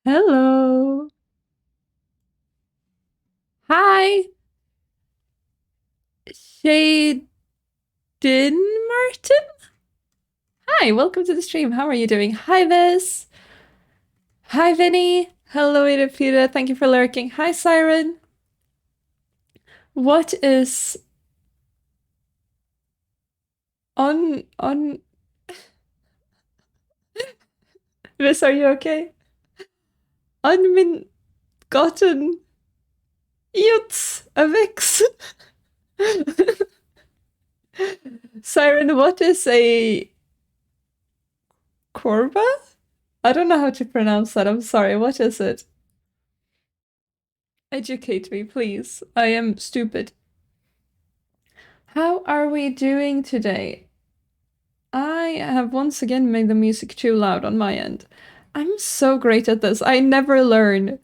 Hello. Hi, Shaden Martin. Hi, welcome to the stream. How are you doing? Hi, Viz. Hi, Vinny. Hello, Edipita. Thank you for lurking. Hi, Siren. What is on Viz, are you okay? Unmin gotten Jutz Avix. Siren, what is a Korba? I don't know how to pronounce that. I'm sorry. What is it? Educate me, please. I am stupid. How are we doing today? I have once again made the music too loud on my end. I'm so great at this. I never learn.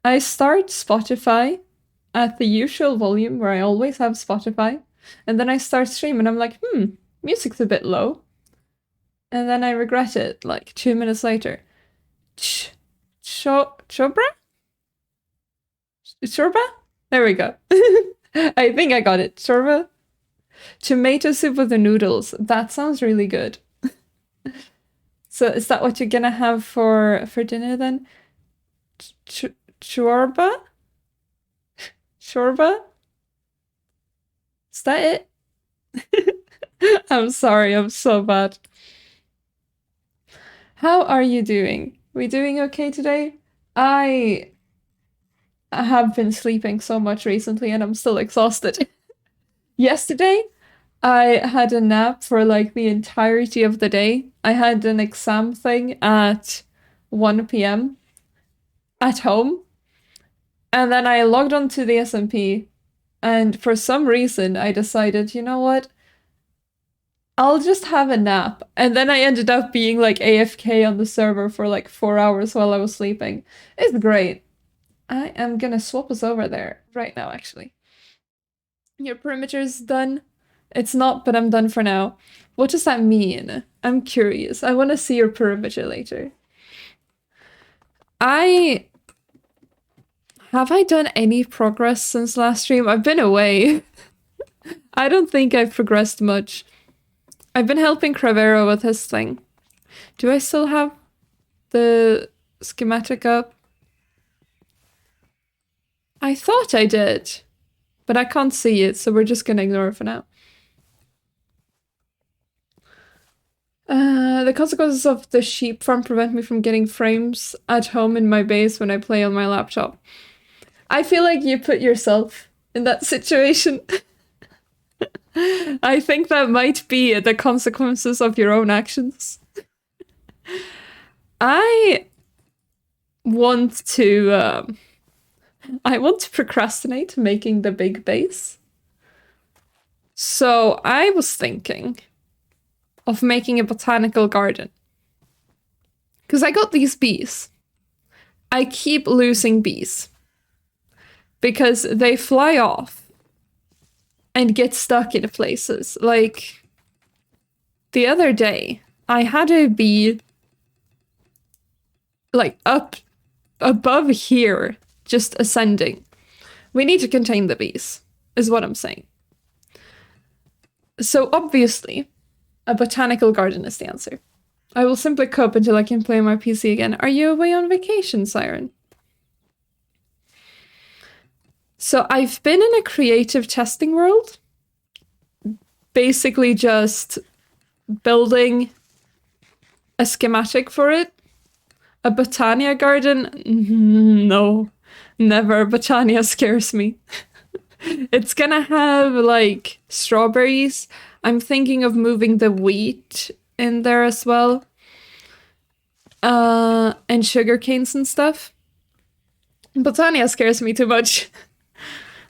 I start Spotify at the usual volume where I always have Spotify, and then I start streaming. I'm like, music's a bit low. And then I regret it like 2 minutes later. Chobra? Shorba? There we go. I think I got it. Shorba? Tomato soup with the noodles. That sounds really good. So is that what you're gonna have for dinner then? Chorba? Shorba? Is that it? I'm sorry, I'm so bad. How are you doing? We doing okay today? I have been sleeping so much recently and I'm still exhausted. Yesterday, I had a nap for like the entirety of the day. I had an exam thing at 1 p.m. at home, and then I logged onto the SMP, and for some reason I decided, you know what? I'll just have a nap. And then I ended up being like AFK on the server for like 4 hours while I was sleeping. It's great. I am gonna swap us over there right now, actually. Your perimeter's done. It's not, but I'm done for now. What does that mean? I'm curious. I want to see your perimeter later. Have I done any progress since last stream? I've been away. I don't think I've progressed much. I've been helping Cravero with his thing. Do I still have the schematic up? I thought I did, but I can't see it, so we're just gonna ignore it for now. The consequences of the sheep farm prevent me from getting frames at home in my base when I play on my laptop. I feel like you put yourself in that situation. I think that might be the consequences of your own actions. I want to procrastinate making the big base. So I was thinking of making a botanical garden. Because I got these bees. I keep losing bees. Because they fly off and get stuck in places. Like, the other day, I had a bee like up above here, just ascending. We need to contain the bees, is what I'm saying. So obviously, a botanical garden is the answer. I will simply cope until I can play on my PC again. Are you away on vacation, Siren? So I've been in a creative testing world, basically just building a schematic for it. A Botania garden? No, never. Botania scares me. It's gonna have like strawberries. I'm thinking of moving the wheat in there as well. And sugar canes and stuff. Botania scares me too much.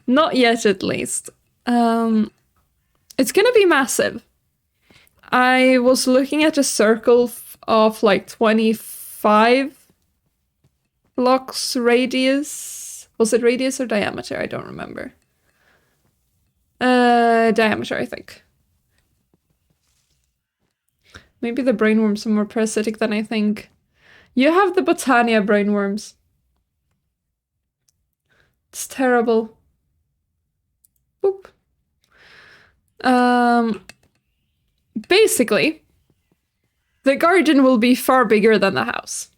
Not yet, at least. It's gonna be massive. I was looking at a circle of like 25 blocks radius. Was it radius or diameter? I don't remember. Diameter, I think. Maybe the brainworms are more parasitic than I think. You have the Botania brainworms. It's terrible. Boop. Basically, the garden will be far bigger than the house.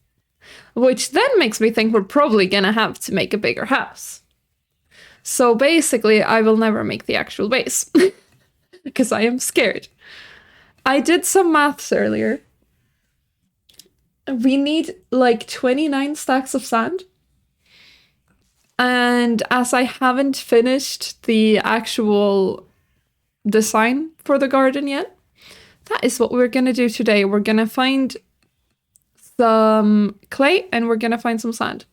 Which then makes me think we're probably gonna have to make a bigger house. So basically, I will never make the actual base. Because I am scared. I did some maths earlier. We need like 29 stacks of sand. And as I haven't finished the actual design for the garden yet, that is what we're gonna do today. We're gonna find some clay and we're gonna find some sand.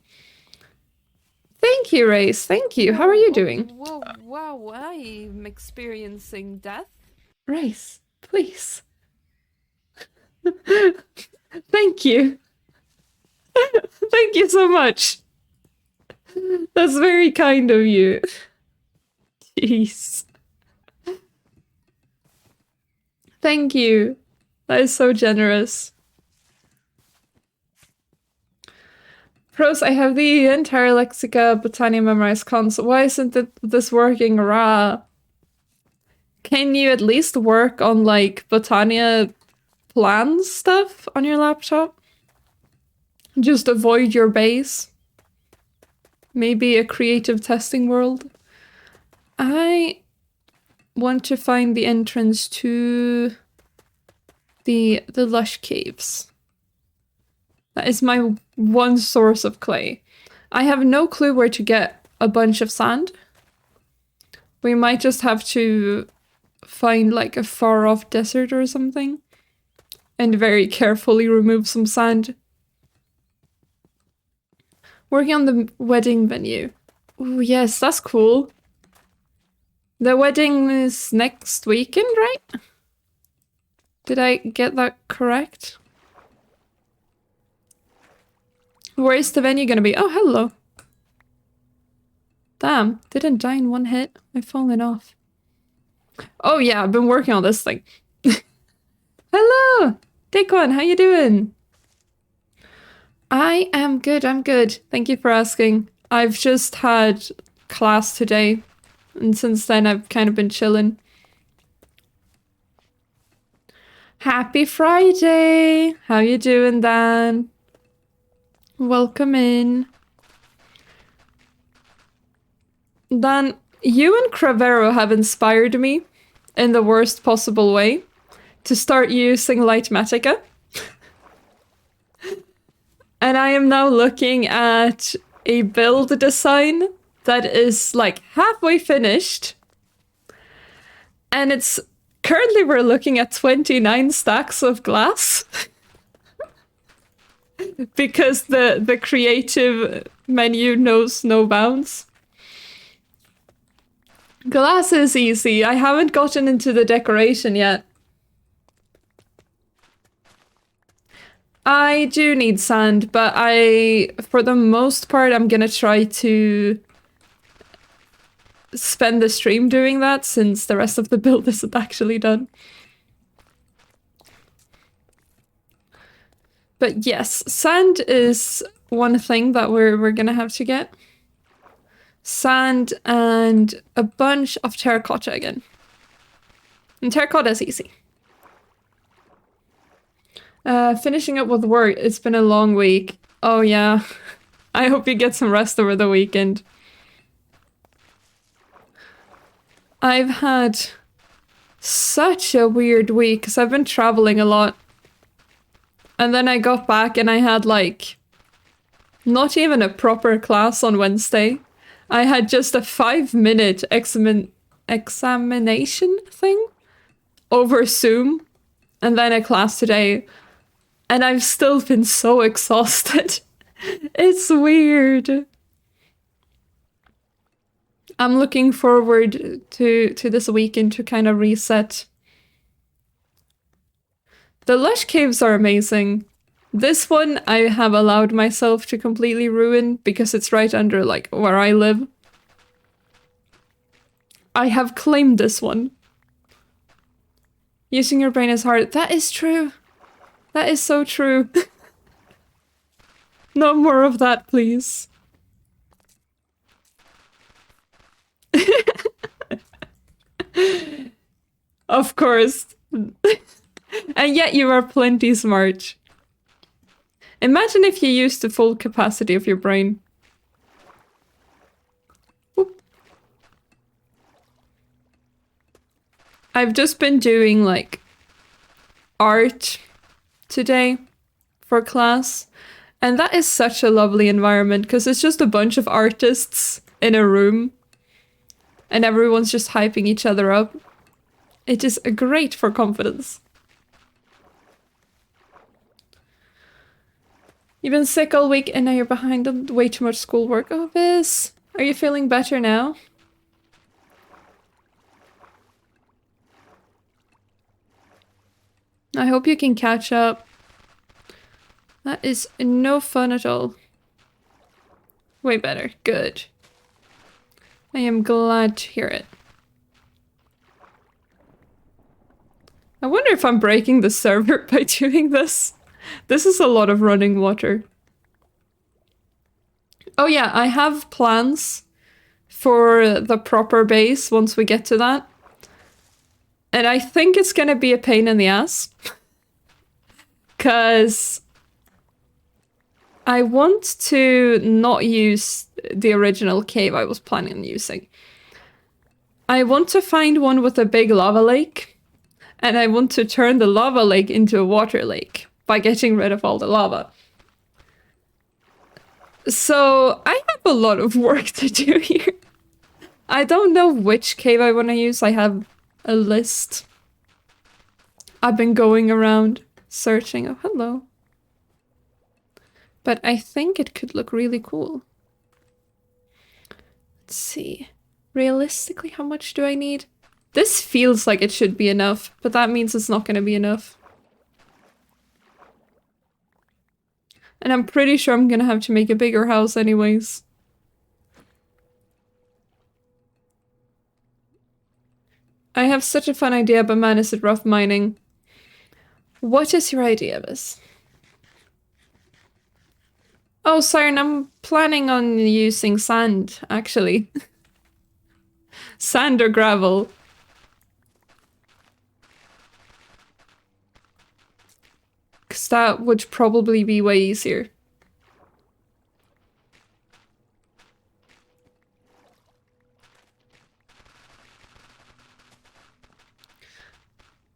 Thank you, Race. Thank you. How are you doing? Whoa, wow, I'm experiencing death. Race, please. Thank you. Thank you so much. That's very kind of you. Jeez. Thank you. That is so generous. Pros, I have the entire Lexica Botania memorized cons. Why isn't this working? Rah. Can you at least work on like Botania plans stuff on your laptop? Just avoid your base. Maybe a creative testing world. I want to find the entrance to the lush caves. That is my one source of clay. I have no clue where to get a bunch of sand. We might just have to find like a far off desert or something and very carefully remove some sand. Working on the wedding venue. Oh yes, that's cool. The wedding is next weekend, right? Did I get that correct? Where is the venue gonna be? Oh, hello. Damn, didn't die in one hit. I've fallen off. Oh yeah, I've been working on this thing. Hello! Daquan, how you doing? I am good, I'm good. Thank you for asking. I've just had class today, and since then I've kind of been chilling. Happy Friday! How you doing, Dan? Welcome in. Dan, you and Cravero have inspired me in the worst possible way to start using Lightmatica. And I am now looking at a build design that is like halfway finished. And it's currently we're looking at 29 stacks of glass. Because the creative menu knows no bounds. Glass is easy. I haven't gotten into the decoration yet. I do need sand, but for the most part, I'm gonna try to spend the stream doing that since the rest of the build isn't actually done. But yes, sand is one thing that we're gonna have to get. Sand and a bunch of terracotta again. And terracotta is easy. Finishing up with work. It's been a long week. Oh yeah. I hope you get some rest over the weekend. I've had such a weird week because I've been traveling a lot. And then I got back and I had like not even a proper class on Wednesday. I had just a 5-minute examination thing over Zoom and then a class today. And I've still been so exhausted. It's weird. I'm looking forward to this weekend to kind of reset. The lush caves are amazing. This one I have allowed myself to completely ruin because it's right under like where I live. I have claimed this one. Using your brain is hard. That is true. That is so true. No more of that, please. Of course. And yet you are plenty smart. Imagine if you used the full capacity of your brain. Whoop. I've just been doing like art today for class, and that is such a lovely environment because it's just a bunch of artists in a room and everyone's just hyping each other up. It is great for confidence. You've been sick all week and now you're behind on way too much schoolwork. Oh, Viz, are you feeling better now? I hope you can catch up. That is no fun at all. Way better. Good. I am glad to hear it. I wonder if I'm breaking the server by doing this. This is a lot of running water. Oh yeah, I have plans for the proper base once we get to that. And I think it's gonna be a pain in the ass. Because I want to not use the original cave I was planning on using. I want to find one with a big lava lake. And I want to turn the lava lake into a water lake by getting rid of all the lava. So I have a lot of work to do here. I don't know which cave I want to use. I have a list. I've been going around searching. Oh, hello. But I think it could look really cool. Let's see. Realistically, how much do I need? This feels like it should be enough, but that means it's not going to be enough. And I'm pretty sure I'm going to have to make a bigger house anyways. I have such a fun idea, but man, is it rough mining. What is your idea, Miss? Oh, Siren, I'm planning on using sand, actually. Sand or gravel. Because that would probably be way easier.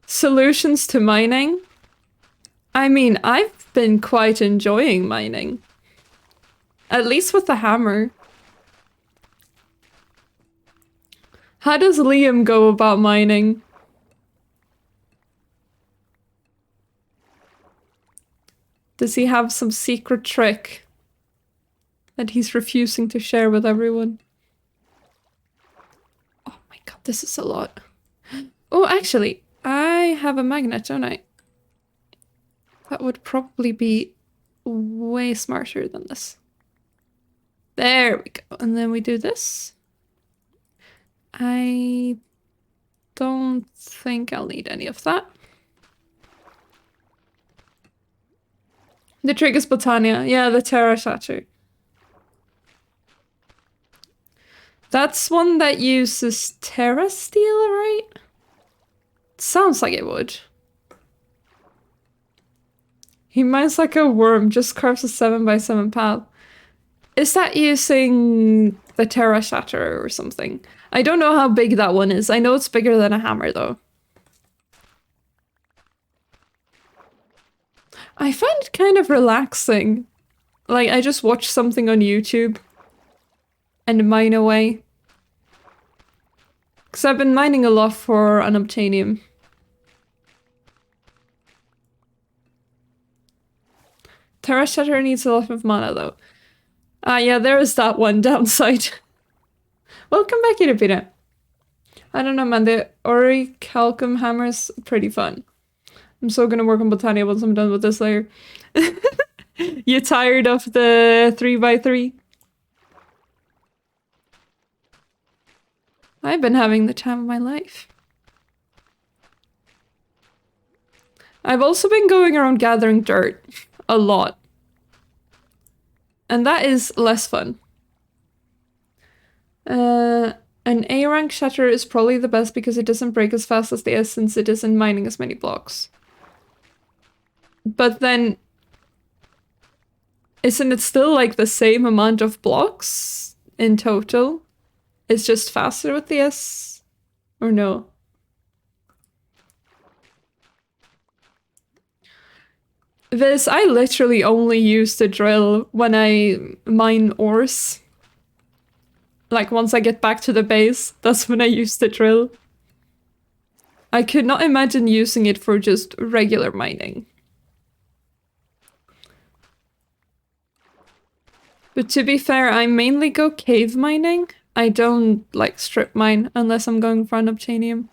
Solutions to mining? I mean, I've been quite enjoying mining. At least with the hammer. How does Liam go about mining? Does he have some secret trick that he's refusing to share with everyone? Oh my god, this is a lot. Oh, actually, I have a magnet, don't I? That would probably be way smarter than this. There we go. And then we do this. I don't think I'll need any of that. The trick is Botania. Yeah, the Terra Shatter. That's one that uses Terra Steel, right? Sounds like it would. He mines like a worm, just carves a 7x7 path. Is that using the Terra Shatter or something? I don't know how big that one is. I know it's bigger than a hammer, though. I find it kind of relaxing. Like, I just watch something on YouTube and mine away. Because I've been mining a lot for unobtainium. Terra Shatter needs a lot of mana, though. Ah, yeah, there is that one downside. Welcome back, Iripina. I don't know, man. The Orichalcum hammer's pretty fun. I'm so gonna work on Botania once I'm done with this layer. You tired of the 3x3? I've been having the time of my life. I've also been going around gathering dirt. A lot. And that is less fun. An A rank shatter is probably the best because it doesn't break as fast as the S since it isn't mining as many blocks. But then, isn't it still like the same amount of blocks in total? It's just faster with the S? Or no? This, I literally only use the drill when I mine ores. Like, once I get back to the base, that's when I use the drill. I could not imagine using it for just regular mining. But to be fair, I mainly go cave mining. I don't, like, strip mine unless I'm going for unobtainium.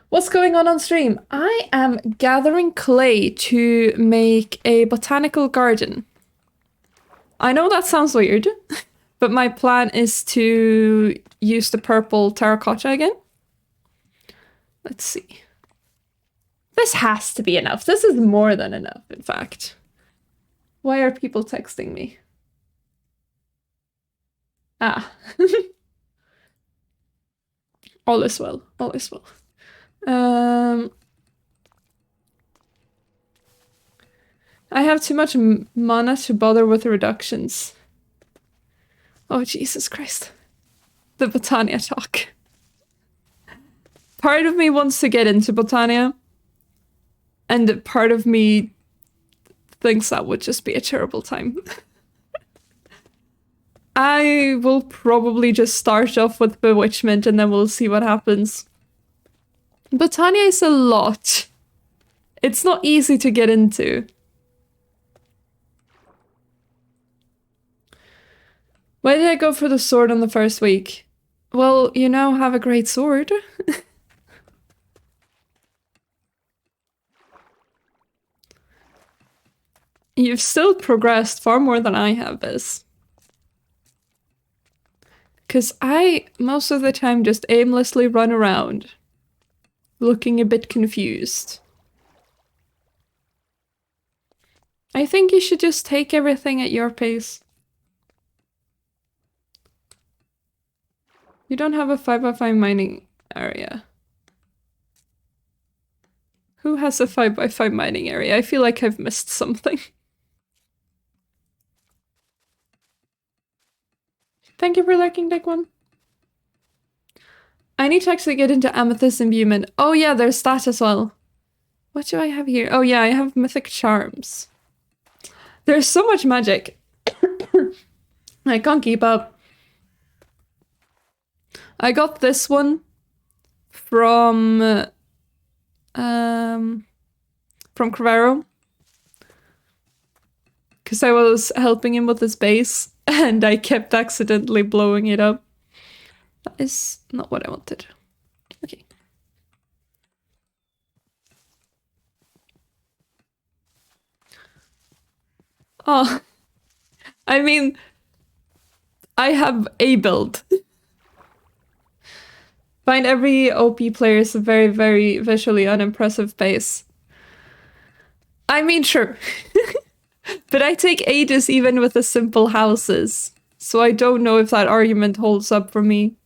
What's going on stream? I am gathering clay to make a botanical garden. I know that sounds weird, but my plan is to use the purple terracotta again. Let's see. This has to be enough. This is more than enough, in fact. Why are people texting me? Ah. All is well. All is well. I have too much mana to bother with reductions. Oh, Jesus Christ. The Botania talk. Part of me wants to get into Botania, and part of me thinks that would just be a terrible time. I will probably just start off with Bewitchment and then we'll see what happens. Botania is a lot. It's not easy to get into. Why did I go for the sword on the first week? Well, you now have a great sword. You've still progressed far more than I have, Biz. Because I, most of the time, just aimlessly run around, looking a bit confused. I think you should just take everything at your pace. You don't have a 5x5 mining area. Who has a 5x5 mining area? I feel like I've missed something. Thank you for lurking, Deck One. I need to actually get into Amethyst Imbuement. Oh yeah, there's that as well. What do I have here? Oh yeah, I have Mythic Charms. There's so much magic. I can't keep up. I got this one from Crevero. Because I was helping him with his base, and I kept accidentally blowing it up. That is not what I wanted. Okay. Oh. I mean, I have a build. Find every OP player is a very, very visually unimpressive base. I mean, sure. But I take ages even with the simple houses, so I don't know if that argument holds up for me.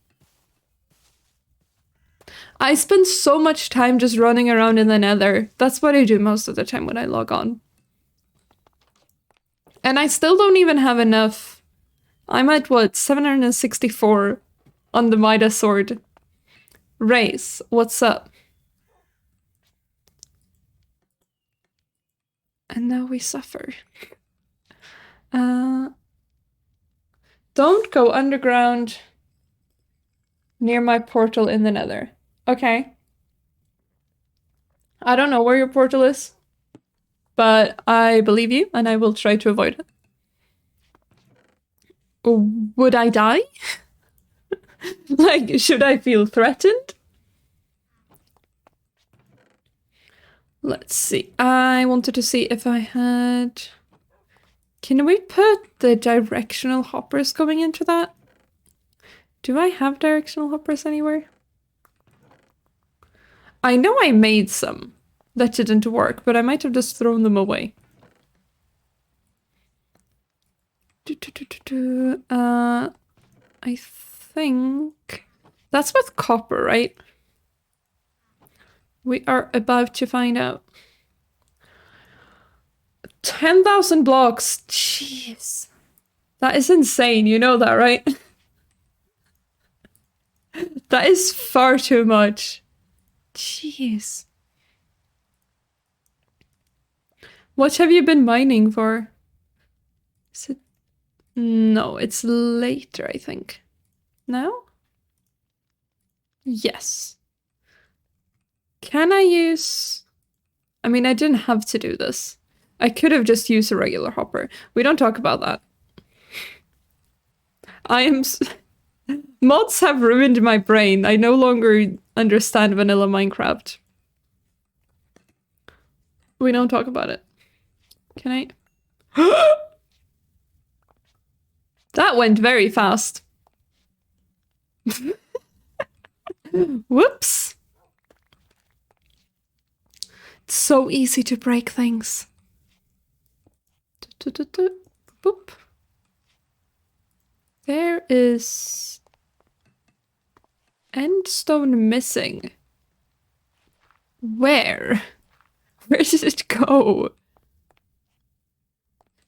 I spend so much time just running around in the Nether. That's what I do most of the time when I log on. And I still don't even have enough. I'm at, what, 764 on the Midas sword. Race, what's up? And now we suffer. Don't go underground near my portal in the Nether. Okay. I don't know where your portal is, but I believe you, and I will try to avoid it. Would I die? Like, should I feel threatened? Let's see. I wanted to see if I had... Can we put the directional hoppers going into that? Do I have directional hoppers anywhere? I know I made some that didn't work, but I might have just thrown them away. I think that's with copper, right? We are about to find out. 10,000 blocks. Jeez. That is insane. You know that, right? That is far too much. Jeez. What have you been mining for? Is it... No, it's later, I think. Now? Yes. Can I use... I mean, I didn't have to do this. I could have just used a regular hopper. We don't talk about that. I am... Mods have ruined my brain. I no longer understand vanilla Minecraft. We don't talk about it. Can I? That went very fast. Whoops. It's so easy to break things. Boop. There is endstone missing. Where? Where did it go?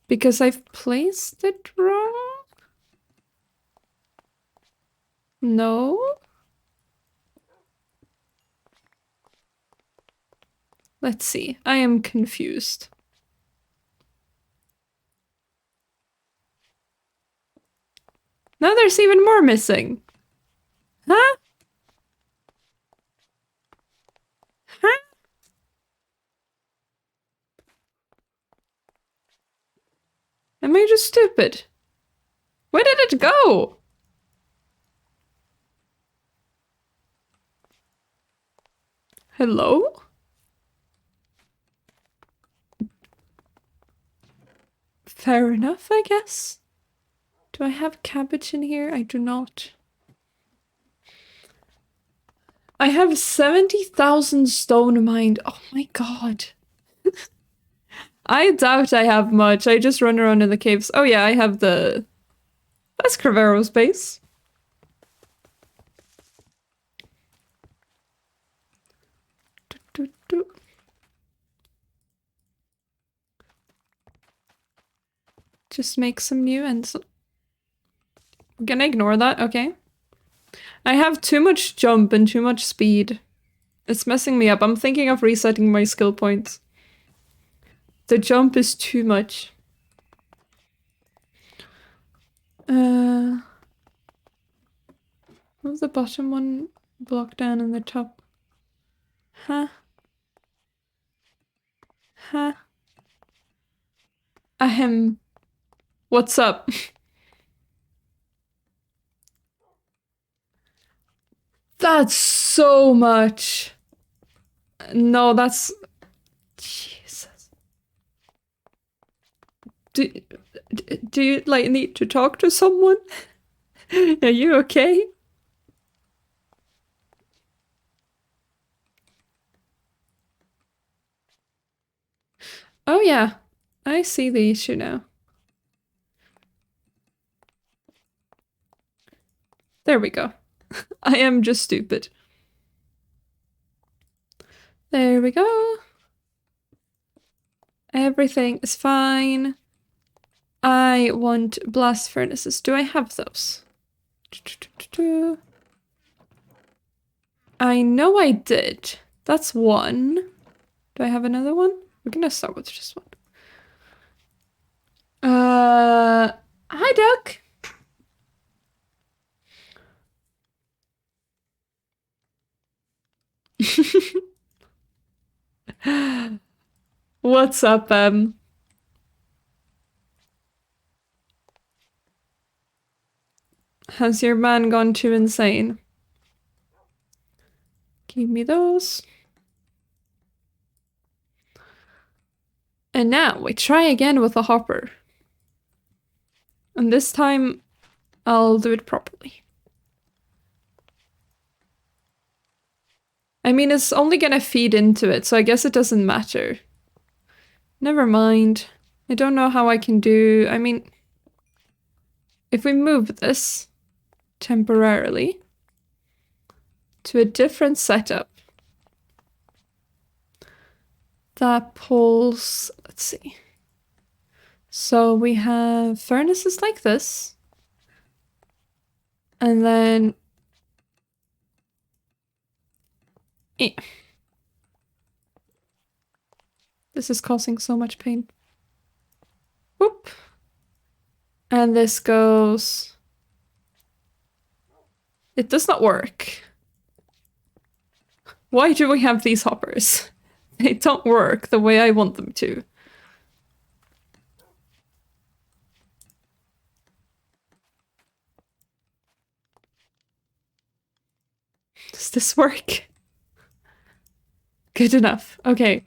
Because I've placed it wrong? No? Let's see. I am confused. Now there's even more missing. Huh? Huh? Am I just stupid? Where did it go? Hello? Fair enough, I guess. Do I have cabbage in here? I do not. I have 70,000 stone mined. Oh my god. I doubt I have much. I just run around in the caves. Oh yeah, I have the... That's Crevero's base. Just make some new ends. I'm gonna ignore that, okay. I have too much jump and too much speed. It's messing me up. I'm thinking of resetting my skill points. The jump is too much. What's the bottom one block down and the top? Huh? Huh? Ahem. What's up? That's so much. No, that's... Jesus. Do you, like, need to talk to someone? Are you okay? Oh yeah, I see the issue now. There we go. I am just stupid. There we go. Everything is fine. I want blast furnaces. Do I have those? I know I did. That's one. Do I have another one? We're gonna start with just one. Hi, Duck. What's up, Has your man gone too insane? Give me those. And now we try again with a hopper. And this time I'll do it properly. I mean, it's only gonna feed into it, so I guess it doesn't matter. Never mind. I don't know how I can do... I mean... if we move this temporarily to a different setup, that pulls, let's see. So we have furnaces like this. And then this is causing so much pain. Whoop. And this goes. It does not work. Why do we have these hoppers? They don't work the way I want them to. Does this work? Good enough. Okay.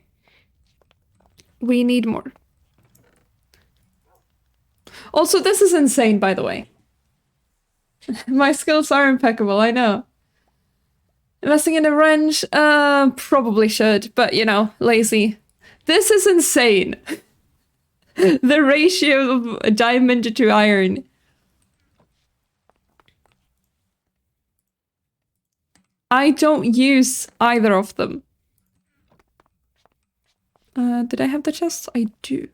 We need more. Also, this is insane, by the way. My skills are impeccable, I know. Investing in a wrench? Probably should, but you know, lazy. This is insane. The ratio of a diamond to iron. I don't use either of them. Did I have the chests? I do.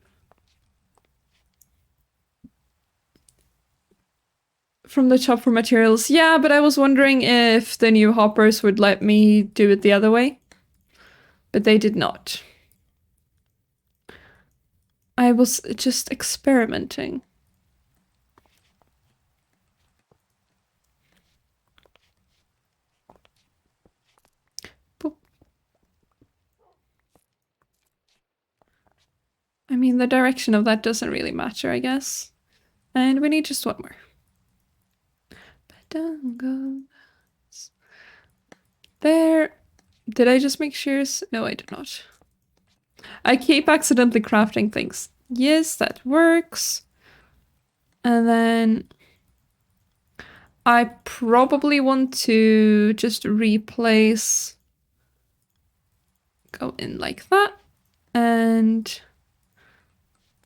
From the shop for materials. Yeah, but I was wondering if the new hoppers would let me do it the other way. But they did not. I was just experimenting. Boop. I mean, the direction of that doesn't really matter, I guess. And we need just one more. There. Did I just make shears? No, I did not. I keep accidentally crafting things. Yes, that works. And then I probably want to just replace, go in like that, and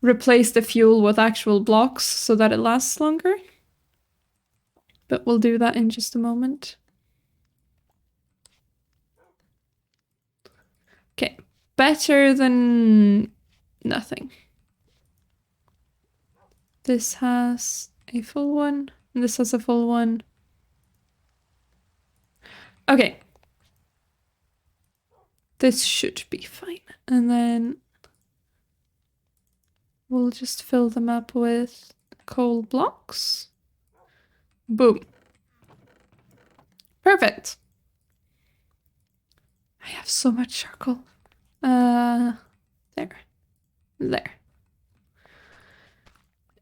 replace the fuel with actual blocks so that it lasts longer. But we'll do that in just a moment. Okay, better than nothing. This has a full one, and this has a full one. Okay. This should be fine. And then we'll just fill them up with coal blocks. Boom. Perfect. I have so much charcoal. There. There.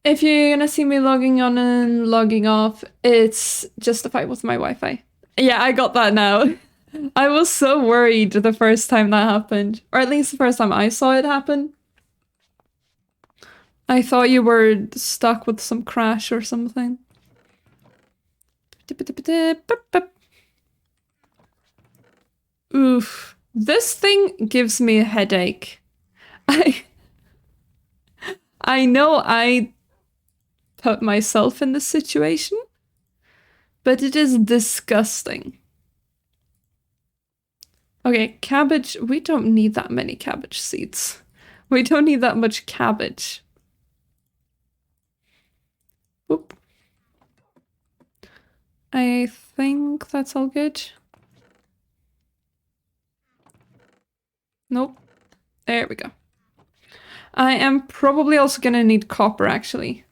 If you're gonna see me logging on and logging off, it's justified with my Wi-Fi. Yeah, I got that now. I was so worried the first time that happened. Or at least the first time I saw it happen. I thought you were stuck with some crash or something. Oof. This thing gives me a headache. I know I put myself in this situation, but it is disgusting. Okay, cabbage. We don't need that many cabbage seeds. We don't need that much cabbage. Oop. I think that's all good. Nope. There we go. I am probably also gonna need copper, actually.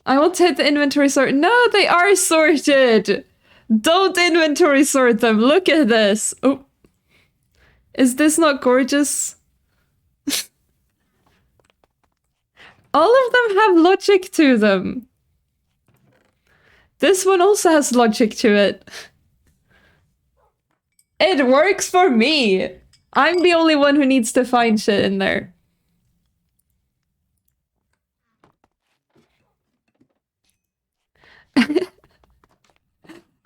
I want to hit the inventory sort. No, they are sorted! Don't inventory sort them. Look at this. Oh. Is this not gorgeous? All of them have logic to them. This one also has logic to it. It works for me. I'm the only one who needs to find shit in there.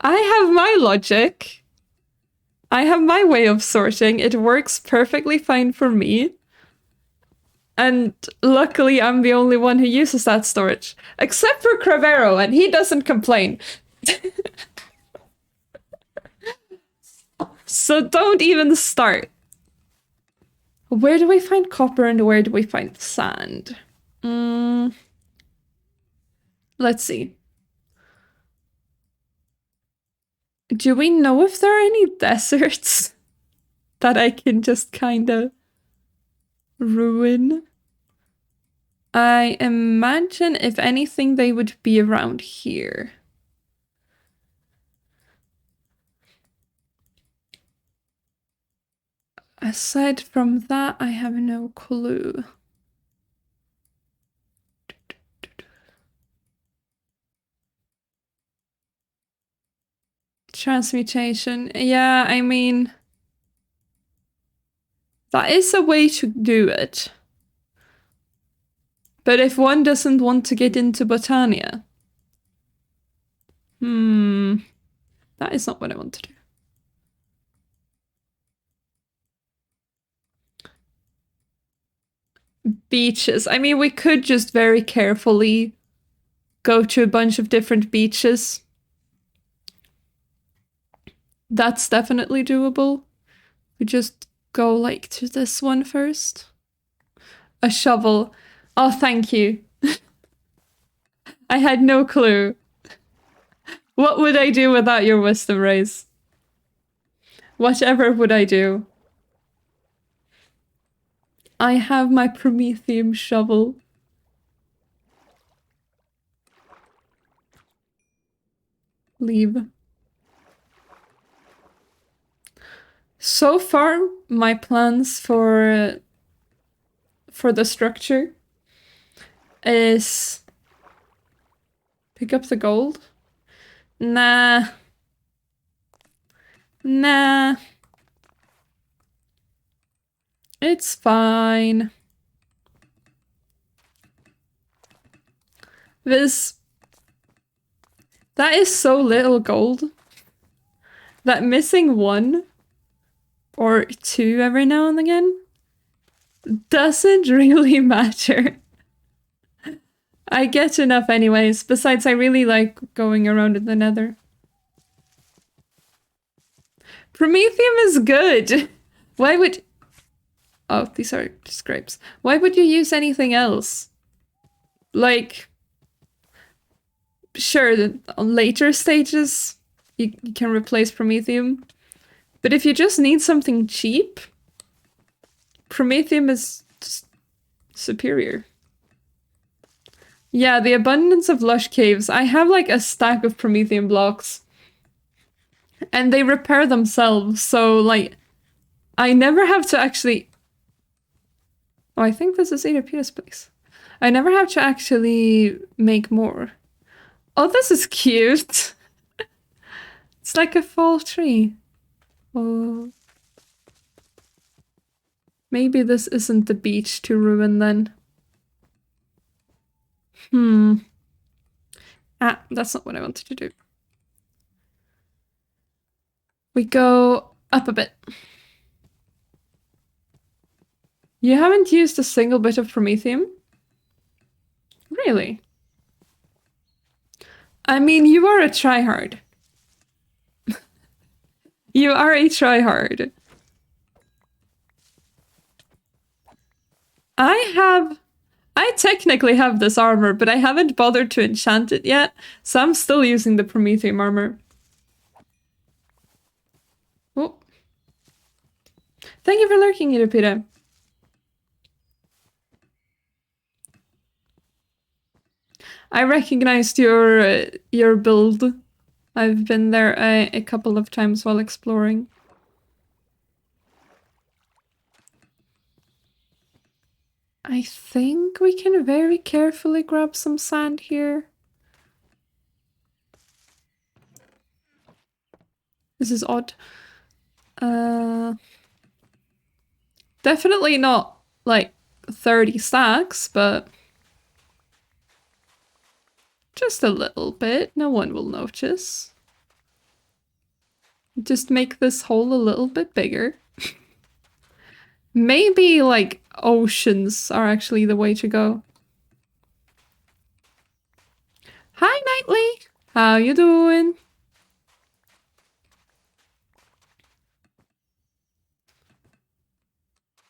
I have my logic. I have my way of sorting. It works perfectly fine for me. And luckily, I'm the only one who uses that storage. Except for Cravero, and he doesn't complain. So don't even start. Where do we find copper and where do we find sand? Let's see. Do we know if there are any deserts that I can just kind of ruin? I imagine, if anything, they would be around here. Aside from that, I have no clue. Transmutation. Yeah, I mean, that is a way to do it. But if one doesn't want to get into Botania, that is not what I want to do. Beaches. I mean, we could just very carefully go to a bunch of different beaches. That's definitely doable. We just go like to this one first. A shovel. Oh, thank you. I had no clue. What would I do without your wisdom rays? Whatever would I do? I have my Prometheum shovel. Leave. So far, my plans for the structure is pick up the gold. Nah. It's fine. That is so little gold. That missing one or two every now and again doesn't really matter. I get enough anyways. Besides, I really like going around in the nether. Prometheum is good. Why would... Oh, these are scrapes. Why would you use anything else? Like... Sure, on later stages, you can replace Prometheum. But if you just need something cheap, Prometheum is just superior. Yeah, the abundance of lush caves. I have like a stack of Prometheum blocks. And they repair themselves, so like, I never have to actually... Oh, I think this is Adapita's place. I never have to actually make more. Oh, this is cute. It's like a fall tree. Oh. Maybe this isn't the beach to ruin then. Ah, that's not what I wanted to do. We go up a bit. You haven't used a single bit of Prometheum? Really? I mean, you are a tryhard. You are a tryhard. I technically have this armor, but I haven't bothered to enchant it yet, so I'm still using the Prometheum armor. Oh. Thank you for lurking, Irupira. I recognized your build. I've been there a couple of times while exploring. I think we can very carefully grab some sand here. This is odd. Definitely not like 30 stacks, but just a little bit. No one will notice. Just make this hole a little bit bigger. Maybe like oceans are actually the way to go. Hi, Knightley! How you doing?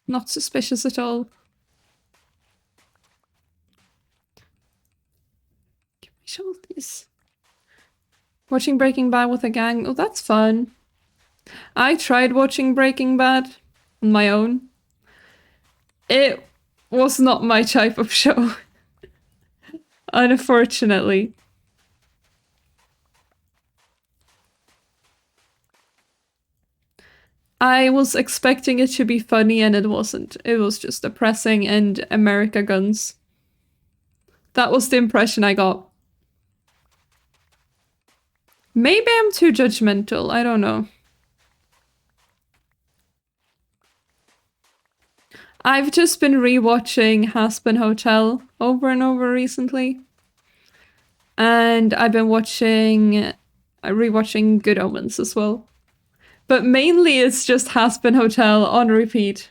Not suspicious at all. Give me shoulders. Watching Breaking Bad with a gang. Oh, that's fun. I tried watching Breaking Bad on my own. It was not my type of show. Unfortunately. I was expecting it to be funny and it wasn't. It was just depressing and America guns. That was the impression I got. Maybe I'm too judgmental, I don't know. I've just been rewatching Hazbin Hotel over and over recently. And I've been rewatching Good Omens as well. But mainly it's just Hazbin Hotel on repeat.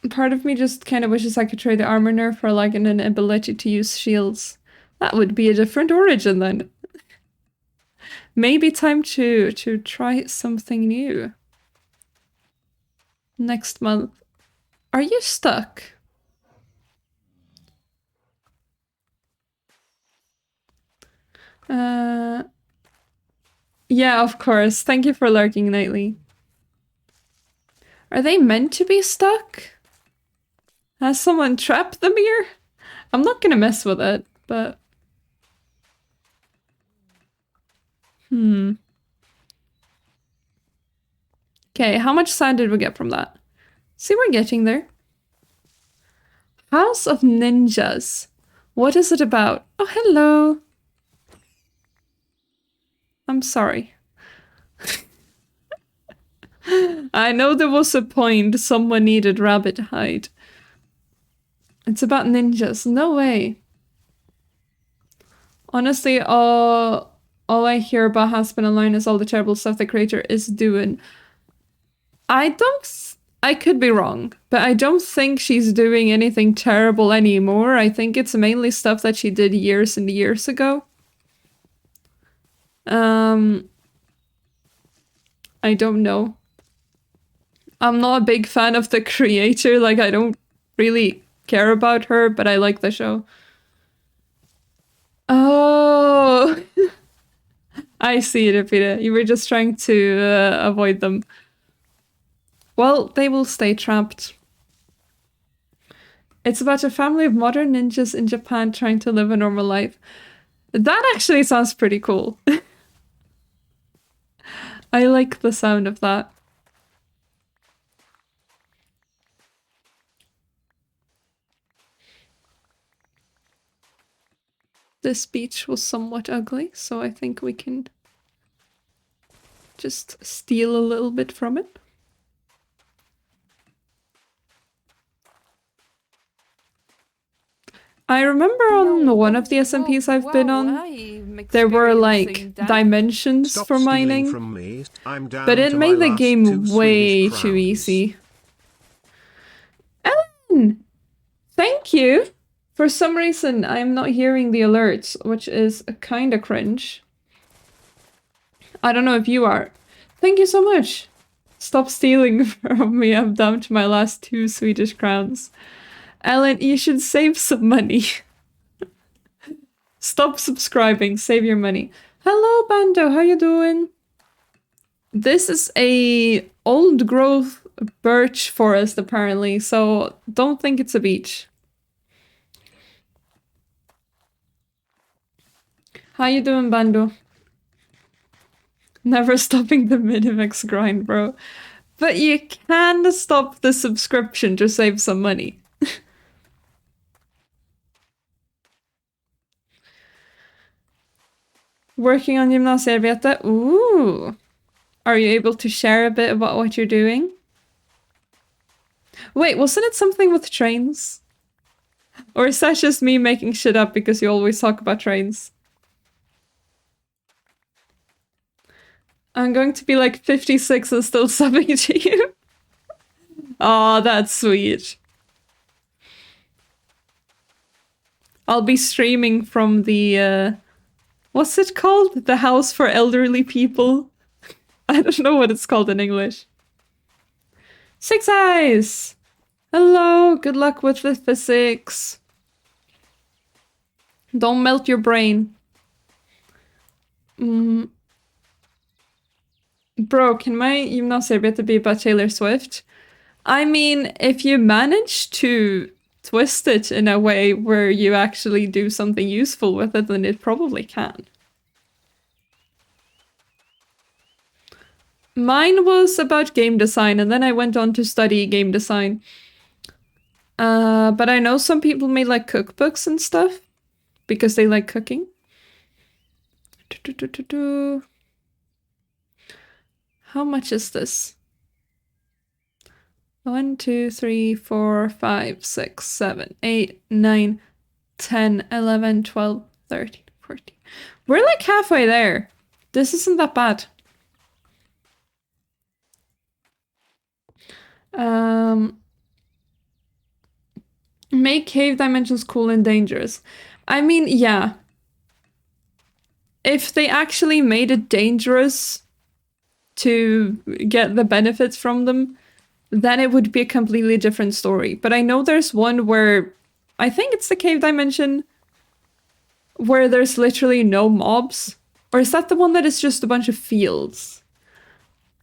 Part of me just kind of wishes I could trade the armor nerf for like an ability to use shields. That would be a different origin then. Maybe time to try something new. Next month. Are you stuck? Yeah, of course. Thank you for lurking, Nightly. Are they meant to be stuck? Has someone trapped them here? I'm not gonna mess with it, but... Okay, how much sand did we get from that? See, we're getting there. House of Ninjas. What is it about? Oh, hello. I'm sorry. I know there was a point someone needed rabbit hide. It's about ninjas. No way. Honestly, all I hear about Hazbin Online is all the terrible stuff the creator is doing. I could be wrong, but I don't think she's doing anything terrible anymore. I think it's mainly stuff that she did years and years ago. I don't know. I'm not a big fan of the creator, like I don't really care about her, but I like the show. Oh! I see it, Apita. You were just trying to avoid them. Well, they will stay trapped. It's about a family of modern ninjas in Japan trying to live a normal life. That actually sounds pretty cool. I like the sound of that. This beach was somewhat ugly, so I think we can just steal a little bit from it. I remember on one of the SMPs I've been on, there were like dimensions Stop for mining, from me. I'm down but it to made my the last game 2 way Swedish too crowns. easy. Ellen! Thank you! For some reason, I'm not hearing the alerts, which is kinda cringe. I don't know if you are. Thank you so much! Stop stealing from me, I'm down to my last 2 Swedish crowns. Ellen, you should save some money. Stop subscribing, save your money. Hello, Bando, how you doing? This is a old growth birch forest, apparently, so don't think it's a beach. How you doing, Bando? Never stopping the Minuvix grind, bro. But you can stop the subscription to save some money. Working on gymnasiearbete? Ooh! Are you able to share a bit about what you're doing? Wait, wasn't it something with trains? Or is that just me making shit up because you always talk about trains? I'm going to be like 56 and still subbing to you. Oh, that's sweet. I'll be streaming from the, what's it called? The house for elderly people. I don't know what it's called in English. Six Eyes! Hello, good luck with the physics. Don't melt your brain. Bro, can my gymnasiearbete be about Taylor Swift? I mean, if you manage to twist it in a way where you actually do something useful with it, then it probably can. Mine was about game design, and then I went on to study game design. But I know some people made like cookbooks and stuff because they like cooking. How much is this? 1, 2, 3, 4, 5, 6, 7, 8, 9, 10, 11, 12, 13, 14. We're like halfway there. This isn't that bad. Make cave dimensions cool and dangerous. I mean, yeah. If they actually made it dangerous to get the benefits from them, then it would be a completely different story. But I know there's one where I think it's the cave dimension where there's literally no mobs. Or is that the one that is just a bunch of fields?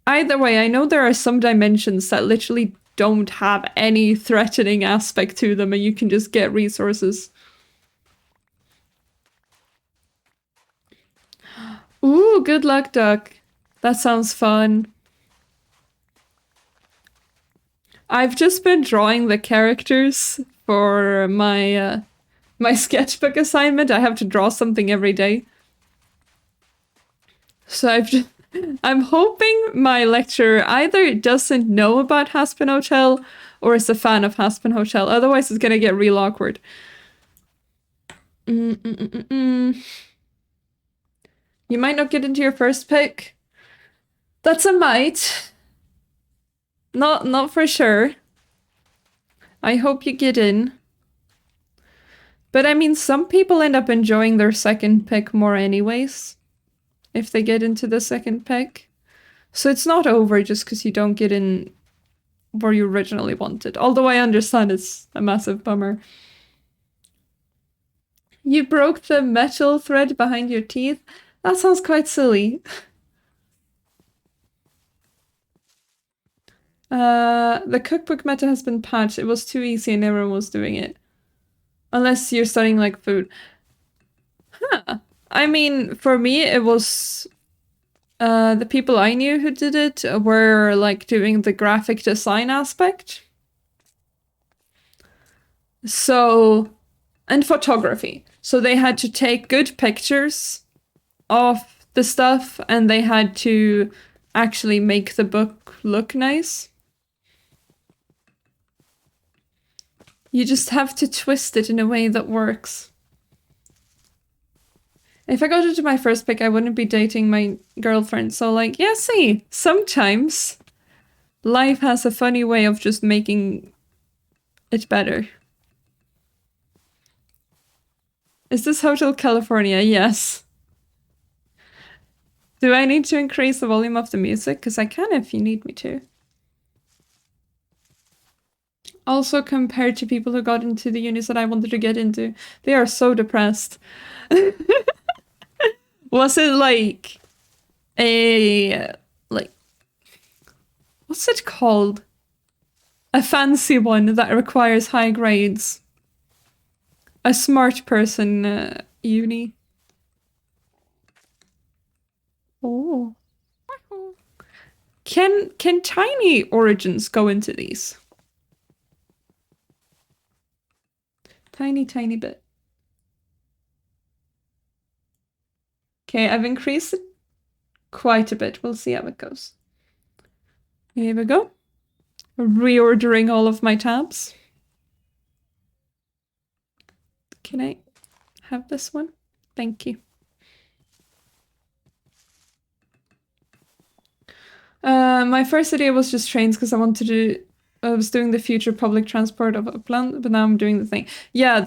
Either way, I know there are some dimensions that literally don't have any threatening aspect to them and you can just get resources. Ooh, good luck, Duck. That sounds fun. I've just been drawing the characters for my my sketchbook assignment. I have to draw something every day. So I'm hoping my lecturer either doesn't know about Haspin Hotel or is a fan of Haspin Hotel. Otherwise, it's gonna get real awkward. You might not get into your first pick. That's a might. Not for sure. I hope you get in. But I mean, some people end up enjoying their second pick more anyways, if they get into the second pick. So it's not over just because you don't get in where you originally wanted. Although I understand it's a massive bummer. You broke the metal thread behind your teeth? That sounds quite silly. The cookbook meta has been patched. It was too easy and everyone was doing it. Unless you're studying like food. Huh. I mean, for me, it was the people I knew who did it were like doing the graphic design aspect. So, and photography. So they had to take good pictures of the stuff and they had to actually make the book look nice. You just have to twist it in a way that works. If I got into my first pick, I wouldn't be dating my girlfriend. So like, yeah, see, sometimes life has a funny way of just making it better. Is this Hotel California? Yes. Do I need to increase the volume of the music? Because I can if you need me to. Also, compared to people who got into the unis that I wanted to get into, they are so depressed. Was it like what's it called? A fancy one that requires high grades. A smart person uni. Oh. Can tiny origins go into these? Tiny bit. Okay, I've increased it quite a bit. We'll see how it goes. Here we go. Reordering all of my tabs. Can I have this one? Thank you. My first idea was just trains because I wanted to. I was doing the future public transport of Upland, but now I'm doing the thing. Yeah,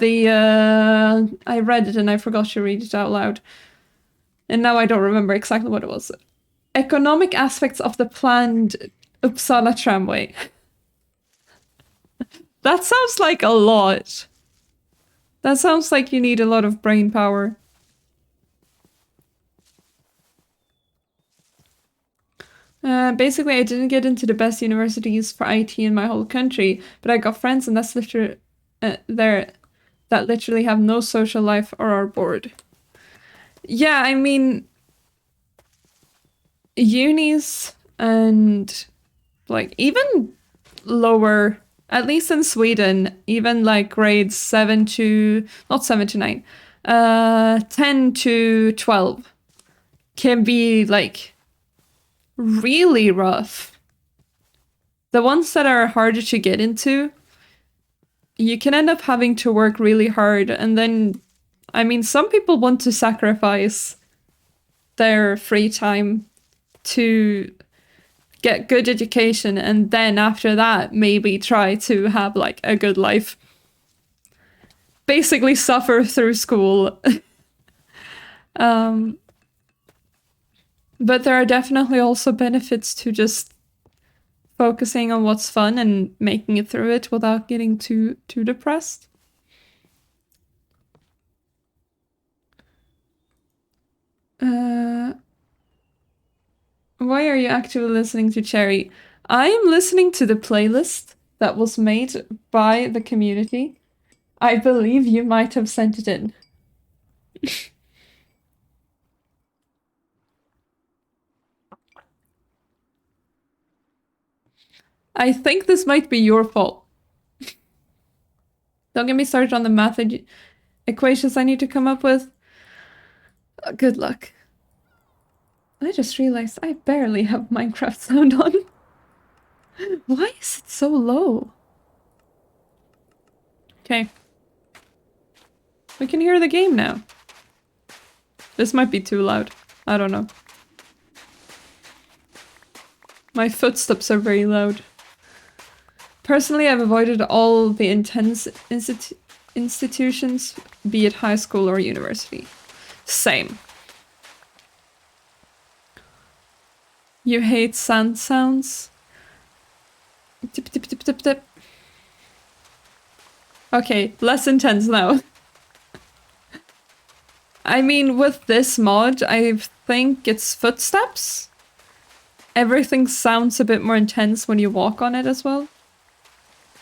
I read it and I forgot to read it out loud, and now I don't remember exactly what it was. Economic aspects of the planned Uppsala tramway. That sounds like a lot. That sounds like you need a lot of brain power. Basically, I didn't get into the best universities for IT in my whole country, but I got friends, and that's literally there that literally have no social life or are bored. Yeah, I mean, unis and like even lower, at least in Sweden, even like grades 7 to not 7 to 9, 10 to 12 can be like really rough. The ones that are harder to get into, you can end up having to work really hard. And then, I mean, some people want to sacrifice their free time to get good education. And then after that, maybe try to have like a good life. Basically suffer through school. But there are definitely also benefits to just focusing on what's fun and making it through it without getting too depressed. Why are you actively listening to Cherry? I am listening to the playlist that was made by the community. I believe you might have sent it in. I think this might be your fault. Don't get me started on the math equations I need to come up with. Good luck. I just realized I barely have Minecraft sound on. Why is it so low? Okay. We can hear the game now. This might be too loud. I don't know. My footsteps are very loud. Personally, I've avoided all the intense institutions, be it high school or university. Same. You hate sand sounds? Tip, tip, tip, tip, tip. Okay, less intense now. I mean, with this mod, I think it's footsteps. Everything sounds a bit more intense when you walk on it as well.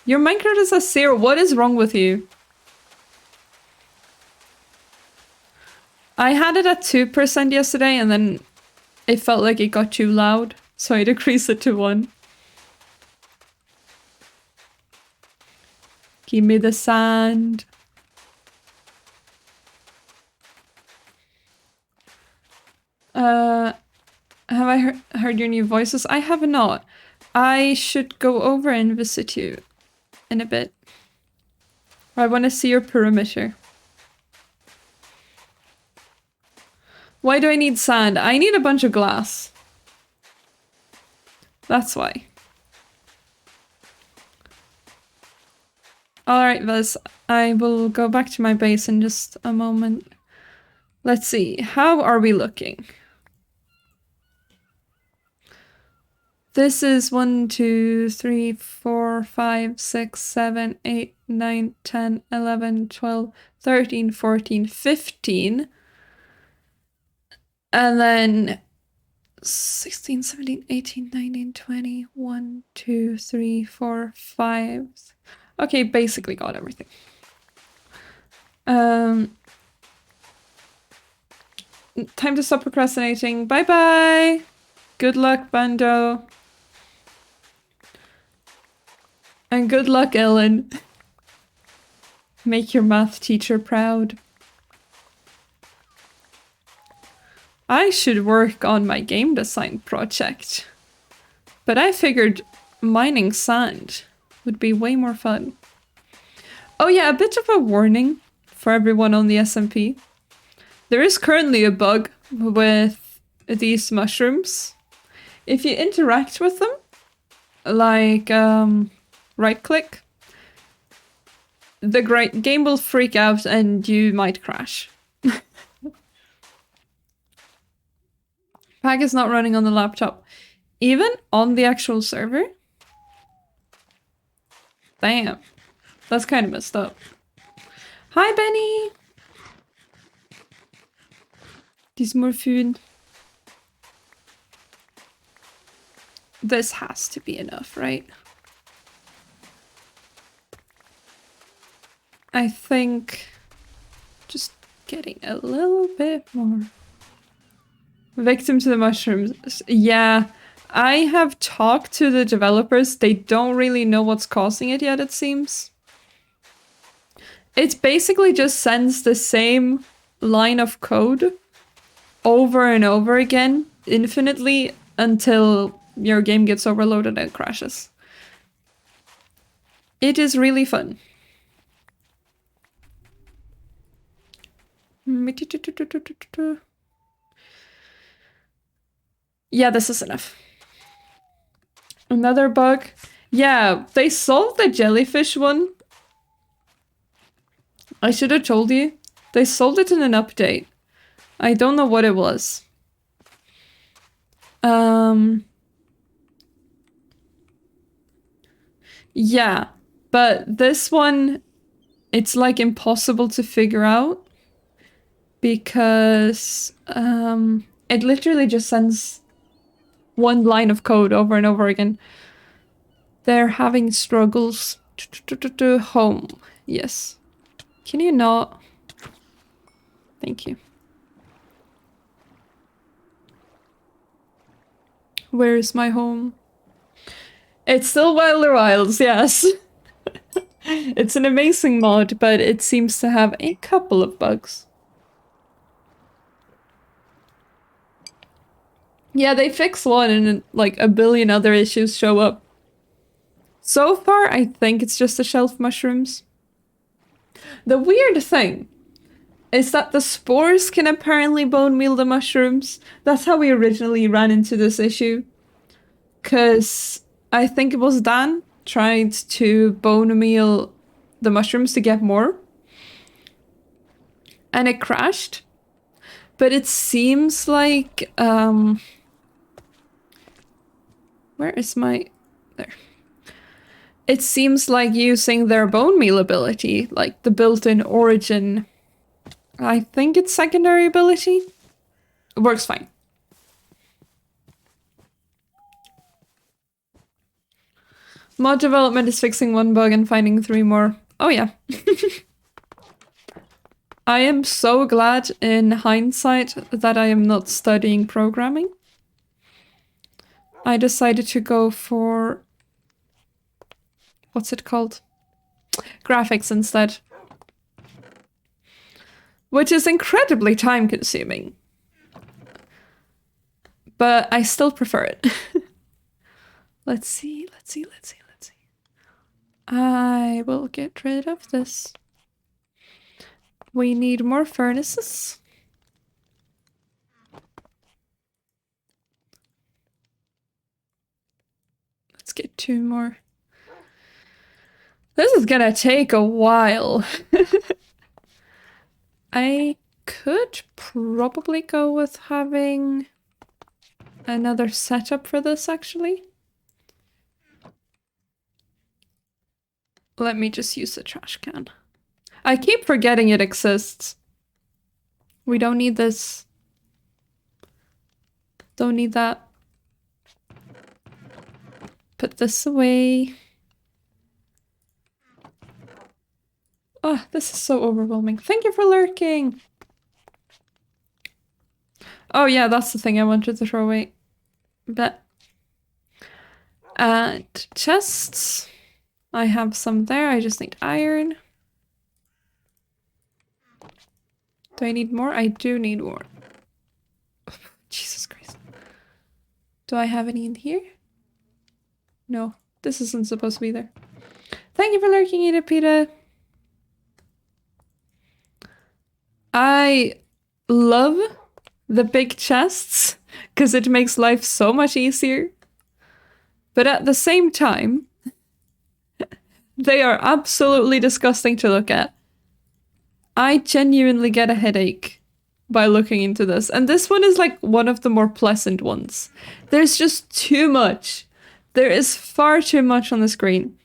Your Minecraft is a 0. What is wrong with you? I had it at 2% yesterday and then it felt like it got too loud, so I decreased it to 1. Give me the sand. Have I heard your new voices? I have not. I should go over and visit you in a bit. I want to see your perimeter. Why do I need sand? I need a bunch of glass. That's why. Alright, Vez. I will go back to my base in just a moment. Let's see. How are we looking? This is 1, 2, 3, 4, 5, 6, 7, 8, 9, 10, 11, 12, 13, 14, 15. And then 16, 17, 18, 19, 20, 1, 2, 3, 4, 5. Okay, basically got everything. Time to stop procrastinating. Bye-bye! Good luck, Bando. And good luck, Ellen. Make your math teacher proud. I should work on my game design project. But I figured mining sand would be way more fun. Oh yeah, a bit of a warning for everyone on the SMP. There is currently a bug with these mushrooms. if you interact with them, like right click, the game will freak out and you might crash. Pack is not running on the laptop. Even on the actual server? Damn. That's kind of messed up. Hi, Benny! There's more food. This has to be enough, right? I think just getting a little bit more. Victim to the mushrooms. Yeah, I have talked to the developers. They don't really know what's causing it yet, it seems. It basically just sends the same line of code over and over again, infinitely, until your game gets overloaded and crashes. It is really fun. Yeah, this is enough. Another bug. Yeah, they solved the jellyfish one. I should have told you. They solved it in an update. I don't know what it was. Yeah, but this one, it's like impossible to figure out because it literally just sends one line of code over and over again. They're having struggles. Home. Yes. Can you not? Thank you. Where is my home? It's still Wilder Wilds, yes. It's an amazing mod, but it seems to have a couple of bugs. Yeah, they fix one and like a billion other issues show up. So far, I think it's just the shelf mushrooms. The weird thing is that the spores can apparently bone meal the mushrooms. That's how we originally ran into this issue. Because I think it was Dan tried to bone meal the mushrooms to get more. And it crashed. But it seems like, where is my... There. It seems like using their bone meal ability, like the built-in origin, I think it's secondary ability, it works fine. Mod development is fixing one bug and finding 3 more. Oh yeah. I am so glad in hindsight that I am not studying programming. I decided to go for... what's it called? Graphics instead. Which is incredibly time consuming. But I still prefer it. Let's see. I will get rid of this. We need more furnaces. Let's get 2 more. This is gonna take a while. I could probably go with having another setup for this, actually. Let me just use the trash can. I keep forgetting it exists. We don't need this. Don't need that. Put this away. Oh, this is so overwhelming. Thank you for lurking. Oh yeah, that's the thing I wanted to throw away. But... and chests. I have some there, I just need iron. Do I need more? I do need more. Jesus Christ. Do I have any in here? No, this isn't supposed to be there. Thank you for lurking, Edipita. I love the big chests because it makes life so much easier. But at the same time, they are absolutely disgusting to look at. I genuinely get a headache by looking into this. And this one is like one of the more pleasant ones. There's just too much. There is far too much on the screen.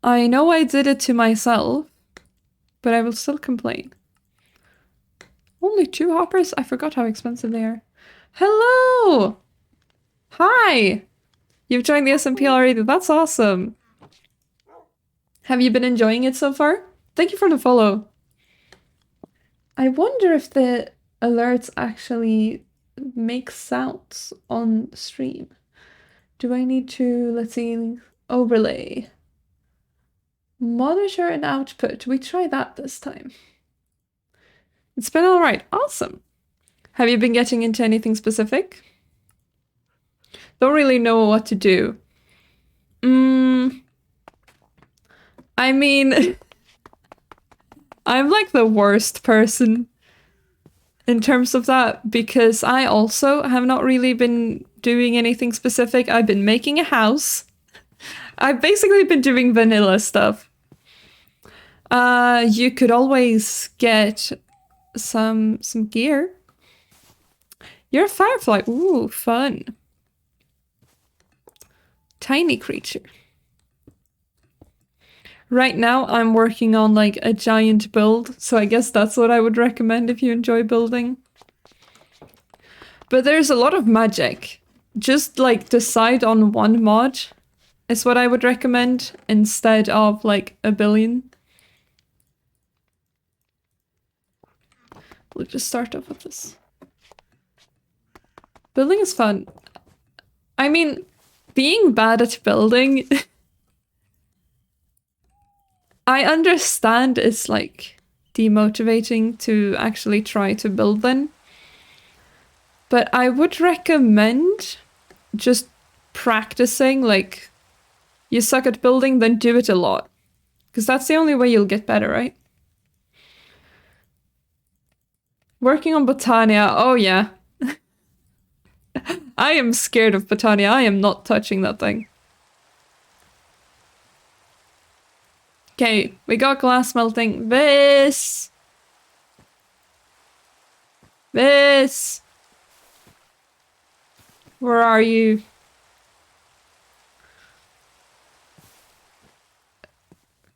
I know I did it to myself, but I will still complain. Only 2 hoppers? I forgot how expensive they are. Hello! Hi! You've joined the SMP already. That's awesome. Have you been enjoying it so far? Thank you for the follow. I wonder if the alerts actually make sounds on stream. Do I need to, let's see, overlay. Monitor and output. We try that this time. It's been all right. Awesome. Have you been getting into anything specific? Don't really know what to do. I mean, I'm like the worst person in terms of that because I also have not really been doing anything specific. I've been making a house. I've basically been doing vanilla stuff. You could always get some gear. You're a firefly. Ooh, fun. Tiny creature. Right now, I'm working on like a giant build, so I guess that's what I would recommend if you enjoy building. But there's a lot of magic. Just like decide on one mod is what I would recommend instead of like a billion. We'll just start off with this. Building is fun. I mean, being bad at building... I understand it's like demotivating to actually try to build them. But I would recommend just practicing, like, you suck at building, then do it a lot. Because that's the only way you'll get better, right? Working on Botania, oh yeah. I am scared of Botania, I am not touching that thing. Okay, we got glass melting. This! Where are you?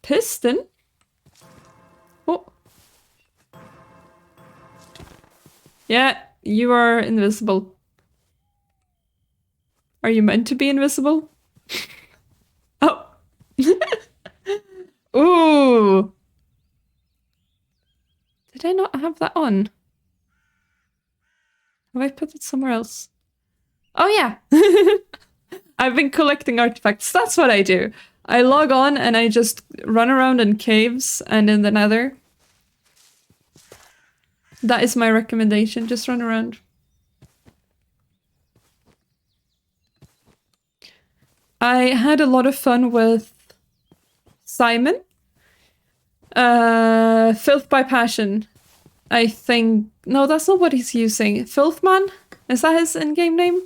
Piston? Oh. Yeah, you are invisible. Are you meant to be invisible? Oh. Ooh. Did I not have that on? Have I put it somewhere else? Oh yeah. I've been collecting artifacts. That's what I do. I log on and I just run around in caves and in the nether. That is my recommendation. Just run around. I had a lot of fun with Simon. Filth by Passion. I think... No, that's not what he's using. Filthman? Is that his in-game name?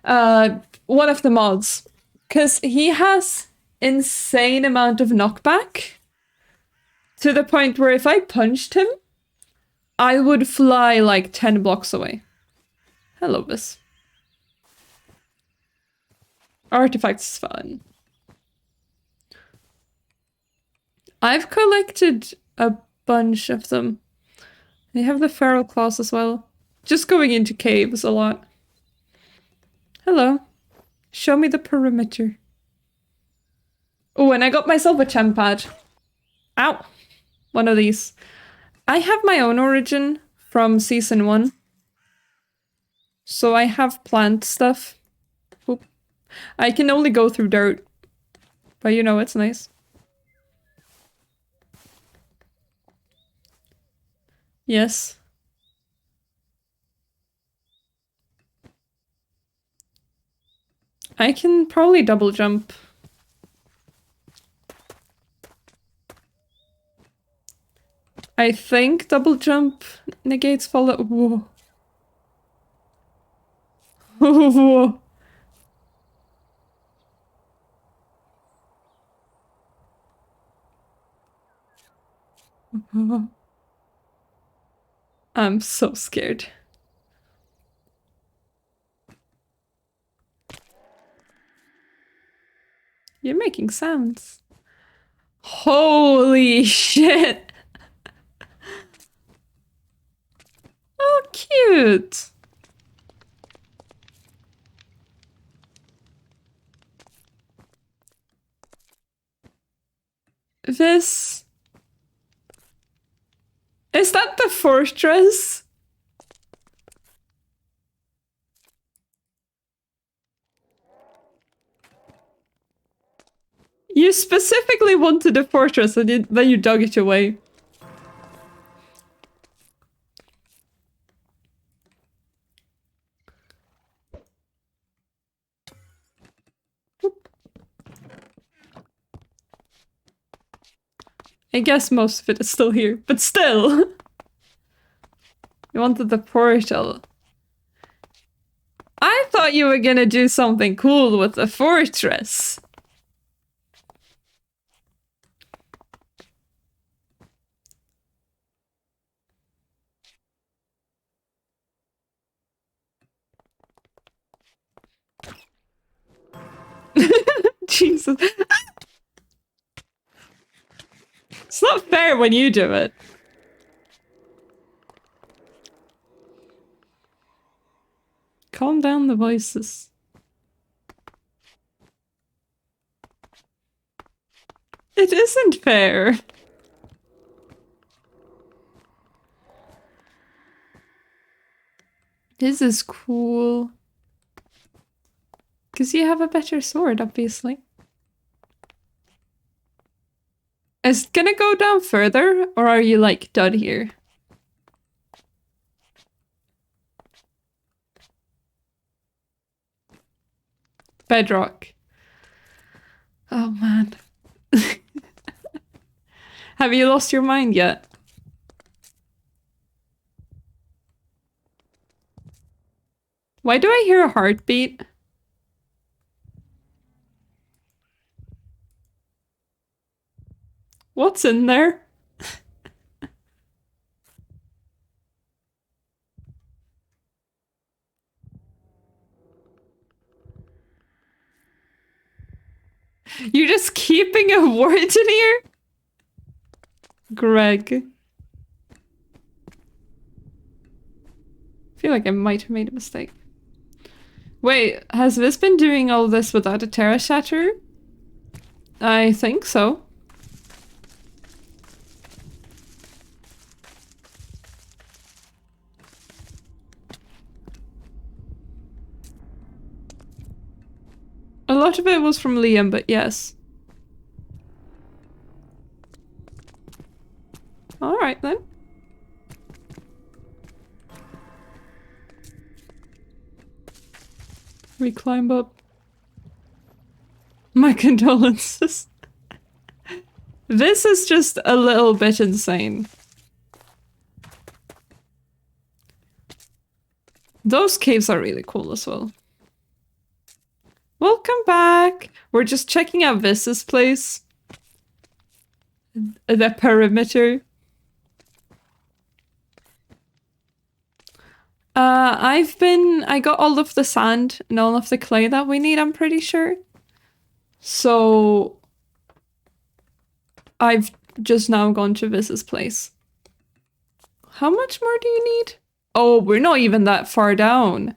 One of the mods. Because he has insane amount of knockback. To the point where if I punched him, I would fly like 10 blocks away. Hello, Bis. Artifacts is fun. I've collected a bunch of them. They have the feral claws as well. Just going into caves a lot. Hello. Show me the perimeter. Oh, and I got myself a chem pad. Ow. One of these. I have my own origin from season 1. So I have plant stuff. Oop. I can only go through dirt. But you know, it's nice. Yes. I can probably double jump. I think double jump negates follow. Whoa. Whoa. I'm so scared. You're making sounds. Holy shit! Oh, cute! This... Is that the fortress? You specifically wanted a fortress and then you dug it away. I guess most of it is still here, but still! You wanted the portal. I thought you were gonna do something cool with the fortress. Jesus. It's not fair when you do it. Calm down the voices. It isn't fair. This is cool. Because you have a better sword, obviously. Is it gonna go down further, or are you like done here? Bedrock. Oh man. Have you lost your mind yet? Why do I hear a heartbeat? What's in there? You're just keeping a word in here? Greg. I feel like I might have made a mistake. Wait, has this been doing all this without a Terra Shatter? I think so. A lot of it was from Liam, but yes. Alright then. We climb up. My condolences. This is just a little bit insane. Those caves are really cool as well. Welcome back! We're just checking out Vis's place. The perimeter. I got all of the sand and all of the clay that we need, I'm pretty sure. So I've just now gone to Vis's place. How much more do you need? Oh, we're not even that far down.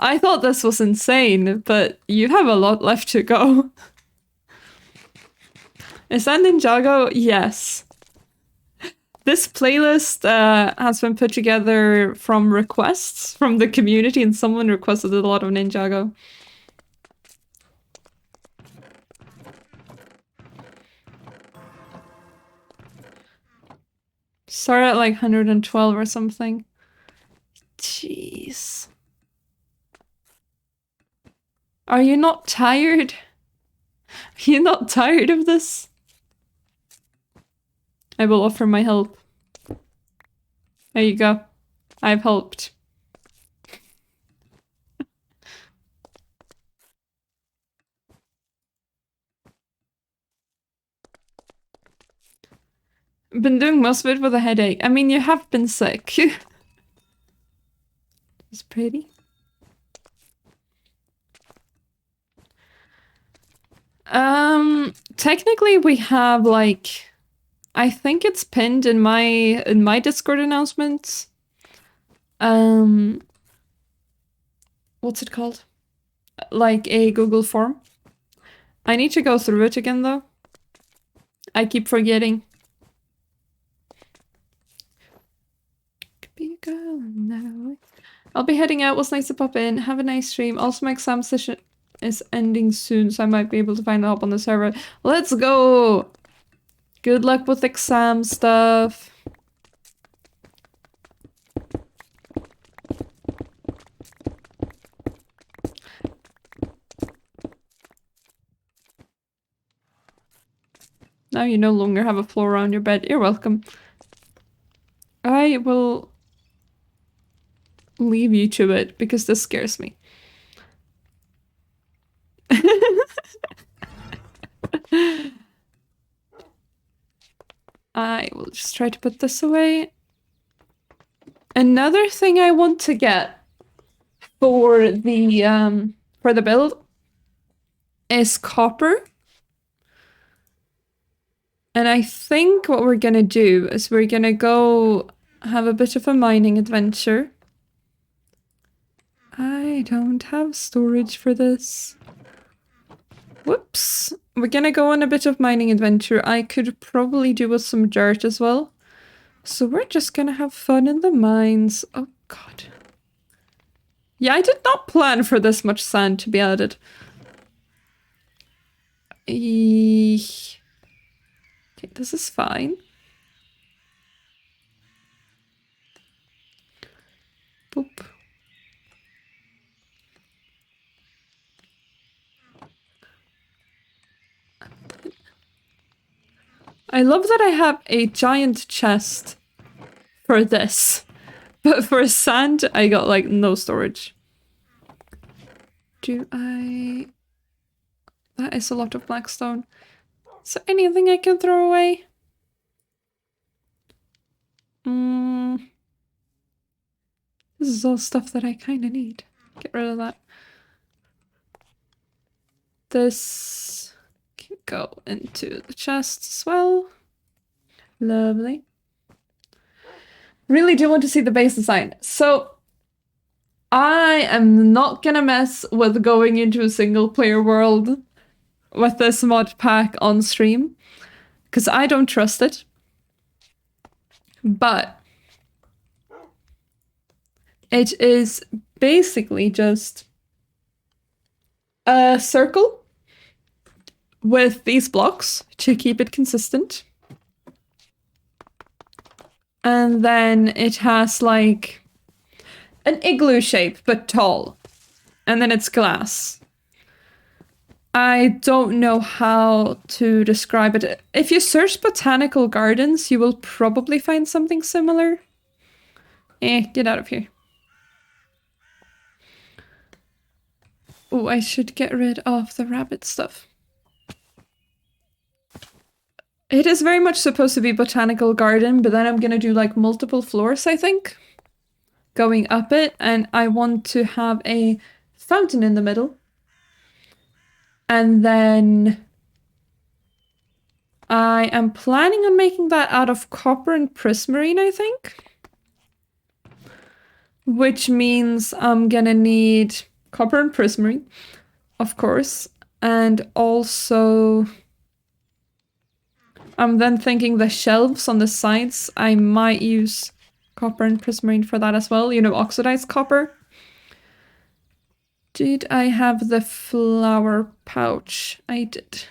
I thought this was insane, but you have a lot left to go. Is that Ninjago? Yes. This playlist has been put together from requests from the community, and someone requested a lot of Ninjago. Start at like 112 or something. Jeez. Are you not tired? Are you not tired of this? I will offer my help. There you go. I've helped. Been doing most of it with a headache. I mean, you have been sick. It's pretty. Technically we have like, I think it's pinned in my Discord announcements. What's it called? Like a Google form. I need to go through it again though. I keep forgetting. Could be a girl now. I'll be heading out. Was nice to pop in. Have a nice stream. Also, my exam session is ending soon, so I might be able to find help on the server. Let's go! Good luck with exam stuff. Now you no longer have a floor around your bed. You're welcome. I will leave you to it because this scares me. I will just try to put this away. Another thing I want to get for the build is copper. And I think what we're gonna do is we're gonna go have a bit of a mining adventure. I don't have storage for this. Whoops. We're gonna go on a bit of mining adventure. I could probably do with some dirt as well. So we're just gonna have fun in the mines. Oh god. Yeah, I did not plan for this much sand to be added. Okay, this is fine. Boop. I love that I have a giant chest for this, but for sand, I got like no storage. Do I... That is a lot of blackstone. Is there anything I can throw away? This is all stuff that I kind of need. Get rid of that. This can go into the chest as well. Lovely. Really do want to see the base design. So I am not gonna mess with going into a single player world with this mod pack on stream because I don't trust it. But it is basically just a circle with these blocks to keep it consistent. And then it has like an igloo shape, but tall. And then it's glass. I don't know how to describe it. If you search botanical gardens, you will probably find something similar. Get out of here. Oh, I should get rid of the rabbit stuff. It is very much supposed to be botanical garden, but then I'm gonna do like multiple floors, I think, going up it, and I want to have a fountain in the middle. And then I am planning on making that out of copper and prismarine, I think. Which means I'm gonna need copper and prismarine, of course, and also I'm then thinking the shelves on the sides, I might use copper and prismarine for that as well. You know, oxidized copper. Did I have the flower pouch? I did.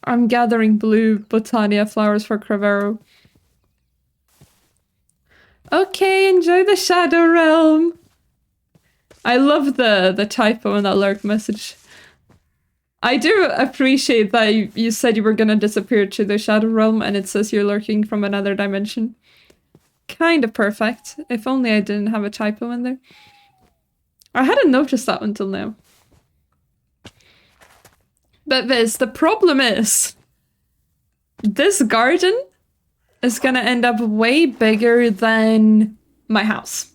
I'm gathering blue Botania flowers for Cravero. Okay, enjoy the Shadow Realm. I love the typo in that lurk message. I do appreciate that you said you were gonna disappear to the Shadow Realm and it says you're lurking from another dimension. Kind of perfect. If only I didn't have a typo in there. I hadn't noticed that until now. But the problem is, this garden is gonna end up way bigger than my house.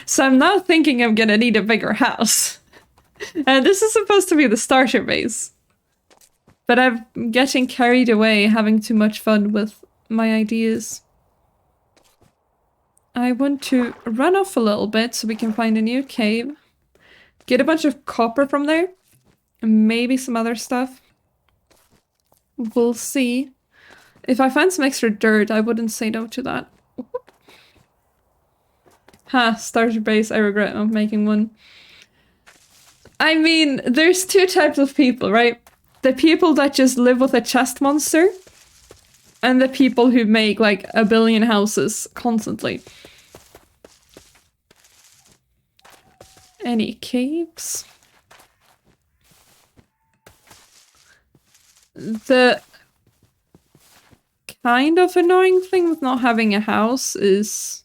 So I'm now thinking I'm gonna need a bigger house. And this is supposed to be the starter base. But I'm getting carried away, having too much fun with my ideas. I want to run off a little bit so we can find a new cave. Get a bunch of copper from there. And maybe some other stuff. We'll see. If I find some extra dirt, I wouldn't say no to that. Ha, starter base, I regret not making one. I mean, there's two types of people, right? The people that just live with a chest monster, and the people who make like a billion houses constantly. Any caves? The kind of annoying thing with not having a house is,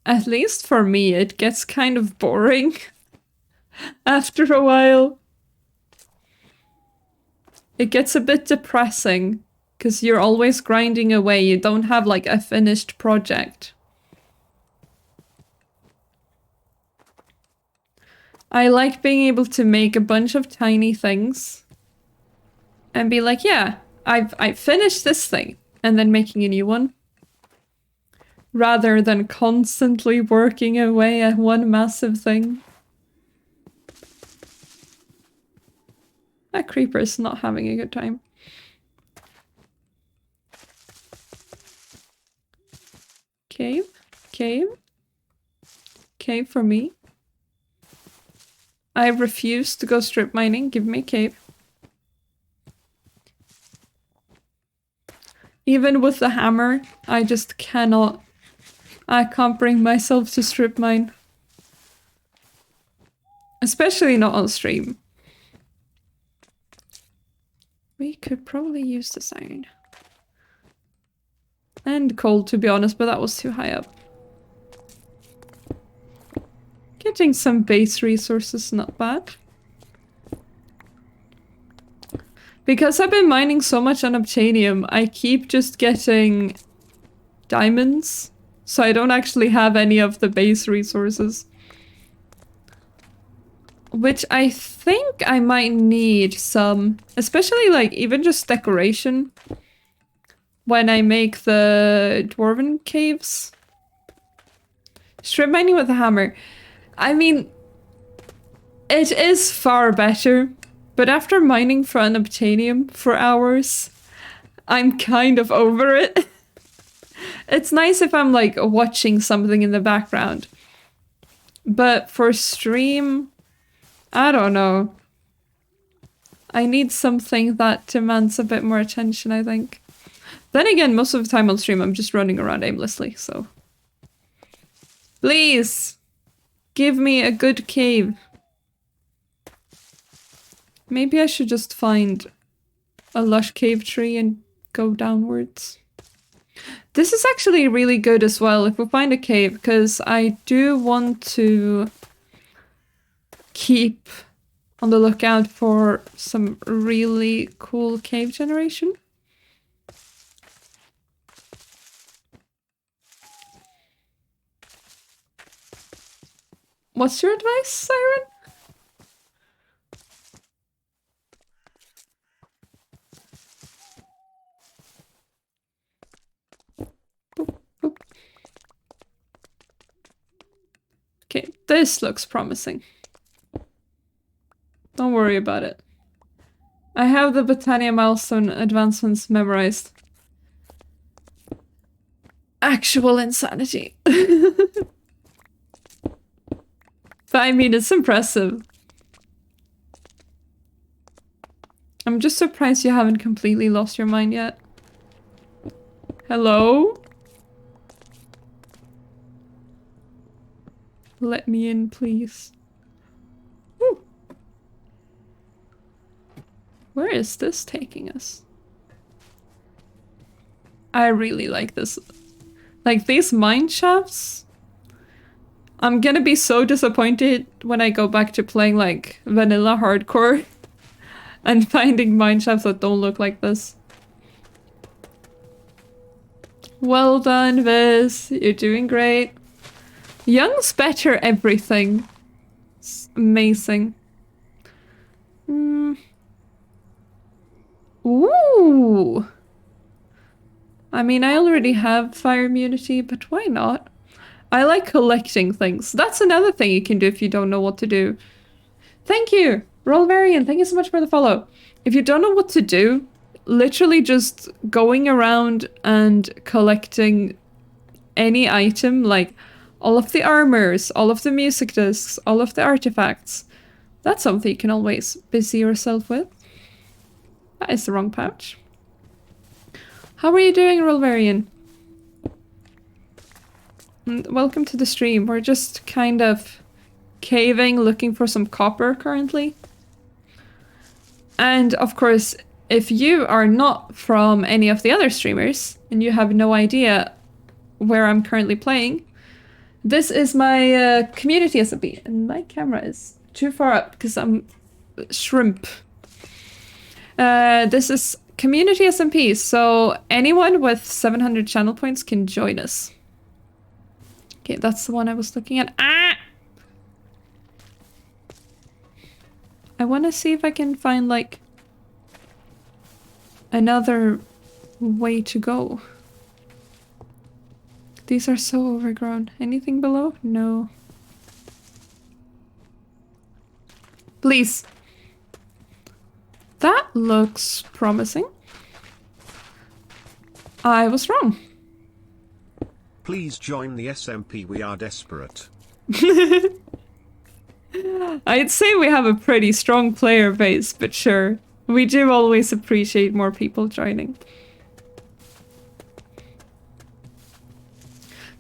at least for me, it gets kind of boring after a while. It gets a bit depressing because you're always grinding away. You don't have like a finished project. I like being able to make a bunch of tiny things and be like, yeah, I've finished this thing, and then making a new one. Rather than constantly working away at one massive thing. That creeper's not having a good time. Cave? Cave? Cave for me? I refuse to go strip mining. Give me a cave. Even with the hammer, I just cannot. I can't bring myself to strip mine. Especially not on stream. We could probably use this iron. And coal, to be honest, but that was too high up. Getting some base resources, not bad. Because I've been mining so much on Obtanium, I keep just getting diamonds. So I don't actually have any of the base resources. Which I think I might need some, especially like even just decoration. When I make the dwarven caves. Strip mining with a hammer. I mean, it is far better, but after mining for unobtainium for hours, I'm kind of over it. It's nice if I'm like watching something in the background. But for stream, I don't know. I need something that demands a bit more attention, I think. Then again, most of the time on stream, I'm just running around aimlessly, so. Please! Give me a good cave. Maybe I should just find a lush cave tree and go downwards. This is actually really good as well if we find a cave, because I do want to keep on the lookout for some really cool cave generation. What's your advice, Siren? Boop, boop. Okay, this looks promising. Don't worry about it. I have the Botania milestone advancements memorized. Actual insanity. But I mean, it's impressive. I'm just surprised you haven't completely lost your mind yet. Hello? Let me in, please. Woo. is this taking us? I really like this. Like, these mine shafts, I'm gonna be so disappointed when I go back to playing, like, vanilla hardcore and finding mine shafts that don't look like this. Well done, Viz. You're doing great. Young's better everything. It's amazing. Ooh! I mean, I already have fire immunity, but why not? I like collecting things. That's another thing you can do if you don't know what to do. Thank you! Roll Variant, thank you so much for the follow. If you don't know what to do, literally just going around and collecting any item, like all of the armors, all of the music discs, all of the artifacts. That's something you can always busy yourself with. That is the wrong pouch. How are you doing, Rolvarian? Welcome to the stream. We're just kind of caving, looking for some copper currently. And of course, if you are not from any of the other streamers and you have no idea where I'm currently playing, this is my community SMP, and my camera is too far up because I'm shrimp. This is community SMP, so anyone with 700 channel points can join us. Okay, that's the one I was looking at. Ah! I want to see if I can find, like, another way to go. These are so overgrown. Anything below? No. Please. That looks promising. I was wrong. Please join the SMP, we are desperate. I'd say we have a pretty strong player base, but sure. We do always appreciate more people joining.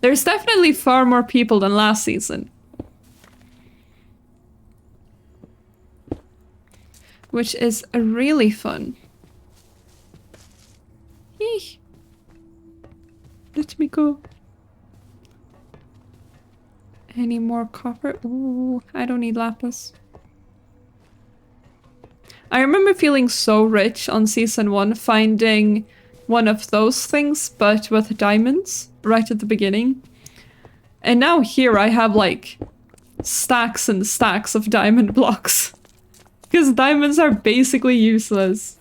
There's definitely far more people than last season. Which is really fun. Eesh. Let me go. Any more copper? Ooh, I don't need lapis. I remember feeling so rich on season 1, finding one of those things, but with diamonds right at the beginning. And now here I have like stacks and stacks of diamond blocks. Because diamonds are basically useless.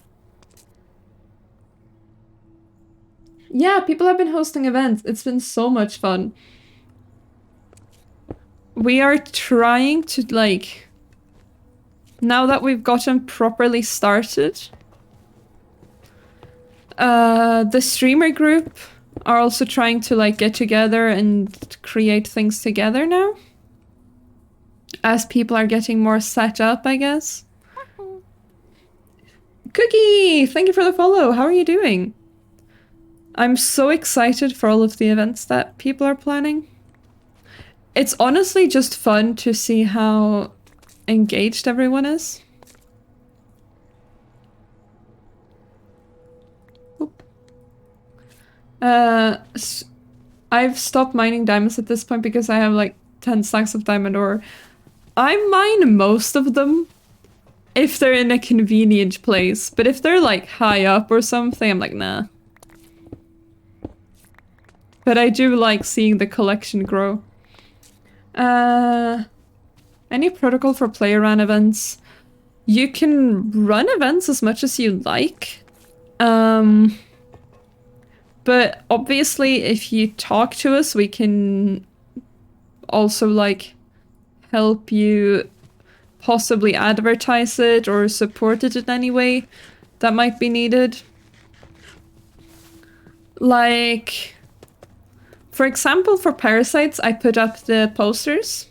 Yeah, people have been hosting events. It's been so much fun. We are trying to, like, now that we've gotten properly started, the streamer group are also trying to, like, get together and create things together now. As people are getting more set up, I guess. Cookie! Thank you for the follow. How are you doing? I'm so excited for all of the events that people are planning. It's honestly just fun to see how engaged everyone is. I've stopped mining diamonds at this point because I have like 10 stacks of diamond ore. I mine most of them if they're in a convenient place, but if they're like high up or something, I'm like, nah. But I do like seeing the collection grow. Any protocol for player run events? You can run events as much as you like. But obviously if you talk to us, we can also like help you possibly advertise it or support it in any way that might be needed. Like, for example, for Parasites, I put up the posters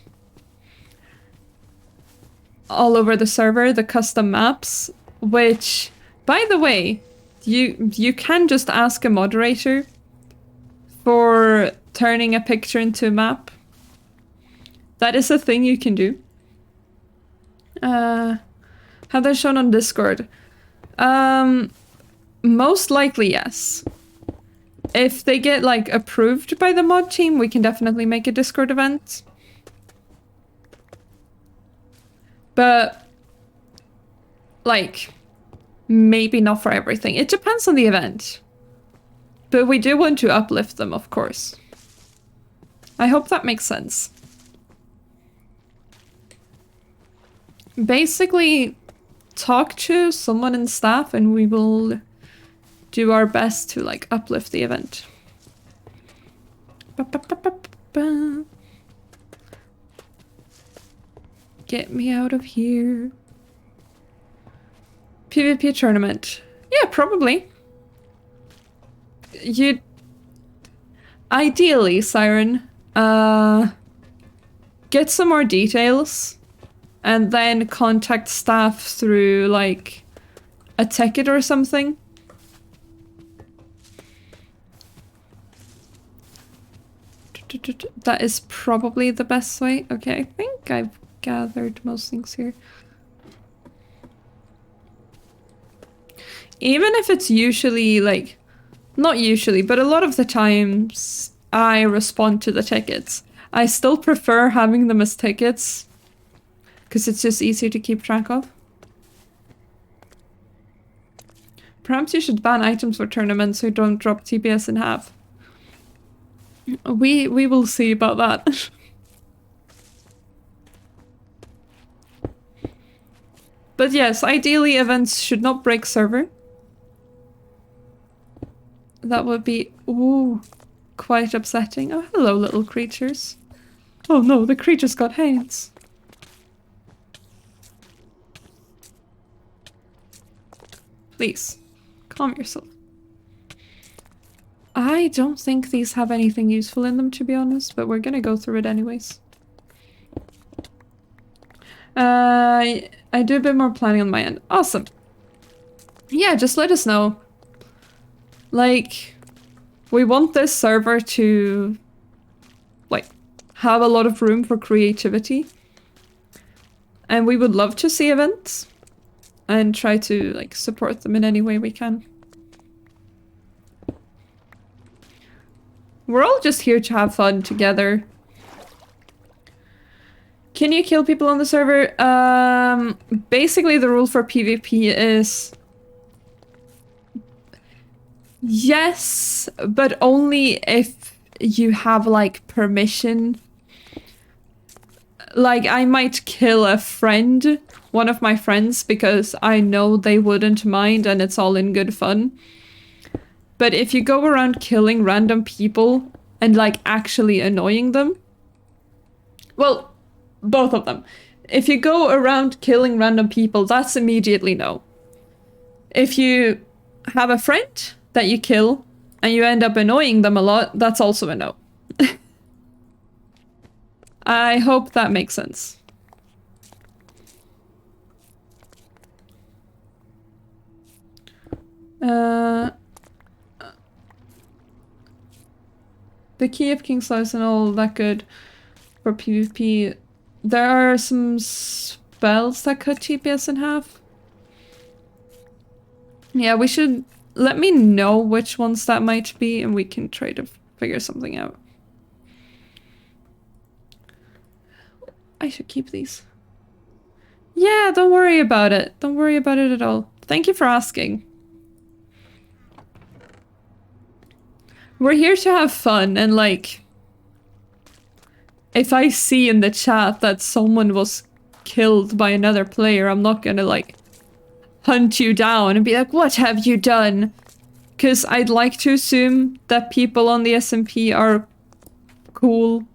all over the server, the custom maps, which, by the way, you can just ask a moderator for turning a picture into a map. That is a thing you can do. How they're shown on Discord. Most likely, yes. If they get, like, approved by the mod team, we can definitely make a Discord event. But, like, maybe not for everything. It depends on the event. But we do want to uplift them, of course. I hope that makes sense. Basically, talk to someone in staff and we will do our best to, like, uplift the event. Ba-ba-ba-ba-ba. Get me out of here. PvP tournament. Yeah, probably. You'd... Ideally, Siren, get some more details and then contact staff through, like, a ticket or something. That is probably the best way. Okay, I think I've gathered most things here. Even if it's usually, like, not usually, but a lot of the times I respond to the tickets. I still prefer having them as tickets because it's just easier to keep track of. Perhaps you should ban items for tournaments so you don't drop TPS in half. We will see about that. But yes, ideally events should not break server. That would be, ooh, quite upsetting. Oh, hello, little creatures. Oh no, the creatures got hands. Please, calm yourself. I don't think these have anything useful in them, to be honest, but we're gonna go through it anyways. I do a bit more planning on my end. Awesome. Yeah, just let us know. Like, we want this server to, like, have a lot of room for creativity. And we would love to see events and try to, like, support them in any way we can. We're all just here to have fun together. Can you kill people on the server? Basically the rule for PvP is yes, but only if you have, like, permission. Like, I might kill a friend, one of my friends, because I know they wouldn't mind and it's all in good fun. But if you go around killing random people and, like, actually annoying them, well, both of them. If you go around killing random people, that's immediately no. If you have a friend that you kill and you end up annoying them a lot, that's also a no. I hope that makes sense. The Key of Kingslaw isn't all that good for PvP. There are some spells that cut TPS in half. Yeah, we should... Let me know which ones that might be and we can try to figure something out. I should keep these. Yeah, don't worry about it. Don't worry about it at all. Thank you for asking. We're here to have fun and, like... If I see in the chat that someone was killed by another player, I'm not gonna, like, hunt you down and be like, what have you done? Because I'd like to assume that people on the SMP are cool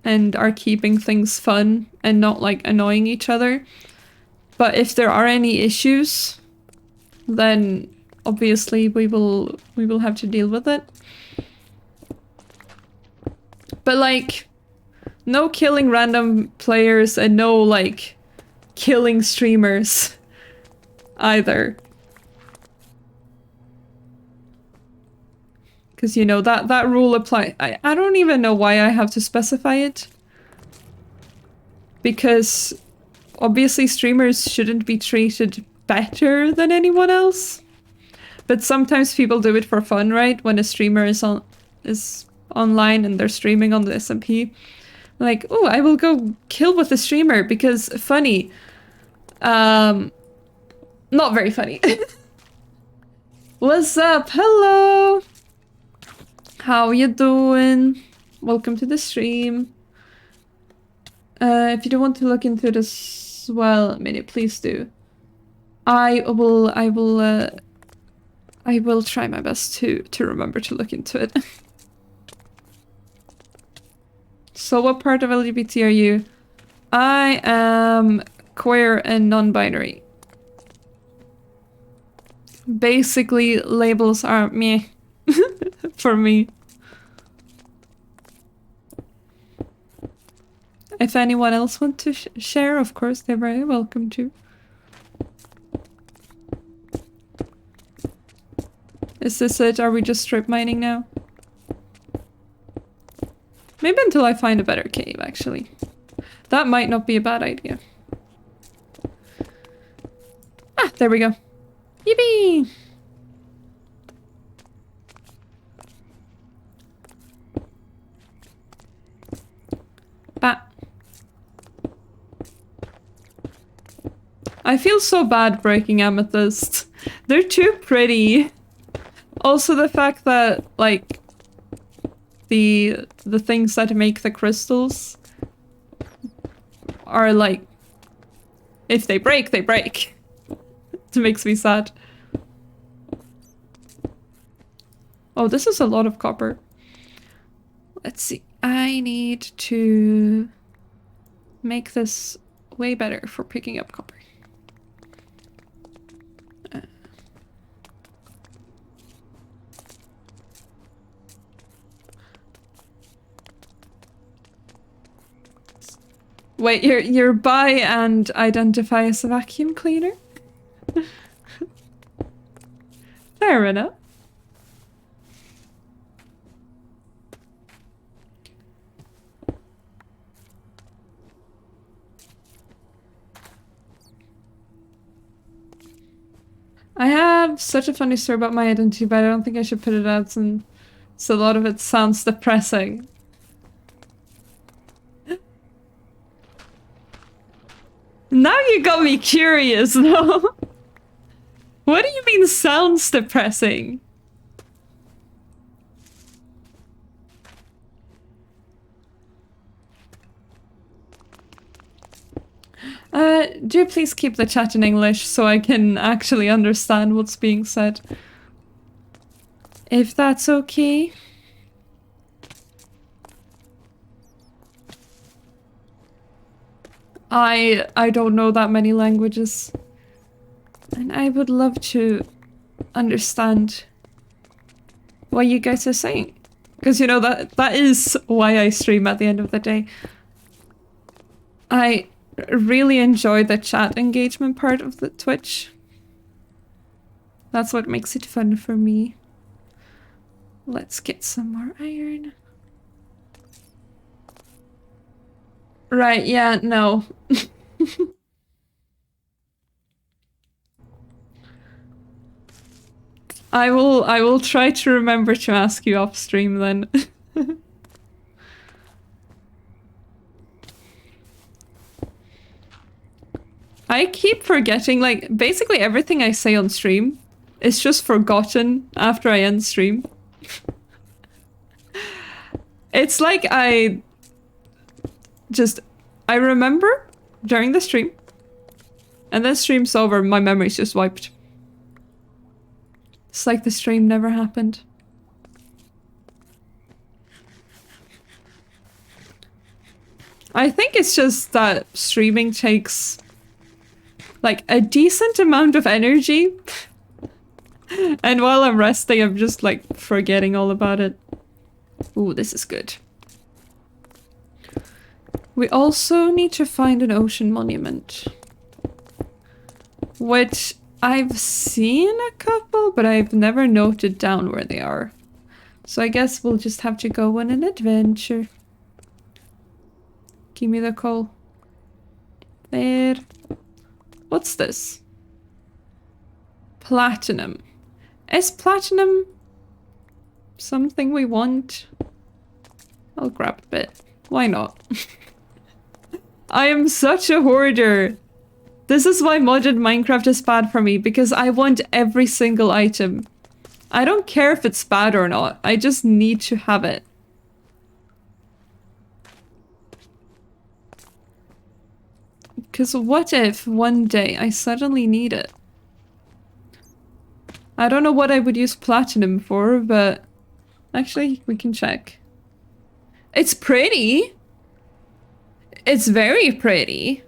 and are keeping things fun and not, like, annoying each other. But if there are any issues, then obviously we will have to deal with it. But, like, no killing random players and no, like, killing streamers either. Because, you know, that rule apply. I don't even know why I have to specify it. Because obviously streamers shouldn't be treated better than anyone else. But sometimes people do it for fun, right? When a streamer is online and they're streaming on the SMP. Like, oh, I will go kill with the streamer because funny. Not very funny. What's up? Hello! How you doing? Welcome to the stream. If you don't want to look into this, well, Minnie, please do. I will try my best to remember to look into it. So what part of LGBT are you? I am queer and non-binary. Basically, labels are meh for me. If anyone else wants to share, of course, they're very welcome to. Is this it? Are we just strip mining now? Maybe until I find a better cave, actually. That might not be a bad idea. Ah, there we go. Yippee! Bah. I feel so bad breaking amethyst. They're too pretty. Also the fact that, like, the things that make the crystals are like, if they break, they break. It makes me sad. Oh, this is a lot of copper. Let's see. I need to make this way better for picking up copper. Wait, you're buy and identify as a vacuum cleaner? Fair enough. I have such a funny story about my identity, but I don't think I should put it out since a lot of it sounds depressing. Now you got me curious, though. What do you mean sounds depressing? Do please keep the chat in English so I can actually understand what's being said. If that's okay. I don't know that many languages. And I would love to understand what you guys are saying. Because, you know, that is why I stream at the end of the day. I really enjoy the chat engagement part of the Twitch. That's what makes it fun for me. Let's get some more iron. Right, yeah, no. I will try to remember to ask you off stream then. I keep forgetting, like, basically everything I say on stream is just forgotten after I end stream. It's like I remember during the stream, and then stream's over, my memory's just wiped. It's like the stream never happened. I think it's just that streaming takes like a decent amount of energy. And while I'm resting, I'm just like forgetting all about it. Ooh, this is good. We also need to find an ocean monument. Which I've seen a couple, but I've never noted down where they are. So I guess we'll just have to go on an adventure. Give me the coal. There. What's this? platinum. Is platinum something we want? I'll grab a bit. Why not? I am such a hoarder. This is why modded Minecraft is bad for me, because I want every single item. I don't care if it's bad or not. I just need to have it. Because what if one day I suddenly need it? I don't know what I would use platinum for, but actually we can check. It's pretty. It's very pretty.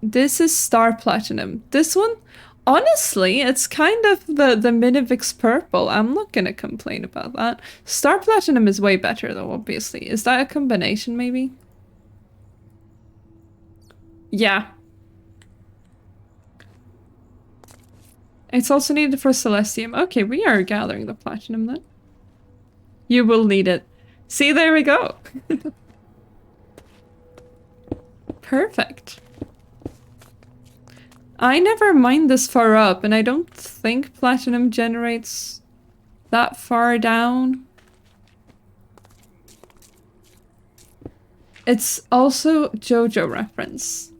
This is star platinum. This one, honestly, it's kind of the Minuvix purple. I'm not gonna complain about that. Star platinum is way better though, obviously. Is that a combination maybe? Yeah. It's also needed for Celestium. Okay, we are gathering the platinum then. You will need it. See, there we go. Perfect. I never mined this far up, and I don't think platinum generates that far down. It's also JoJo reference.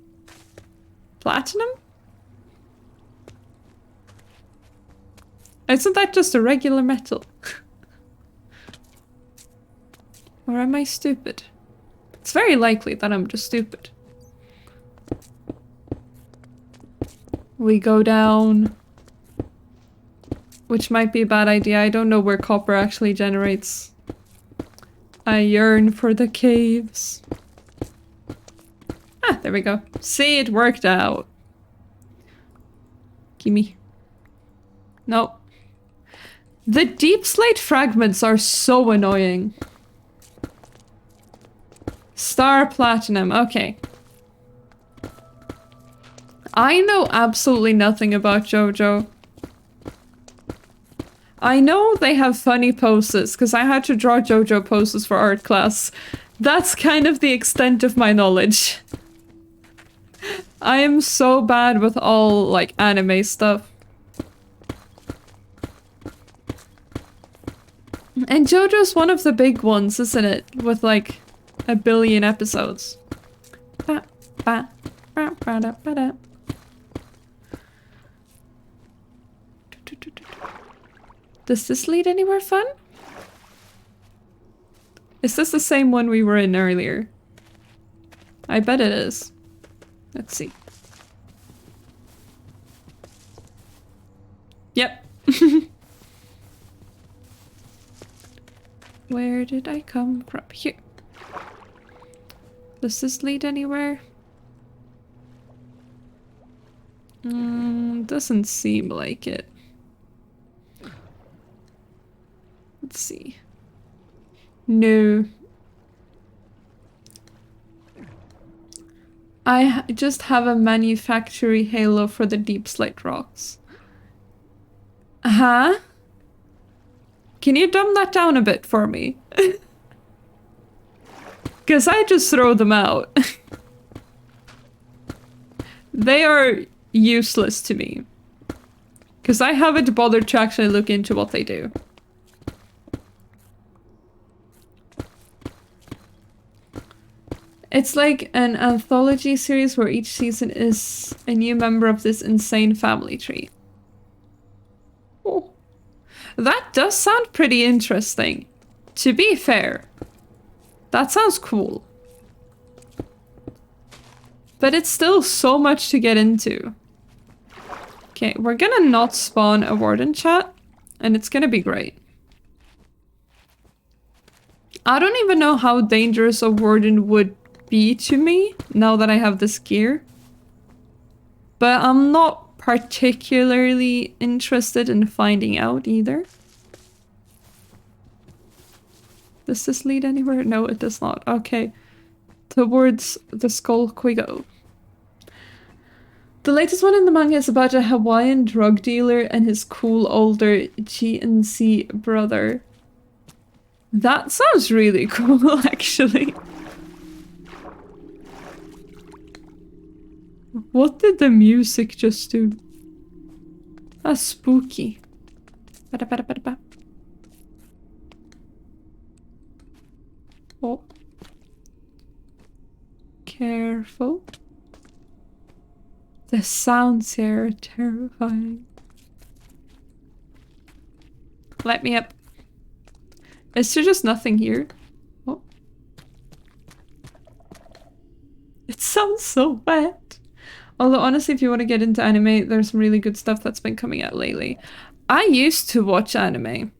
Platinum? Isn't that just a regular metal? Or am I stupid? It's very likely that I'm just stupid. We go down. Which might be a bad idea. I don't know where copper actually generates. I yearn for the caves. Ah, there we go. See, it worked out. Gimme. No. The deep slate fragments are so annoying. Star platinum, okay. I know absolutely nothing about JoJo. I know they have funny poses, because I had to draw JoJo poses for art class. That's kind of the extent of my knowledge. I am so bad with all, like, anime stuff. And JoJo's one of the big ones, isn't it? With, like, 1 billion episodes. Ba, ba, ba, ba, da, ba, da. Does this lead anywhere fun? Is this the same one we were in earlier? I bet it is. Let's see. Yep. Where did I come from? Here. Does this lead anywhere? Doesn't seem like it. Let's see. No. I just have a manufactory halo for the deep slate rocks. Huh? Can you dumb that down a bit for me? Because I just throw them out. They are useless to me. Because I haven't bothered to actually look into what they do. It's like an anthology series where each season is a new member of this insane family tree. Oh. That does sound pretty interesting. To be fair. That sounds cool. But it's still so much to get into. Okay, we're gonna not spawn a warden chat, and it's gonna be great. I don't even know how dangerous a warden would be to me now that I have this gear. But I'm not particularly interested in finding out either. Does this lead anywhere? No, it does not. Okay. Towards the skull we go. The latest one in the manga is about a Hawaiian drug dealer and his cool older GNC brother. That sounds really cool, actually. What did the music just do? That's spooky. Ba-da-ba-da-ba-da-ba. Oh. Careful. The sounds here are terrifying. Let me up. Is there just nothing here? Oh. It sounds so bad. Although honestly, if you want to get into anime, there's some really good stuff that's been coming out lately. I used to watch anime.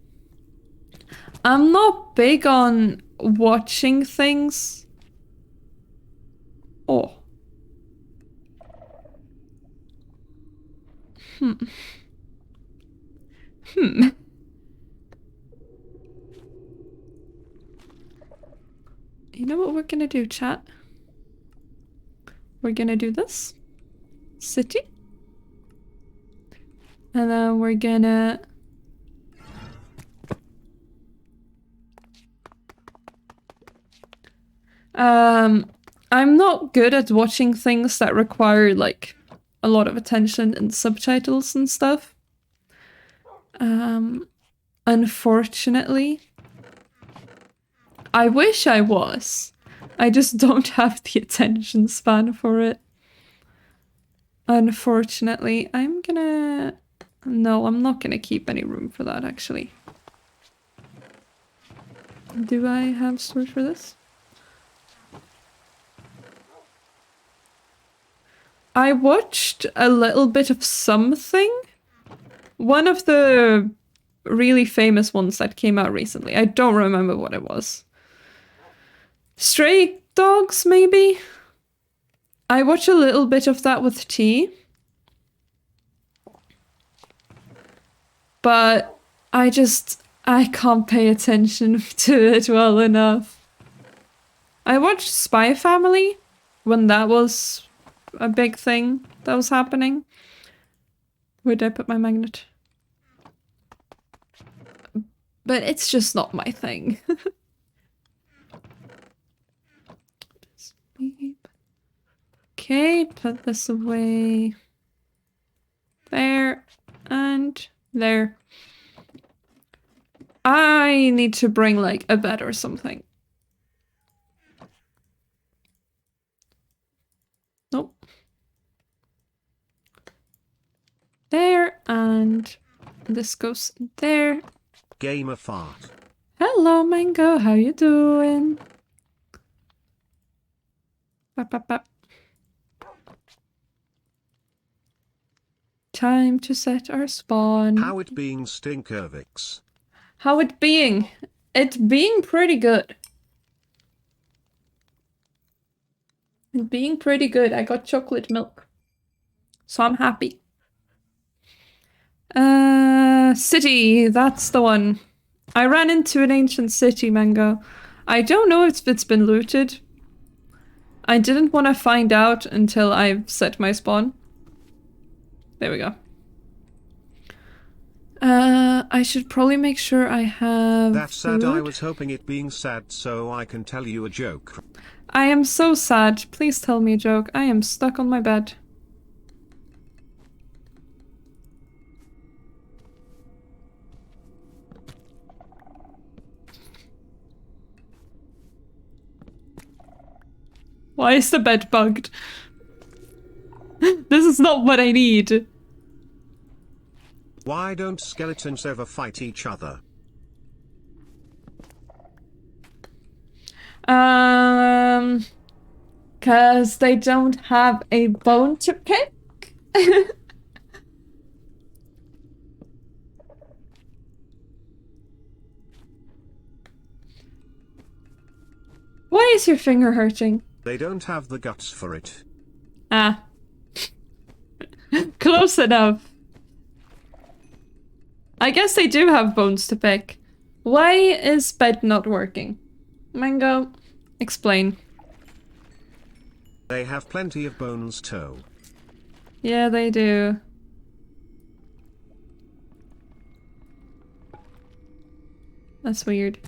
I'm not big on watching things. Oh. Hmm. You know what we're gonna do, chat? We're gonna do this. City. And then we're gonna... I'm not good at watching things that require, like, a lot of attention and subtitles and stuff. Unfortunately. I wish I was. I just don't have the attention span for it. Unfortunately, I'm gonna... No, I'm not gonna keep any room for that, actually. Do I have storage for this? I watched a little bit of something. One of the really famous ones that came out recently. I don't remember what it was. Stray Dogs, maybe? I watched a little bit of that with tea. But I can't pay attention to it well enough. I watched Spy Family when that was a big thing that was happening. Where did I put my magnet? But it's just not my thing. Okay, put this away. There and there. I need to bring like a bed or something. Nope. There, and this goes there. Gamer fart. Hello, Mango. How you doing? Bap, bap, bap. Time to set our spawn. How it being Stinkervix? How it being? It being pretty good. It being pretty good. I got chocolate milk. So I'm happy. City. That's the one. I ran into an ancient city, Mango. I don't know if it's been looted. I didn't want to find out until I've set my spawn. There we go. I should probably make sure I have That's sad. food. I was hoping it being sad so I can tell you a joke. I am so sad. Please tell me a joke. I am stuck on my bed. Why is the bed bugged? This is not what I need. Why don't skeletons ever fight each other? Cause they don't have a bone to pick. Why is your finger hurting? They don't have the guts for it. Ah. Close enough. I guess they do have bones to pick. Why is bed not working? Mango, explain. They have plenty of bones too. Yeah, they do. That's weird.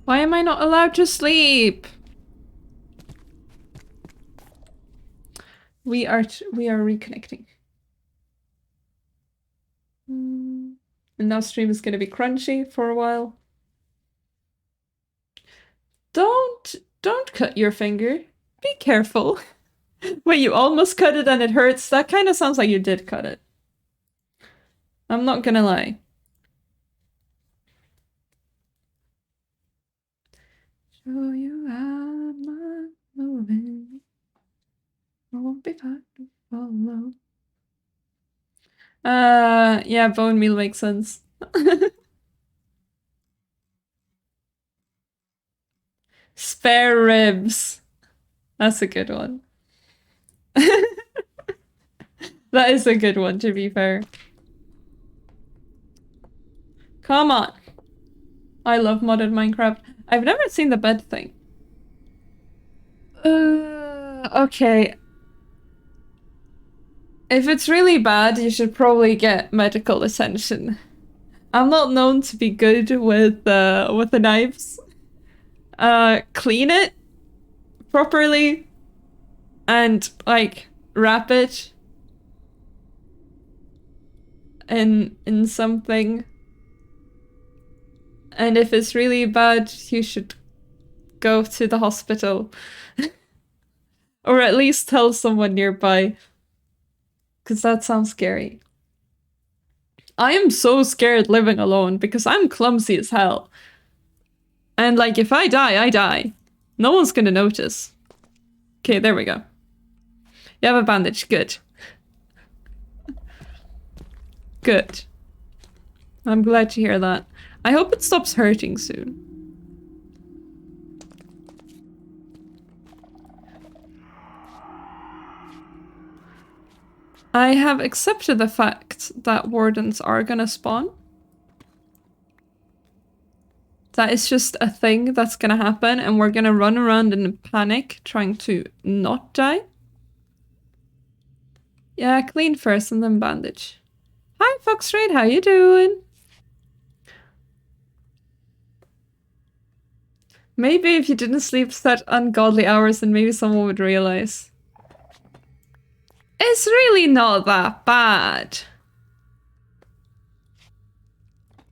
Why am I not allowed to sleep? We are reconnecting. And now stream is gonna be crunchy for a while. Don't cut your finger. Be careful. Wait, you almost cut it and it hurts? That kind of sounds like you did cut it. I'm not gonna lie. Show you how I'm moving. Won't be hard to follow. Yeah, bone meal makes sense. Spare ribs. That's a good one. That is a good one, to be fair. Come on. I love modded Minecraft. I've never seen the bed thing. Okay. If it's really bad, you should probably get medical attention. I'm not known to be good with the knives. Clean it properly and like wrap it in something. And if it's really bad, you should go to the hospital. Or at least tell someone nearby. Because that sounds scary. I am so scared living alone because I'm clumsy as hell. And like, if I die, I die. No one's gonna notice. Okay, there we go. You have a bandage. Good. Good. I'm glad to hear that. I hope it stops hurting soon. I have accepted the fact that wardens are gonna spawn. That is just a thing that's gonna happen, and we're gonna run around in a panic trying to not die. Yeah, clean first and then bandage. Hi, Foxtrade, how you doing? Maybe if you didn't sleep such ungodly hours, then maybe someone would realize. It's really not that bad.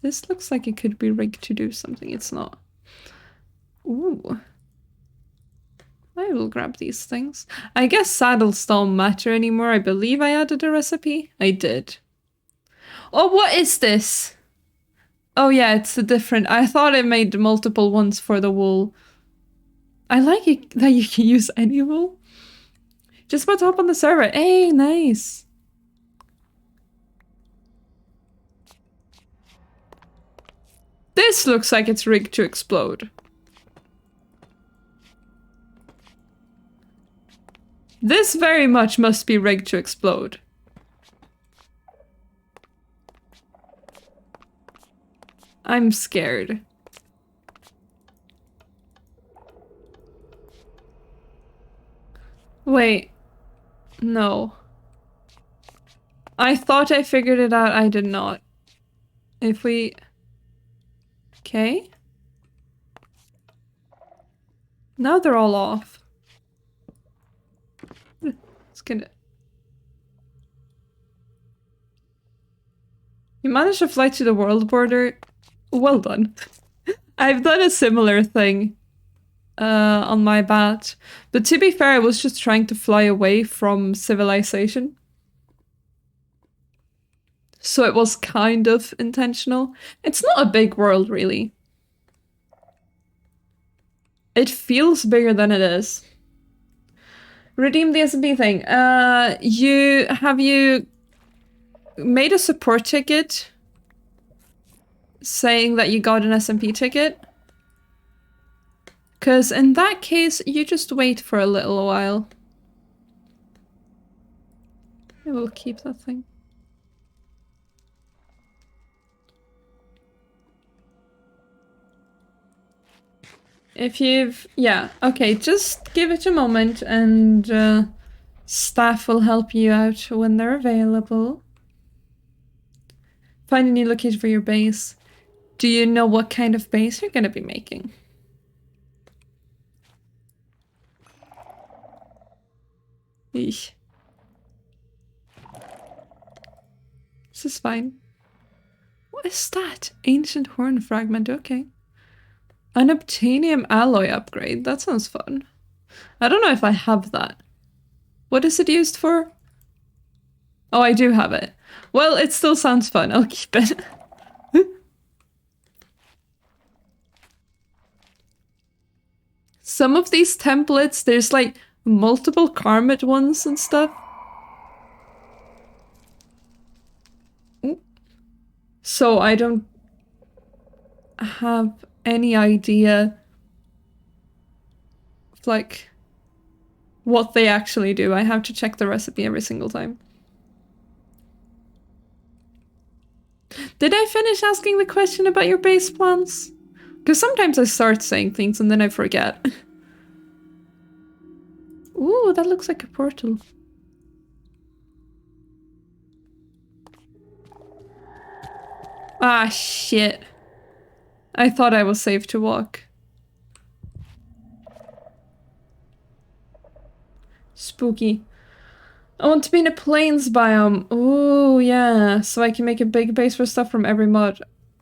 This looks like it could be rigged to do something. It's not. Ooh. I will grab these things. I guess saddles don't matter anymore. I believe I added a recipe. I did. Oh, what is this? Oh yeah, it's a different... I thought it made multiple ones for the wool. I like it that you can use any wool. Just about to hop on the server. Hey, nice. This looks like it's rigged to explode. This very much must be rigged to explode. I'm scared. Wait. No. I thought I figured it out. I did not. If we... Okay. Now they're all off. It's gonna... You managed to fly to the world border. Well done. I've done a similar thing on my bat. But to be fair, I was just trying to fly away from civilization. So it was kind of intentional. It's not a big world, really. It feels bigger than it is. Redeem the SMP thing. Have you made a support ticket saying that you got an SMP ticket? Because in that case, you just wait for a little while. I will keep that thing. If you've... Yeah, okay, just give it a moment and staff will help you out when they're available. Find a new location for your base. Do you know what kind of base you're gonna be making? Eesh. is fine. What is that? Ancient horn fragment, okay. An obtanium alloy upgrade, that sounds fun. I don't know if I have that. What is it used for? Oh, I do have it. Well, it still sounds fun, I'll keep it. Some of these templates, there's like multiple Karmit ones and stuff. So I don't have any idea of like what they actually do. I have to check the recipe every single time. Did I finish asking the question about your base plans? Because sometimes I start saying things and then I forget. Ooh, that looks like a portal. Ah, shit. I thought I was safe to walk. Spooky. I want to be in a plains biome. Oh, yeah. So I can make a big base for stuff from every mod.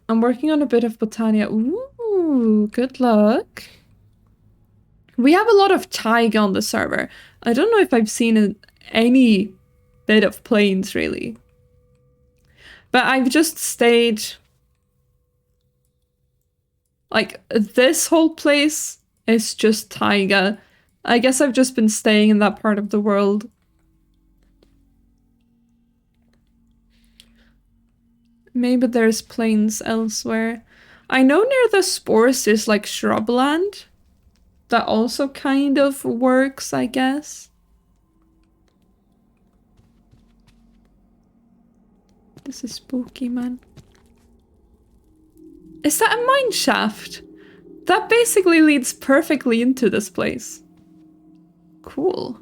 I'm working on a bit of Botania. Ooh, good luck. We have a lot of taiga on the server. I don't know if I've seen any bit of plains, really. But I've just stayed... Like, this whole place is just taiga. I guess I've just been staying in that part of the world. Maybe there's plains elsewhere. I know near the spores there's like shrubland. That also kind of works, I guess. This is spooky, man. Is that a mine shaft? That basically leads perfectly into this place. Cool.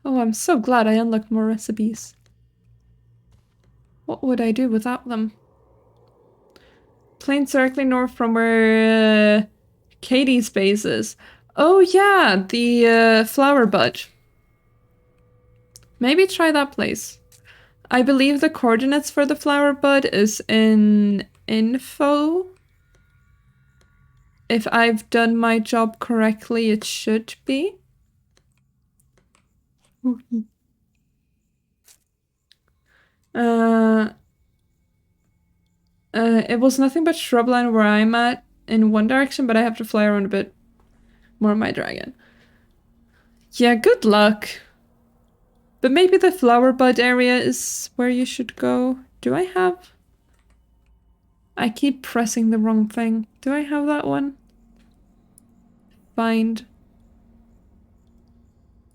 Oh, I'm so glad I unlocked more recipes. What would I do without them? Plains directly north from where Katie's base is. Oh yeah, the flower bud. Maybe try that place. I believe the coordinates for the flower bud is in info. If I've done my job correctly, it should be. It was nothing but shrubland where I'm at in one direction, but I have to fly around a bit more on my dragon. Yeah, good luck. But maybe the flower bud area is where you should go. Do I have... I keep pressing the wrong thing. Do I have that one? Find.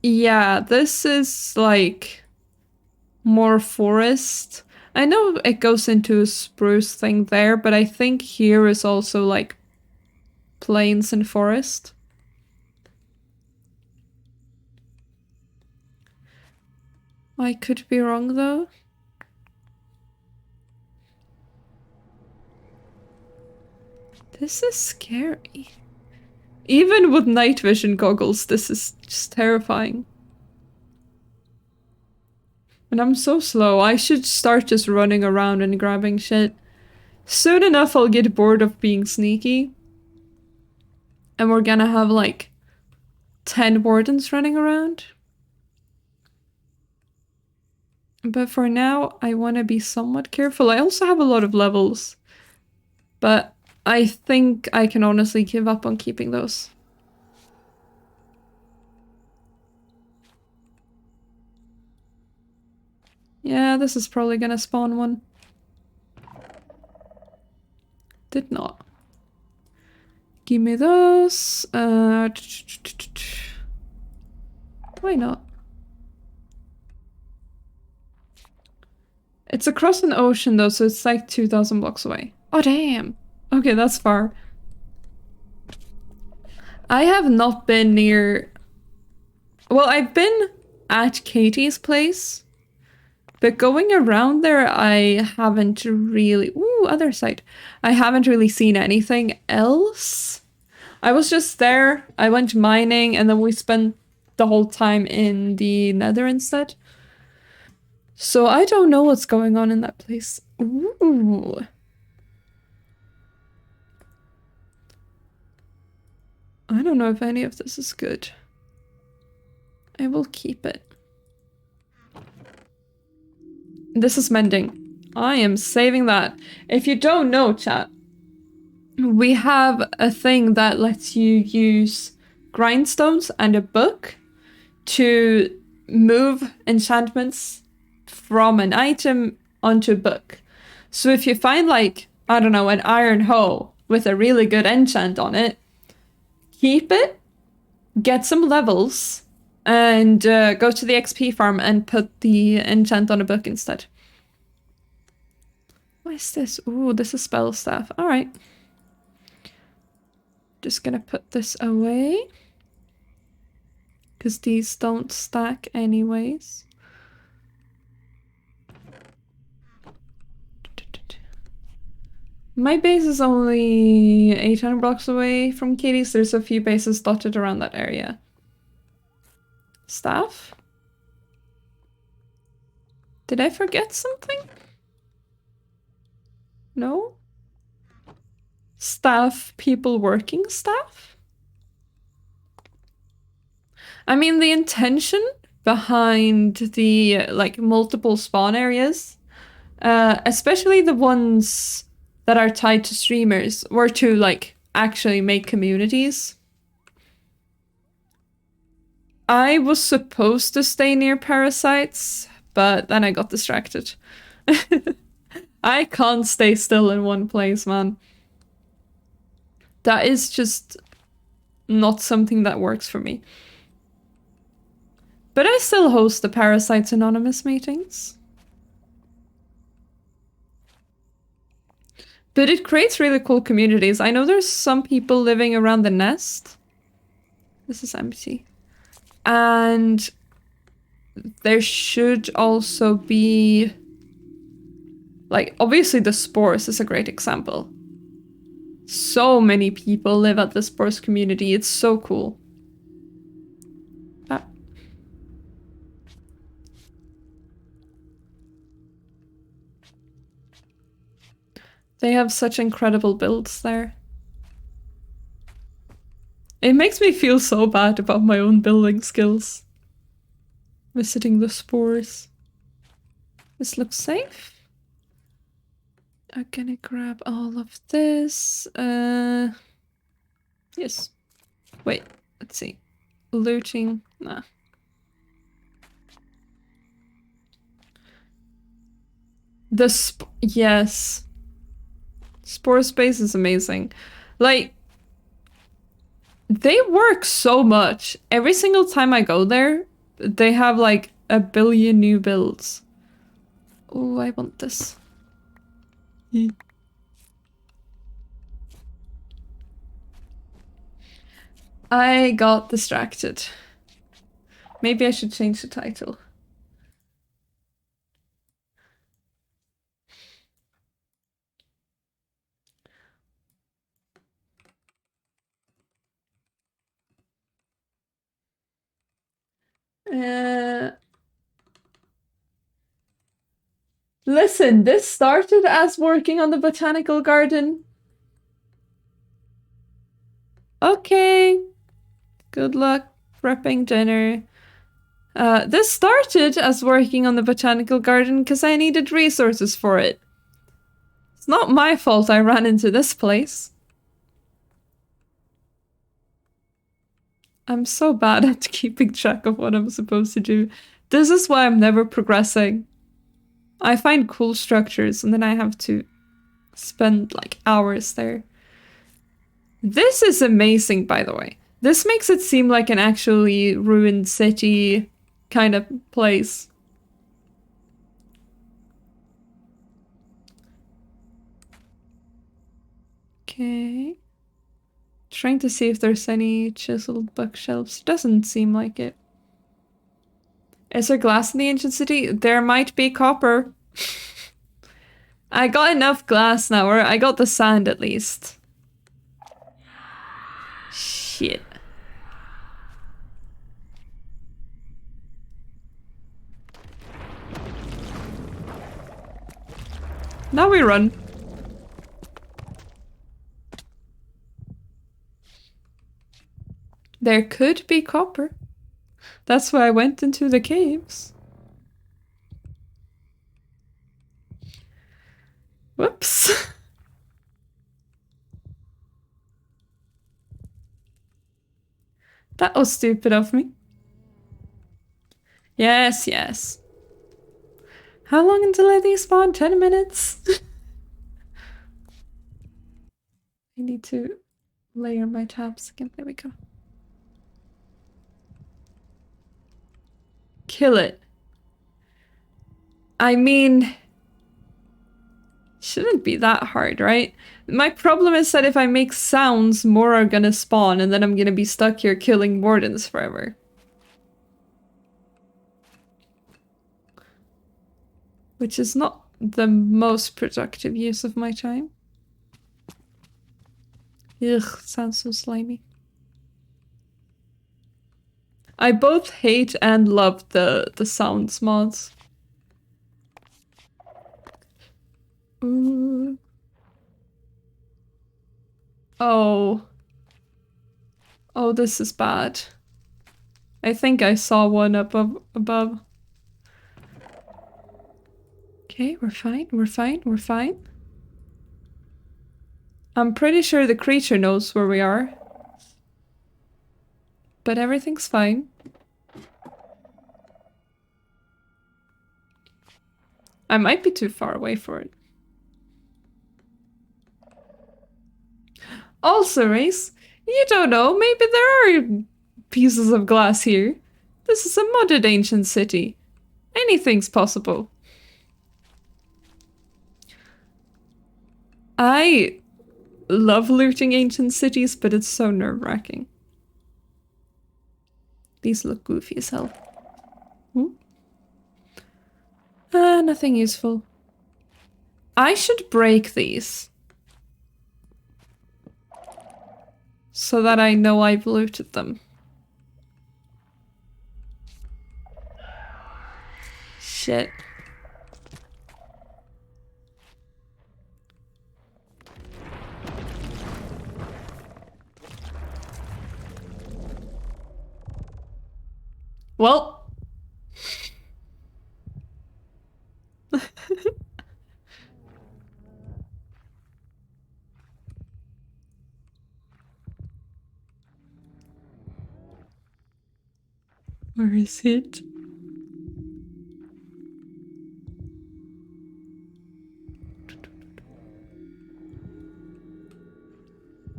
Yeah, this is like more forest. I know it goes into a spruce thing there, but I think here is also like plains and forest. I could be wrong though. This is scary. Even with night vision goggles, this is just terrifying. And I'm so slow. I should start just running around and grabbing shit. Soon enough, I'll get bored of being sneaky. And we're gonna have like 10 wardens running around. But for now, I want to be somewhat careful. I also have a lot of levels. But I think I can honestly give up on keeping those. Yeah, this is probably gonna spawn one. Did not. Give me those. Why not? It's across an ocean though, so it's like 2,000 blocks away. Oh damn! Okay, that's far. I have not been near... Well, I've been at Katie's place. But going around there, I haven't really... Ooh, other side. I haven't really seen anything else. I was just there. I went mining, and then we spent the whole time in the Nether instead. So I don't know what's going on in that place. Ooh. I don't know if any of this is good. I will keep it. This is mending. I am saving that. If you don't know, chat, we have a thing that lets you use grindstones and a book to move enchantments from an item onto a book. So if you find, like, I don't know, an iron hoe with a really good enchant on it, keep it, get some levels, and go to the XP farm and put the enchant on a book instead. What is this? Ooh, this is spell staff. All right. Just gonna put this away. Because these don't stack anyways. My base is only 800 blocks away from Katie's. There's a few bases dotted around that area. Staff? Did I forget something? No? Staff, people working staff? I mean, the intention behind the, like, multiple spawn areas, especially the ones that are tied to streamers, were to, like, actually make communities. I was supposed to stay near parasites, but then I got distracted. I can't stay still in one place, man. That is just not something that works for me. But I still host the Parasites Anonymous meetings. But it creates really cool communities. I know there's some people living around the nest. This is empty. And there should also be... like, obviously the Spores is a great example. So many people live at the Spores community. It's so cool. Ah. They have such incredible builds there. It makes me feel so bad about my own building skills. Visiting the Spores. This looks safe. I'm gonna grab all of this. Yes. Wait, let's see. Looting. Nah. Yes. Spore space is amazing. Like, they work so much. Every single time I go there, they have like a billion new builds. Oh, I want this. I got distracted. Maybe I should change the title. Listen, this started as working on the botanical garden. Okay. Good luck prepping dinner. This started as working on the botanical garden because I needed resources for it. It's not my fault I ran into this place. I'm so bad at keeping track of what I'm supposed to do. This is why I'm never progressing. I find cool structures and then I have to spend like hours there. This is amazing, by the way. This makes it seem like an actually ruined city kind of place. Okay. Trying to see if there's any chiseled bookshelves. Doesn't seem like it. Is there glass in the ancient city? There might be copper. I got enough glass now, or I got the sand at least. Shit. Now we run. There could be copper. That's why I went into the caves. Whoops. That was stupid of me. Yes, yes. How long until I despawn? 10 minutes? I need to layer my tabs again. There we go. Kill it. I mean, shouldn't be that hard, right? My problem is that if I make sounds, more are gonna spawn, and then I'm gonna be stuck here killing wardens forever. Which is not the most productive use of my time. Ugh, sounds so slimy. I both hate and love the sounds mods. Ooh. Oh. Oh, this is bad. I think I saw one up above. Okay, we're fine, we're fine, we're fine. I'm pretty sure the creature knows where we are. But everything's fine. I might be too far away for it. Also, Race, you don't know, maybe there are pieces of glass here. This is a modded ancient city. Anything's possible. I love looting ancient cities, but it's so nerve-wracking. These look goofy as hell. Nothing useful. I should break these. So that I know I've looted them. Shit. Well. Where is it?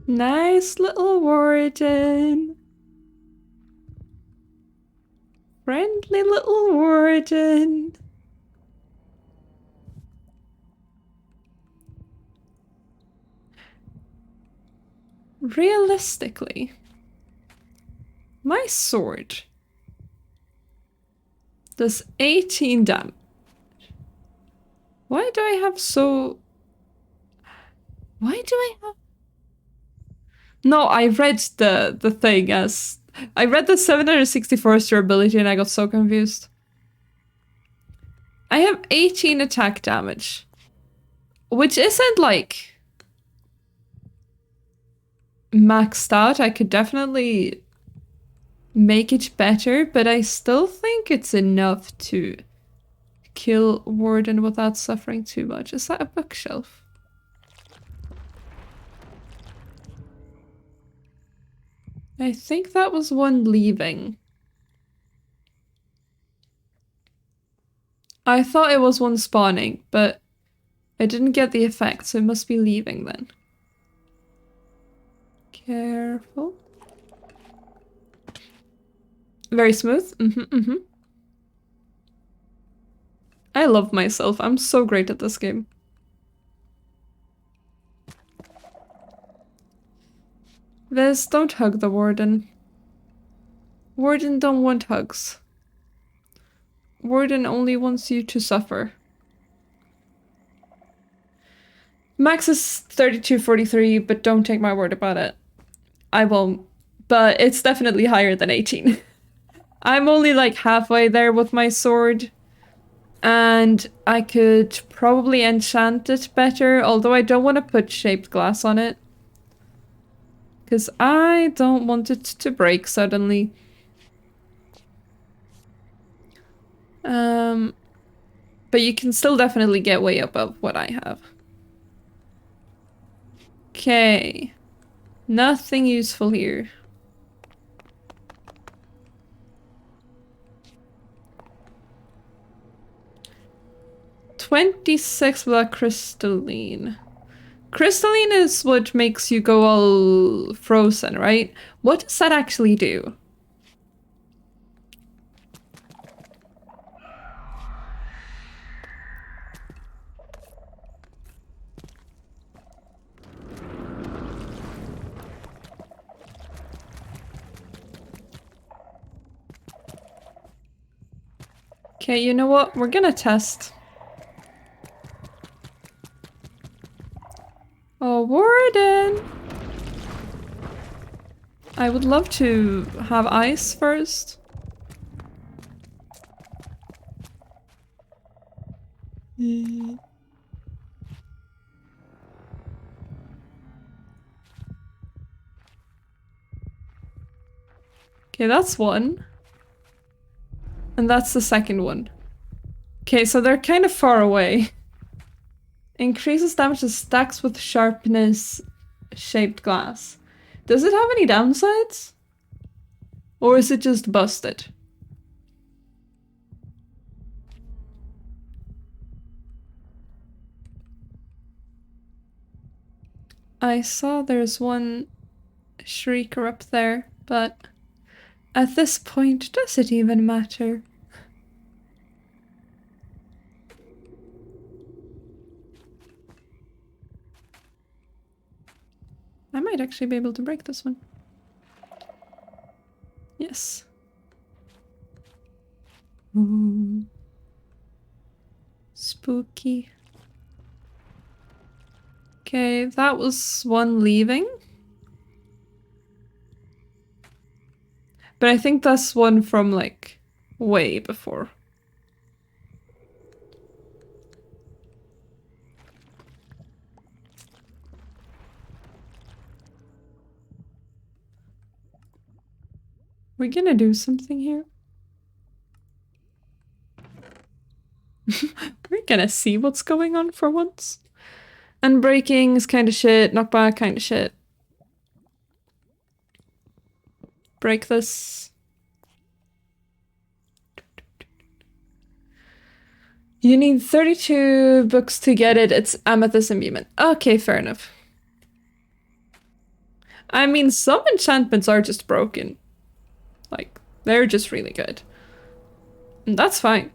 Nice little warden. Friendly little warden. Realistically, my sword does 18 damage. Why do I have so... Why do I have... No, I read the thing as... I read the 764 durability and I got so confused. I have 18 attack damage. Which isn't like... maxed out. I could definitely make it better, but I still think it's enough to kill Warden without suffering too much. Is that a bookshelf? I think that was one leaving. I thought it was one spawning, but I didn't get the effect, so it must be leaving then. Careful. Very smooth. I love myself. I'm so great at this game. Liz, don't hug the warden. Warden don't want hugs. Warden only wants you to suffer. Max is 3243, but don't take my word about it. I will but it's definitely higher than 18. I'm only like halfway there with my sword, and I could probably enchant it better, although I don't want to put shaped glass on it. Because I don't want it to break suddenly. But you can still definitely get way above what I have. Okay. Nothing useful here. $26 black crystalline. Crystalline is what makes you go all frozen, right? What does that actually do? Okay, you know what? We're gonna test. Oh, Warden! I would love to have ice first. Okay, that's one. And that's the second one. Okay, so they're kind of far away. Increases damage to stacks with sharpness shaped glass. Does it have any downsides? Or is it just busted? I saw there's one shrieker up there, but at this point, does it even matter? I might actually be able to break this one. Yes. Ooh. Spooky. Okay, that was one leaving. But I think that's one from, like, way before. We're gonna do something here. We're gonna see what's going on for once. Unbreaking is kind of shit. Knockback, kind of shit. Break this. You need 32 books to get it. It's Amethyst Imbuement. Okay, fair enough. I mean, some enchantments are just broken. Like, they're just really good. And that's fine.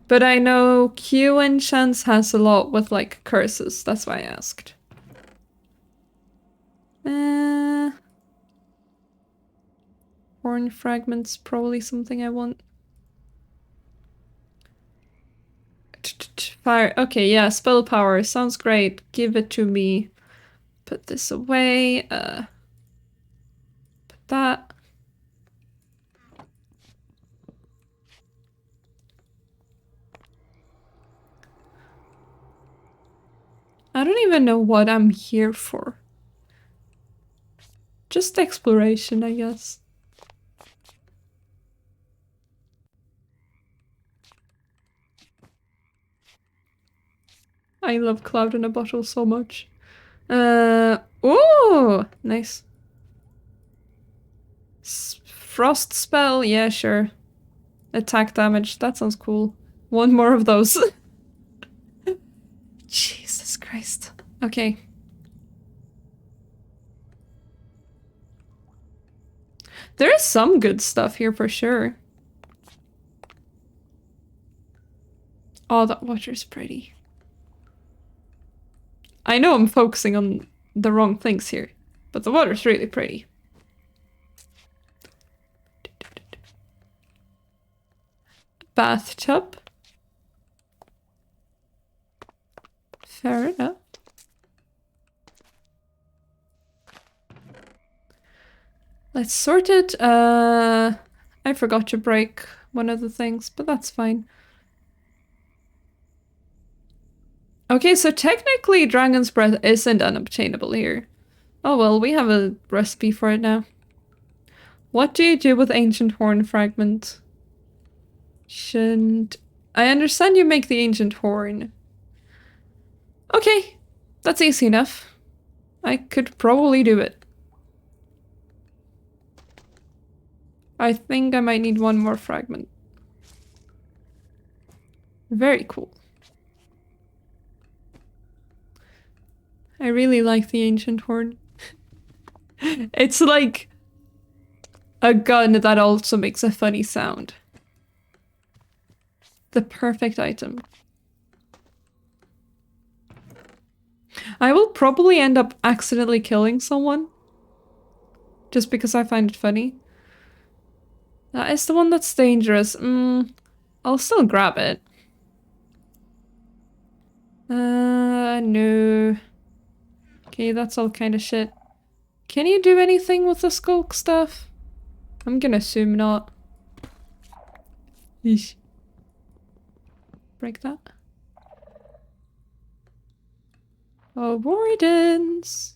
But I know Q enchants has a lot with, like, curses. That's why I asked. Horn fragments, probably something I want. Fire. Okay, yeah, spell power. Sounds great. Give it to me. Put this away. Put that. I don't even know what I'm here for. Just exploration, I guess. I love Cloud in a Bottle so much. Ooh, nice. Frost spell, yeah, sure. Attack damage, that sounds cool. One more of those. Jesus Christ. Okay. There is some good stuff here for sure. Oh, that water's pretty. I know I'm focusing on the wrong things here, but the water's really pretty. Bathtub. Fair enough. Let's sort it. I forgot to break one of the things, but that's fine. Okay, so technically Dragon's Breath isn't unobtainable here. Oh well, we have a recipe for it now. What do you do with Ancient Horn Fragment? Shouldn't... I understand you make the Ancient Horn. Okay, that's easy enough. I could probably do it. I think I might need one more fragment. Very cool. I really like the Ancient Horn. It's like a gun that also makes a funny sound. The perfect item. I will probably end up accidentally killing someone. Just because I find it funny. That is the one that's dangerous. I'll still grab it. No. Okay, that's all kind of shit. Can you do anything with the skulk stuff? I'm gonna assume not. Eesh. Break that. Avoidance.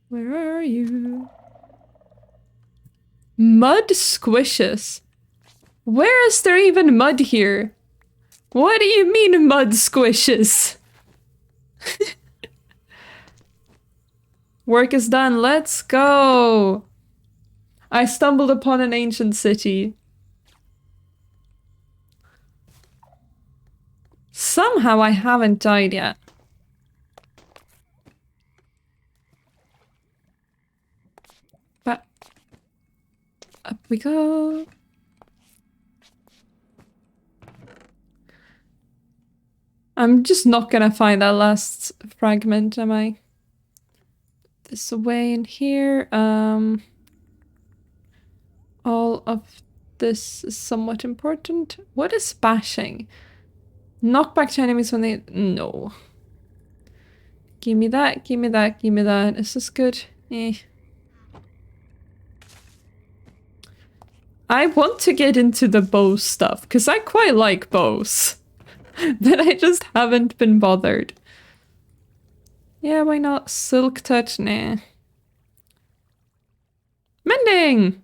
Where are you? Mud squishes. Where is there even mud here? What do you mean mud squishes? Work is done. Let's go. I stumbled upon an ancient city. Somehow I haven't died yet. But up we go. I'm just not gonna find that last fragment, am I? This away in here. All of this is somewhat important. What is bashing? Knock back to enemies when they... No. Give me that, give me that, give me that. Is this good? Eh. I want to get into the bow stuff, because I quite like bows. But I just haven't been bothered. Yeah, why not? Silk touch? Nah. Mending!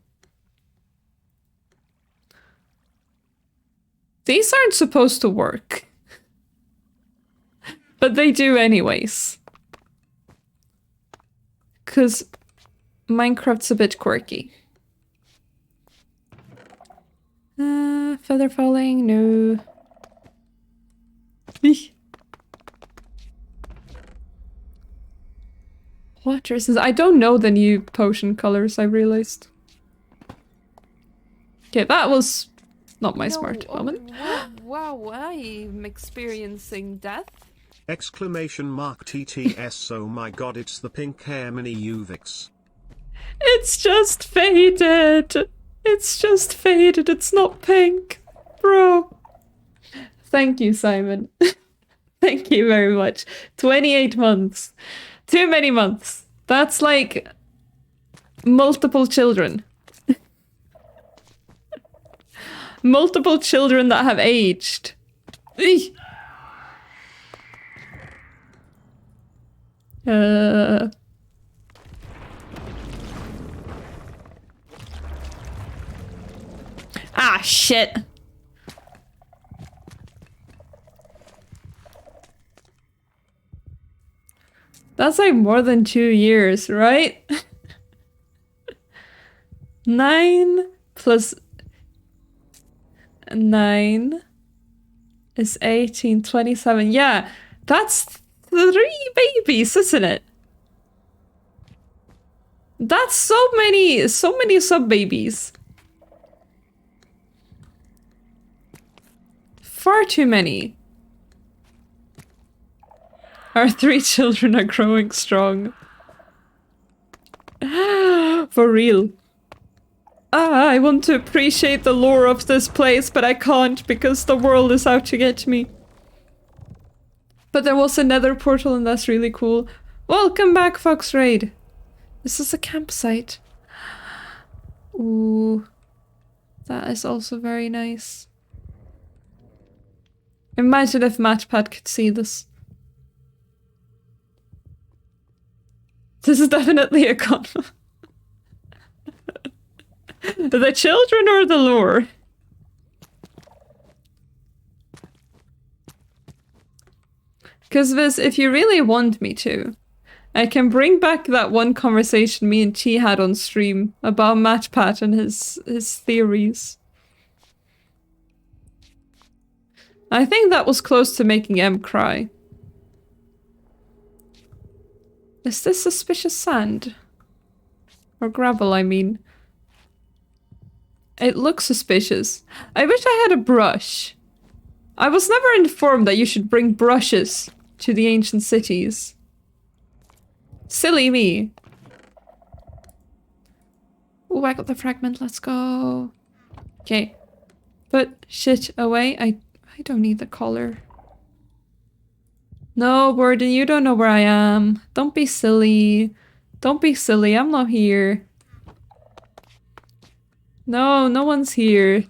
These aren't supposed to work. But they do anyways. Because Minecraft's a bit quirky. Feather falling? No. What is this? I don't know the new potion colors, I realized. Okay, that was not my smart moment. Wow, I'm experiencing death. Exclamation mark TTS, oh my god, it's the pink hair Minuvix. It's just faded. It's just faded. It's not pink. Bro. Thank you, Simon. Thank you very much. 28 months. Too many months. That's like multiple children. Multiple children that have aged. Eesh. Ah, shit. That's like more than 2 years, right? 9 plus 9 is 18, 27. Yeah, that's 3 babies, isn't it? That's so many sub babies. Far too many. Our 3 children are growing strong. For real. I want to appreciate the lore of this place, but I can't because the world is out to get me. But there was another portal and that's really cool. Welcome back, Fox Raid. This is a campsite. Ooh. That is also very nice. Imagine if Matchpad could see this. This is definitely a con. The children or the lure? Because Viz, if you really want me to, I can bring back that one conversation me and Chi had on stream about Matchpad and his theories. I think that was close to making M cry. Is this suspicious sand? Or gravel, I mean. It looks suspicious. I wish I had a brush. I was never informed that you should bring brushes to the ancient cities. Silly me. Oh, I got the fragment. Let's go. Okay. Put shit away. I don't need the collar. No, Warden, you don't know where I am. Don't be silly. Don't be silly. I'm not here. No, no one's here.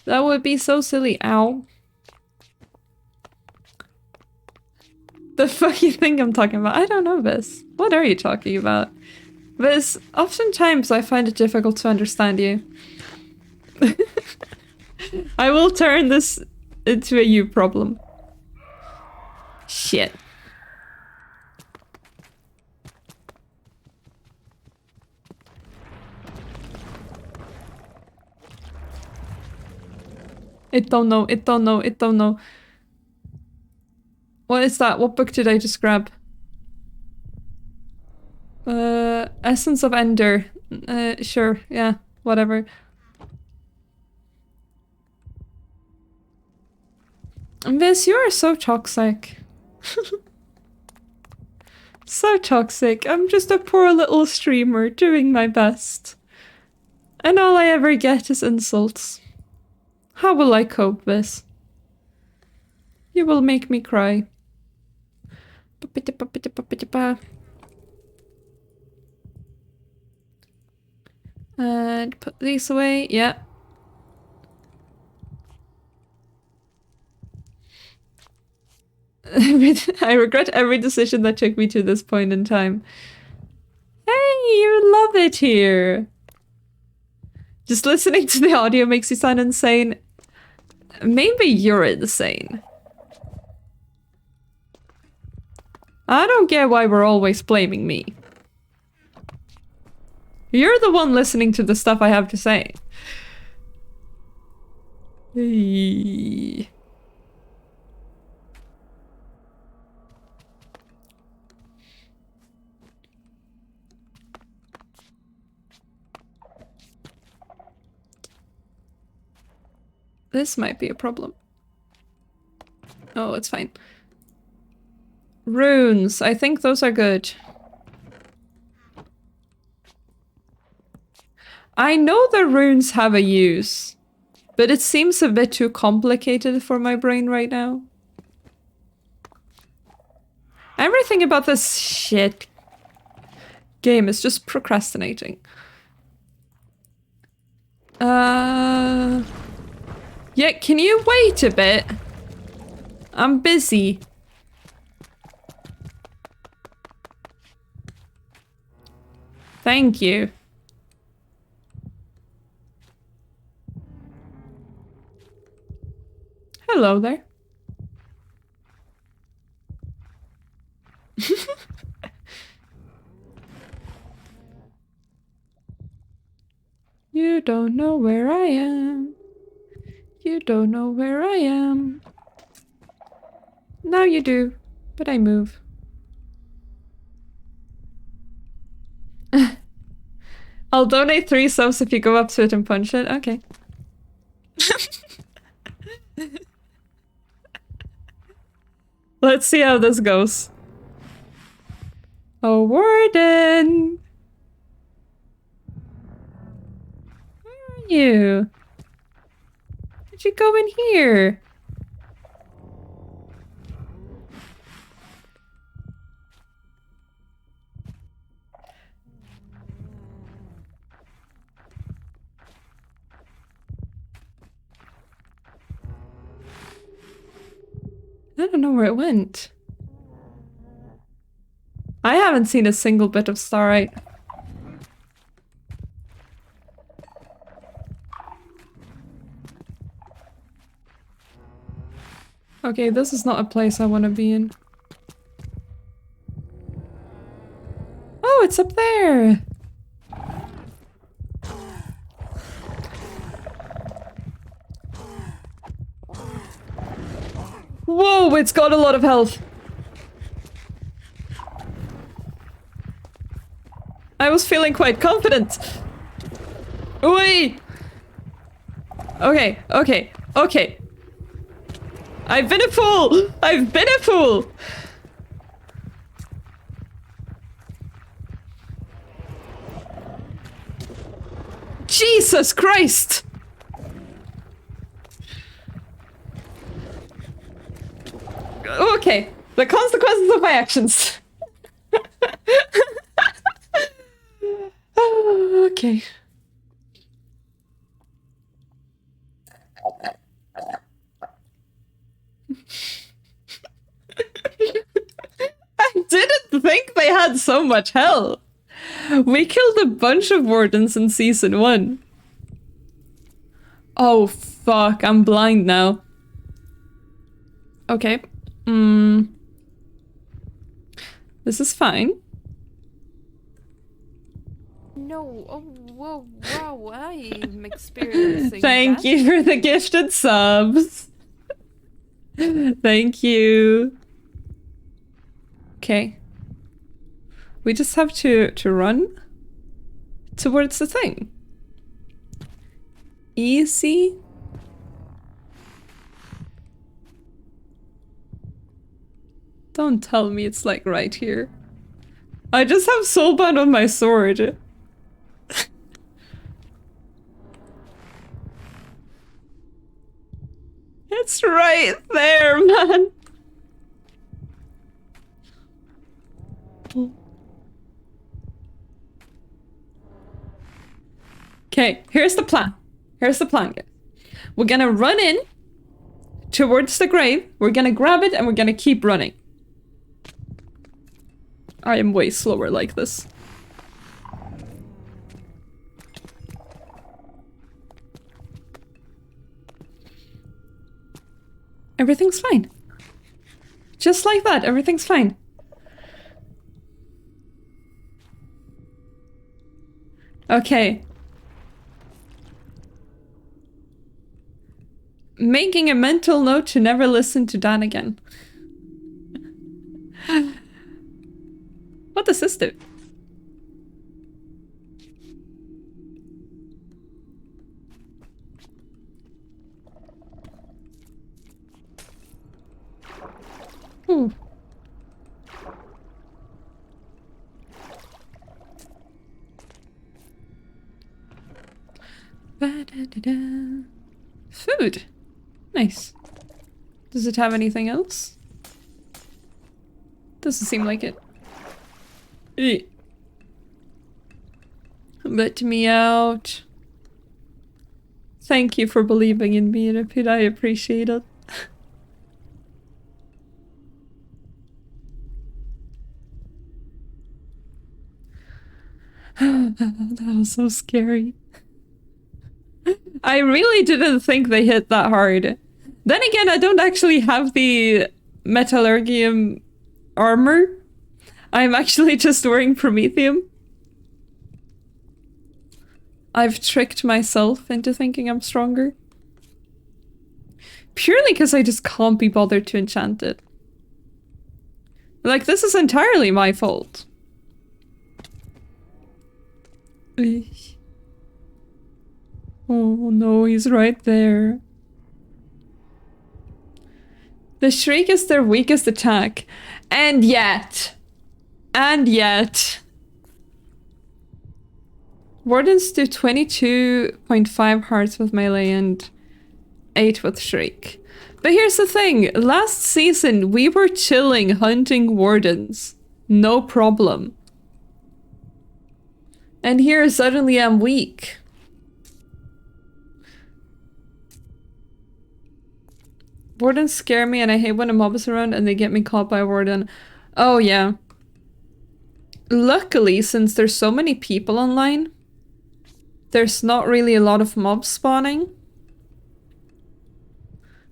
That would be so silly. Ow. The fuck you think I'm talking about? I don't know this. What are you talking about? Viz, oftentimes I find it difficult to understand you. I will turn this into a you problem. Shit. It don't know, it don't know, it don't know. What is that? What book did I just grab? Essence of Ender. Sure, yeah, whatever. Viz, you are so toxic. So toxic. I'm just a poor little streamer doing my best. And all I ever get is insults. How will I cope, Viz? You will make me cry. And put these away. Yeah. I regret every decision that took me to this point in time. Hey, you love it here. Just listening to the audio makes you sound insane. Maybe you're insane. I don't get why we're always blaming me. You're the one listening to the stuff I have to say. This might be a problem. Oh, it's fine. Runes. I think those are good. I know the runes have a use, but it seems a bit too complicated for my brain right now. Everything about this shit game is just procrastinating. Yeah, can you wait a bit? I'm busy. Thank you. Hello there. You don't know where I am. You don't know where I am. Now you do, but I move. I'll donate 3 subs if you go up to it and punch it. Okay. Let's see how this goes. Oh, Warden! Where are you? Did you go in here? I don't know where it went. I haven't seen a single bit of starlight. Okay, this is not a place I want to be in. Oh, it's up there! Whoa, it's got a lot of health. I was feeling quite confident. Oi! Okay, okay, okay. I've been a fool! I've been a fool! Jesus Christ! Okay, the consequences of my actions. Okay. I didn't think they had so much health. We killed a bunch of wardens in season 1. Oh fuck, I'm blind now. Okay. This is fine. No, oh, whoa, wow, I'm experiencing Thank that. you for the gifted subs. Thank you. Okay. We just have to run towards the thing. Easy. Don't tell me it's like right here. I just have soulbound on my sword. It's right there, man. Okay, here's the plan. Here's the plan, guys. We're gonna run in towards the grave. We're gonna grab it and we're gonna keep running. I am way slower like this. Everything's fine. Just like that, everything's fine. Okay. Making a mental note to never listen to Dan again. What does this do? Ooh. Ba-da-da-da. Food. Nice. Does it have anything else? Doesn't seem like it. Eh. Let me out. Thank you for believing in me, Rapid. I appreciate it. That was so scary. I really didn't think they hit that hard. Then again, I don't actually have the Metallurgium armor. I'm actually just wearing Promethium. I've tricked myself into thinking I'm stronger. Purely because I just can't be bothered to enchant it. Like, this is entirely my fault. Oh no, he's right there. The Shriek is their weakest attack. And yet. Wardens do 22.5 hearts with melee and 8 with Shriek. But here's the thing. Last season, we were chilling hunting wardens. No problem. And here suddenly I'm weak. Wardens scare me and I hate when a mob is around and they get me caught by a warden. Oh yeah. Luckily, since there's so many people online, there's not really a lot of mobs spawning.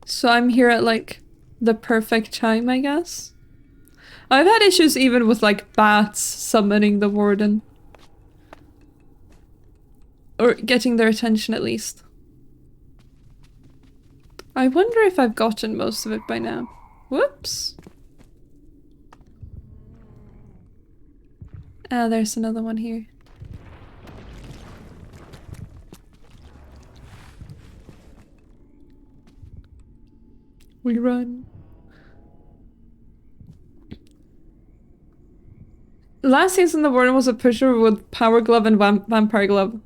So I'm here at like the perfect time, I guess. I've had issues even with like bats summoning the warden. Or getting their attention at least. I wonder if I've gotten most of it by now. Whoops. Ah, there's another one here. We run. Last season the warden was a pusher with power glove and vampire glove.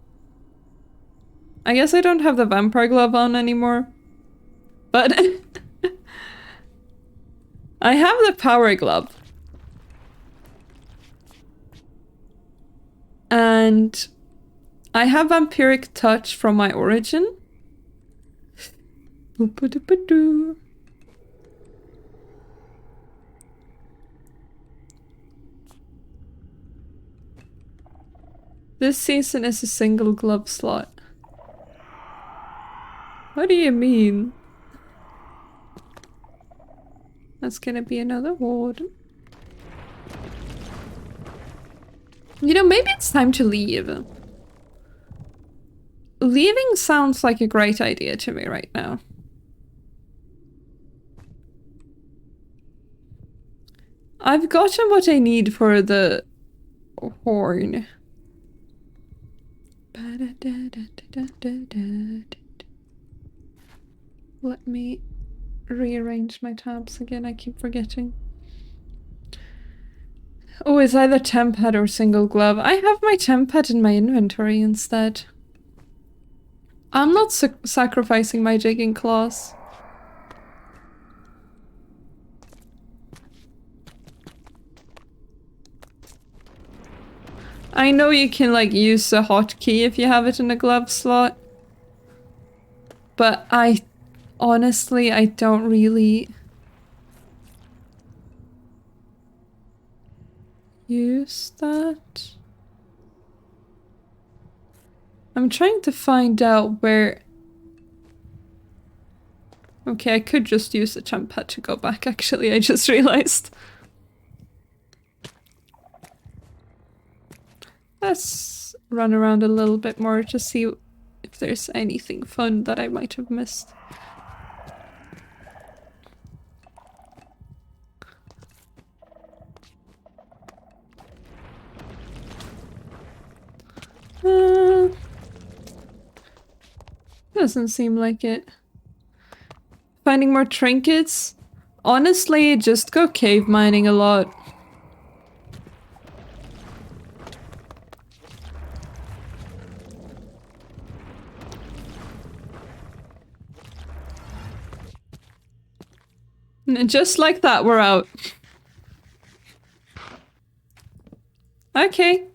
I guess I don't have the vampire glove on anymore. But I have the power glove. And I have vampiric touch from my origin. This season is a single glove slot. What do you mean? That's gonna be another warden. You know, maybe it's time to leave. Leaving sounds like a great idea to me right now. I've gotten what I need for the horn. Let me rearrange my tabs again, I keep forgetting. Oh, it's either temp pad or single glove. I have my temp pad in my inventory instead. I'm not sacrificing my jigging claws. I know you can like use a hotkey if you have it in a glove slot. But honestly, I don't really use that. I'm trying to find out where... Okay, I could just use the temp pad to go back, actually, I just realized. Let's run around a little bit more to see if there's anything fun that I might have missed. Doesn't seem like it. Finding more trinkets? Honestly, just go cave mining a lot. And just like that, we're out. Okay.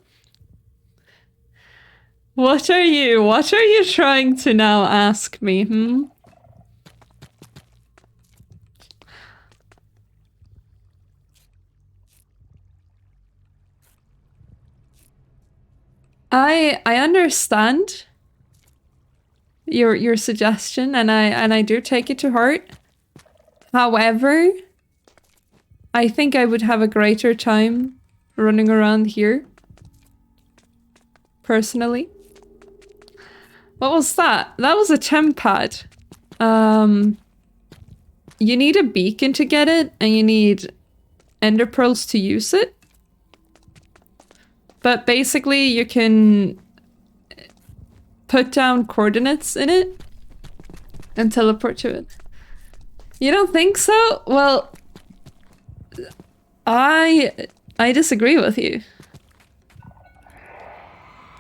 What are you trying to now ask me, hmm? I understand your suggestion and I do take it to heart. However, I think I would have a greater time running around here. Personally. What was that? That was a temp pad. You need a beacon to get it, and you need ender pearls to use it. But basically, you can put down coordinates in it and teleport to it. You don't think so? Well, I disagree with you.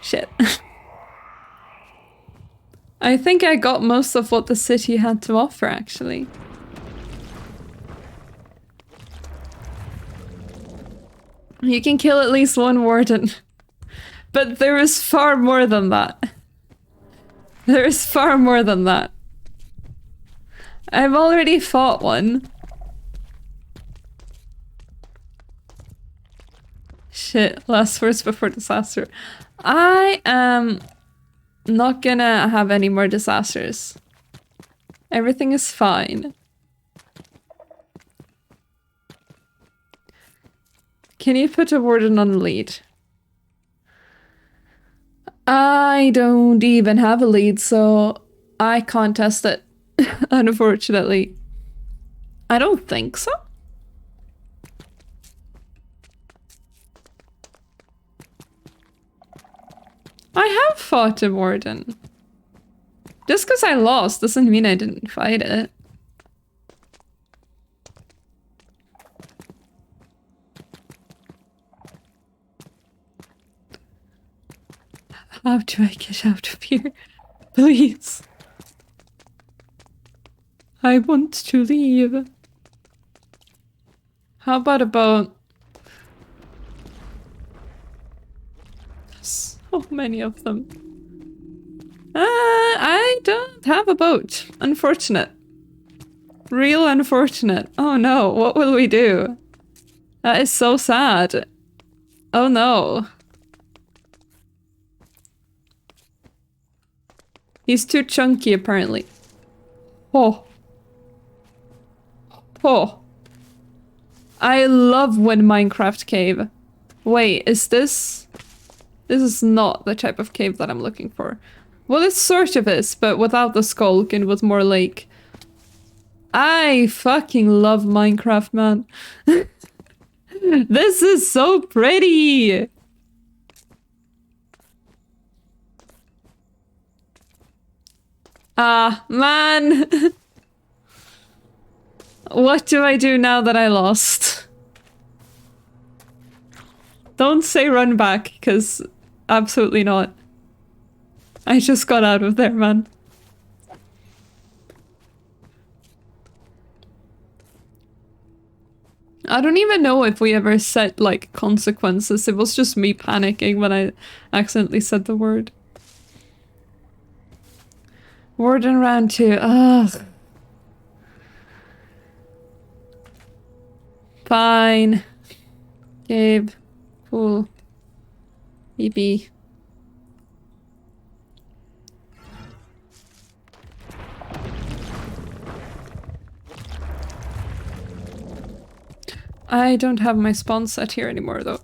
Shit. I think I got most of what the city had to offer, actually. You can kill at least one warden. But there is far more than that. There is far more than that. I've already fought one. Shit, last words before disaster. I am not gonna have any more disasters. Everything is fine. Can you put a warden on the lead? I don't even have a lead, so I can't test it, unfortunately. I don't think so. I have fought a warden. Just because I lost doesn't mean I didn't fight it. How do I get out of here? Please. I want to leave. How about a boat? So many of them. I don't have a boat. Unfortunate. Real unfortunate. Oh no, what will we do? That is so sad. Oh no. He's too chunky, apparently. Oh. Oh. I love when Minecraft cave. Wait, is this... This is not the type of cave that I'm looking for. Well, it sort of is, but without the skulk and with more like... I fucking love Minecraft, man. This is so pretty! Ah, man! What do I do now that I lost? Don't say run back, because absolutely not. I just got out of there, man. I don't even know if we ever set, like, consequences. It was just me panicking when I accidentally said the word. Warden round 2. Ugh. Fine. Gabe. Cool. BB. I don't have my spawn set here anymore, though.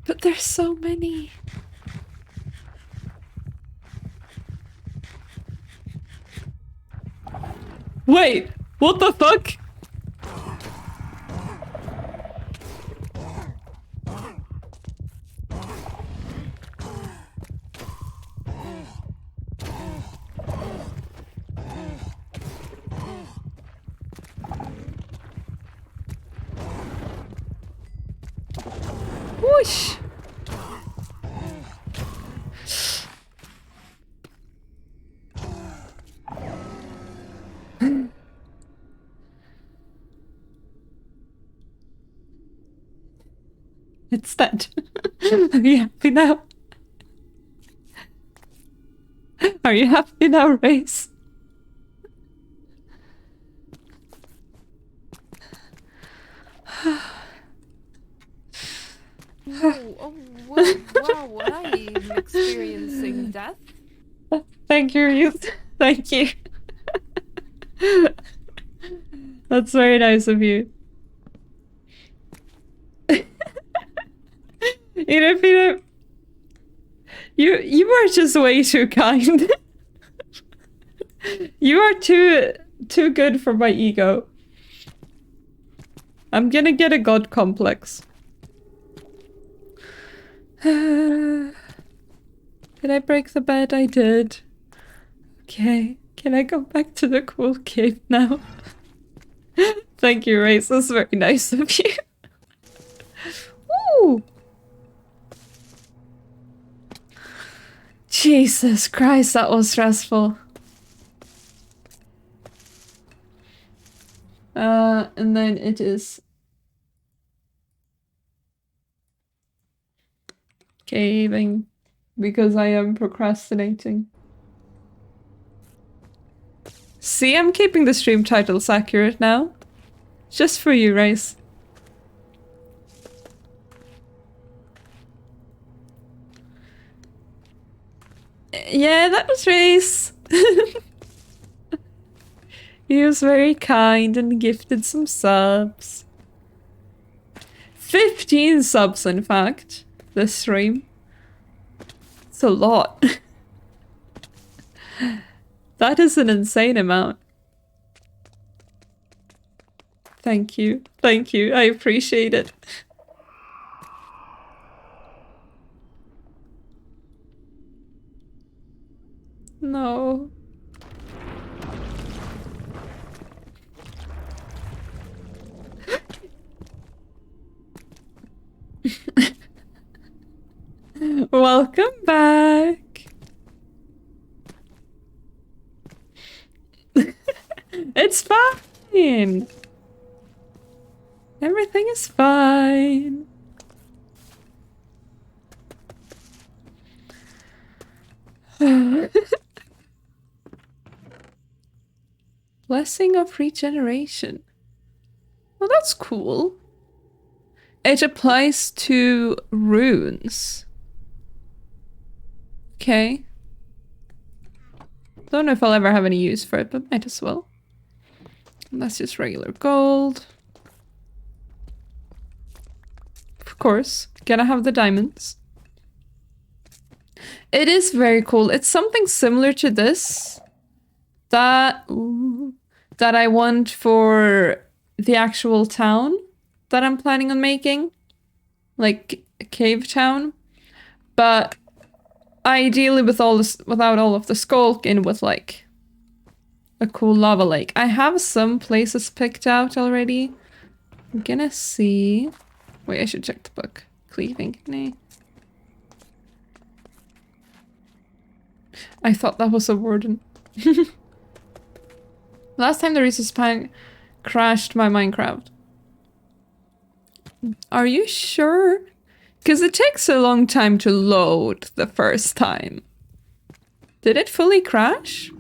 But there's so many. Wait, what the fuck? Whoosh. It's dead. Are you happy now? Are you happy now, Race? Whoa, oh, whoa, wow, I'm experiencing death. Thank you, Ruth. Thank you. That's very nice of you. You are just way too kind. You are too good for my ego. I'm gonna get a god complex. Did I break the bed? I did. Okay. Can I go back to the cool cave now? Thank you, Race. That's very nice of you. Woo! Jesus Christ, that was stressful. And then it is caving because I am procrastinating. See, I'm keeping the stream titles accurate now. Just for you, Rice. Yeah, that was Rice. He was very kind and gifted some subs. 15 subs, in fact, this stream. It's a lot. That is an insane amount. Thank you. Thank you. I appreciate it. No. Welcome back. It's fine. Everything is fine. Blessing of regeneration. Well, that's cool. It applies to runes. Okay. Don't know if I'll ever have any use for it, but might as well. And that's just regular gold. Of course, gotta have the diamonds. It is very cool. It's something similar to this that I want for the actual town that I'm planning on making, like a cave town, but ideally with all this, without all of the skulk and with like a cool lava lake. I have some places picked out already. I'm gonna see. Wait, I should check the book. Cleaving. Nay. I thought that was a warden. Last time the resource pack crashed my Minecraft. Are you sure? Because it takes a long time to load the first time. Did it fully crash?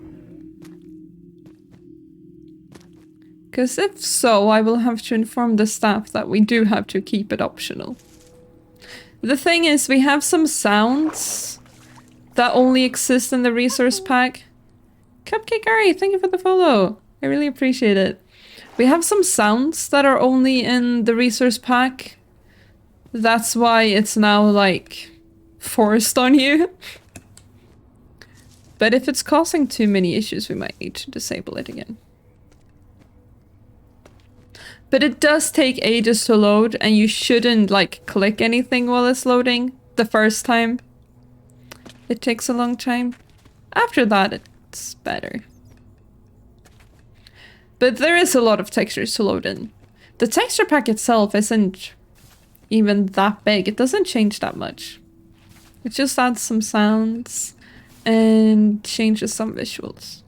Because if so, I will have to inform the staff that we do have to keep it optional. The thing is, we have some sounds that only exist in the resource pack. Cupcake Ari, thank you for the follow. I really appreciate it. We have some sounds that are only in the resource pack. That's why it's now, like, forced on you. But if it's causing too many issues, we might need to disable it again. But it does take ages to load, and you shouldn't, like, click anything while it's loading the first time. It takes a long time. After that, it's better. But there is a lot of textures to load in. The texture pack itself isn't even that big. It doesn't change that much. It just adds some sounds and changes some visuals.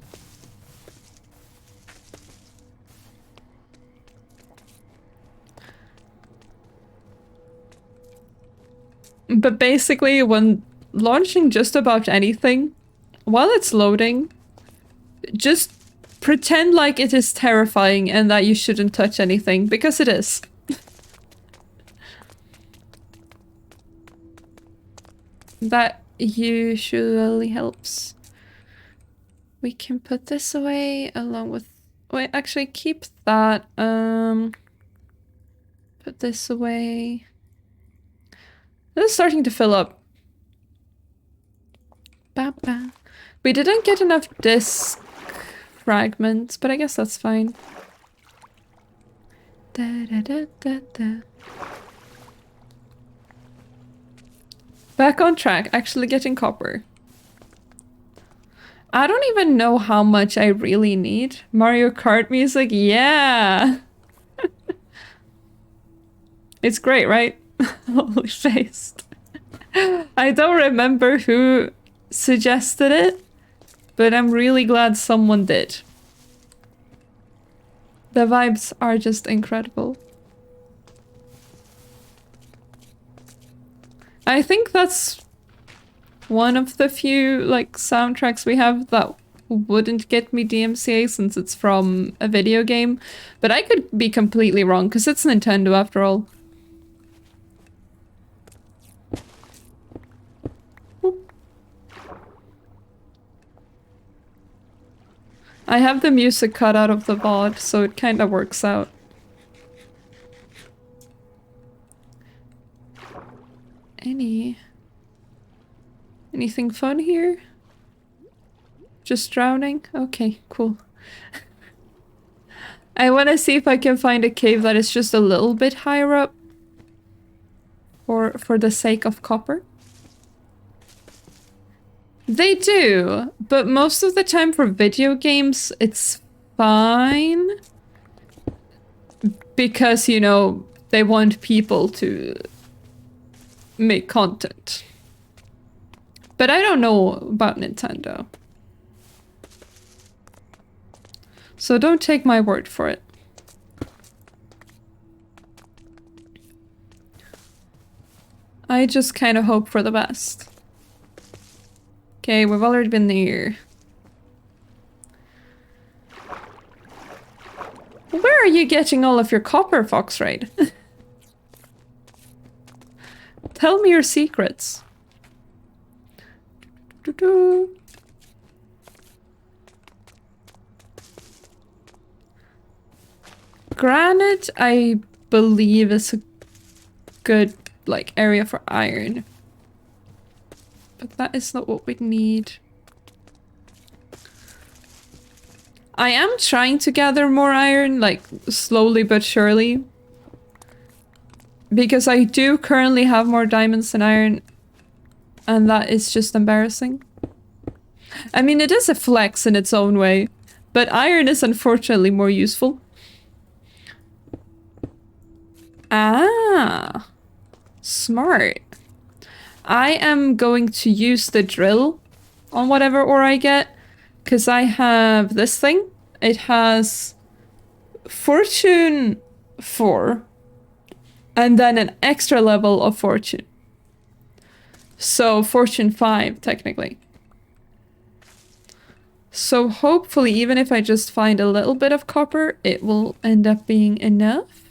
But basically, when launching just about anything, while it's loading, just pretend like it is terrifying and that you shouldn't touch anything, because it is. That usually helps. We can put this away along with... Wait, actually keep that. Put this away. This is starting to fill up. Ba-ba. We didn't get enough disc fragments, but I guess that's fine. Da-da-da-da-da. Back on track, actually getting copper. I don't even know how much I really need. Mario Kart music, yeah! It's great, right? Holy face. I don't remember who suggested it, but I'm really glad someone did. The vibes are just incredible. I think that's one of the few like soundtracks we have that wouldn't get me DMCA since it's from a video game, but I could be completely wrong because it's Nintendo after all. I have the music cut out of the VOD, so it kind of works out. Anything fun here? Just drowning? Okay, cool. I want to see if I can find a cave that is just a little bit higher up. For the sake of copper. They do, but most of the time for video games, it's fine. Because, you know, they want people to make content. But I don't know about Nintendo. So don't take my word for it. I just kind of hope for the best. Okay, we've already been there. Where are you getting all of your copper, Foxride? Tell me your secrets. Granite, I believe, is a good, like, area for iron. But that is not what we need. I am trying to gather more iron, like, slowly but surely. Because I do currently have more diamonds than iron. And that is just embarrassing. I mean, it is a flex in its own way. But iron is unfortunately more useful. Ah. Smart. I am going to use the drill on whatever ore I get. Because I have this thing. It has Fortune 4. And then an extra level of Fortune. So Fortune 5, technically. So hopefully, even if I just find a little bit of copper, it will end up being enough.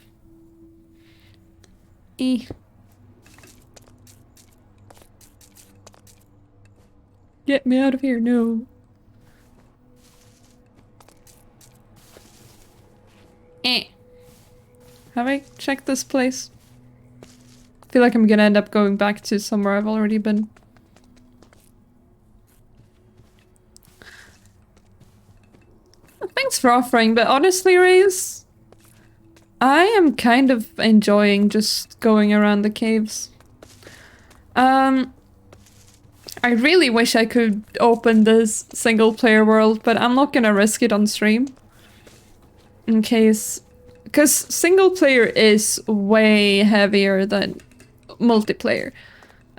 Get me out of here, no. Have I checked this place? I feel like I'm gonna end up going back to somewhere I've already been. Thanks for offering, but honestly, Reyes, I am kind of enjoying just going around the caves. I really wish I could open this single player world, but I'm not gonna risk it on stream. In case... Because single player is way heavier than multiplayer.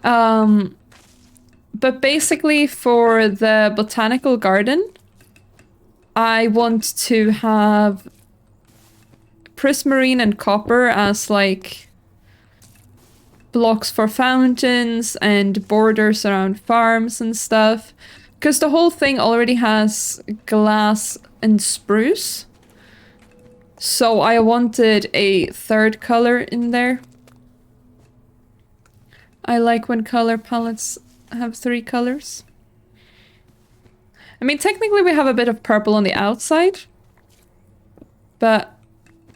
But basically for the botanical garden, I want to have prismarine and copper as like blocks for fountains and borders around farms and stuff. Because the whole thing already has glass and spruce. So I wanted a third color in there. I like when color palettes have 3 colors. I mean, technically we have a bit of purple on the outside. But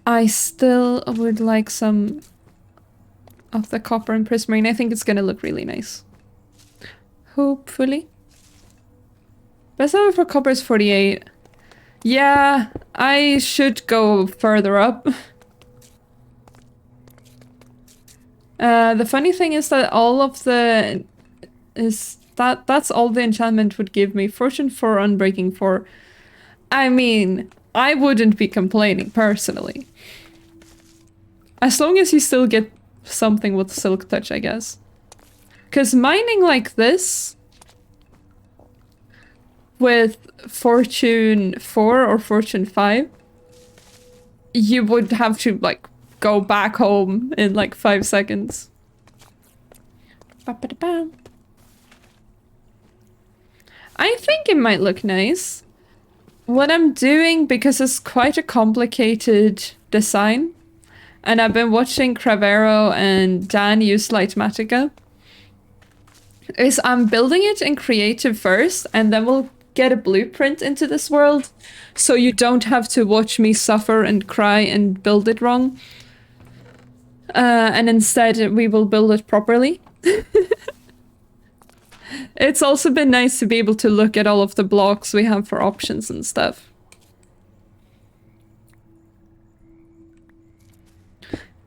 I still would like some of the copper and prismarine. I think it's gonna look really nice. Hopefully. Best level for copper is 48. Yeah, I should go further up. The funny thing is that all of the... That's all the enchantment would give me. Fortune 4, Unbreaking 4. I mean, I wouldn't be complaining, personally. As long as you still get something with Silk Touch, I guess. Because mining like this... with Fortune 4 or Fortune 5 you would have to like go back home in like 5 seconds. Ba-ba-da-bam. I think it might look nice. What I'm doing, because it's quite a complicated design, and I've been watching Cravero and Dan use Lightmatica, is I'm building it in creative first, and then we'll get a blueprint into this world, so you don't have to watch me suffer and cry and build it wrong. And instead, we will build it properly. It's also been nice to be able to look at all of the blocks we have for options and stuff.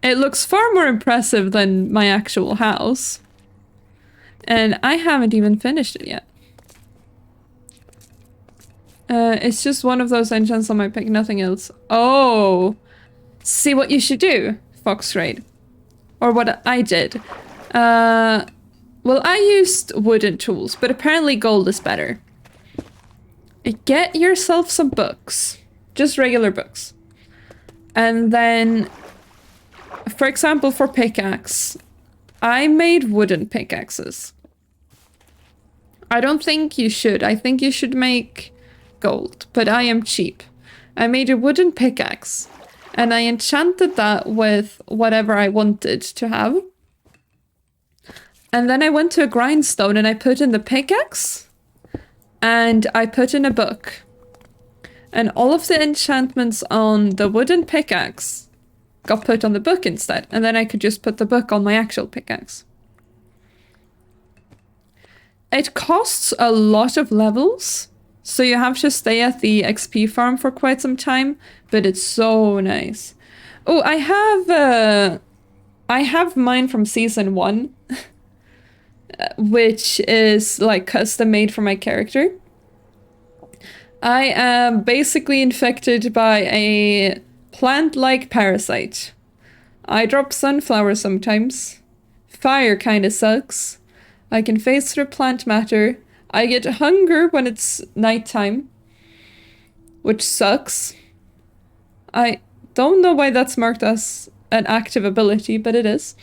It looks far more impressive than my actual house. And I haven't even finished it yet. It's just one of those enchants on my pick, nothing else. Oh! See what you should do, Foxraid. Or what I did. Well, I used wooden tools, but apparently gold is better. Get yourself some books. Just regular books. And then, for example, for pickaxe, I made wooden pickaxes. I don't think you should. I think you should make gold, but I am cheap. I made a wooden pickaxe, and I enchanted that with whatever I wanted to have. And then I went to a grindstone and I put in the pickaxe, and I put in a book. And all of the enchantments on the wooden pickaxe got put on the book instead, and then I could just put the book on my actual pickaxe. It costs a lot of levels, so you have to stay at the XP farm for quite some time, but it's so nice. Oh, I have mine from season 1, which is like custom made for my character. I am basically infected by a plant-like parasite. I drop sunflowers sometimes. Fire kinda sucks. I can phase through plant matter. I get hunger when it's nighttime, which sucks. I don't know why that's marked as an active ability, but it is.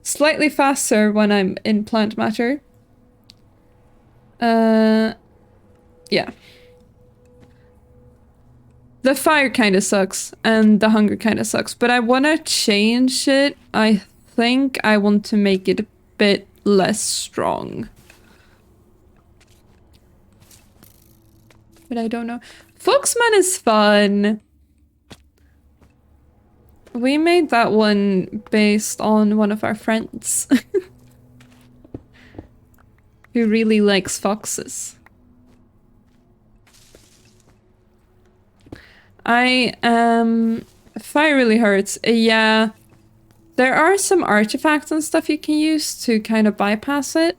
Slightly faster when I'm in plant matter. Yeah. The fire kind of sucks, and the hunger kind of sucks, but I want to change it. I think I want to make it a bit less strong. But I don't know. Foxman is fun. We made that one based on one of our friends. Who really likes foxes. Fire really hurts. Yeah. There are some artifacts and stuff you can use to kind of bypass it,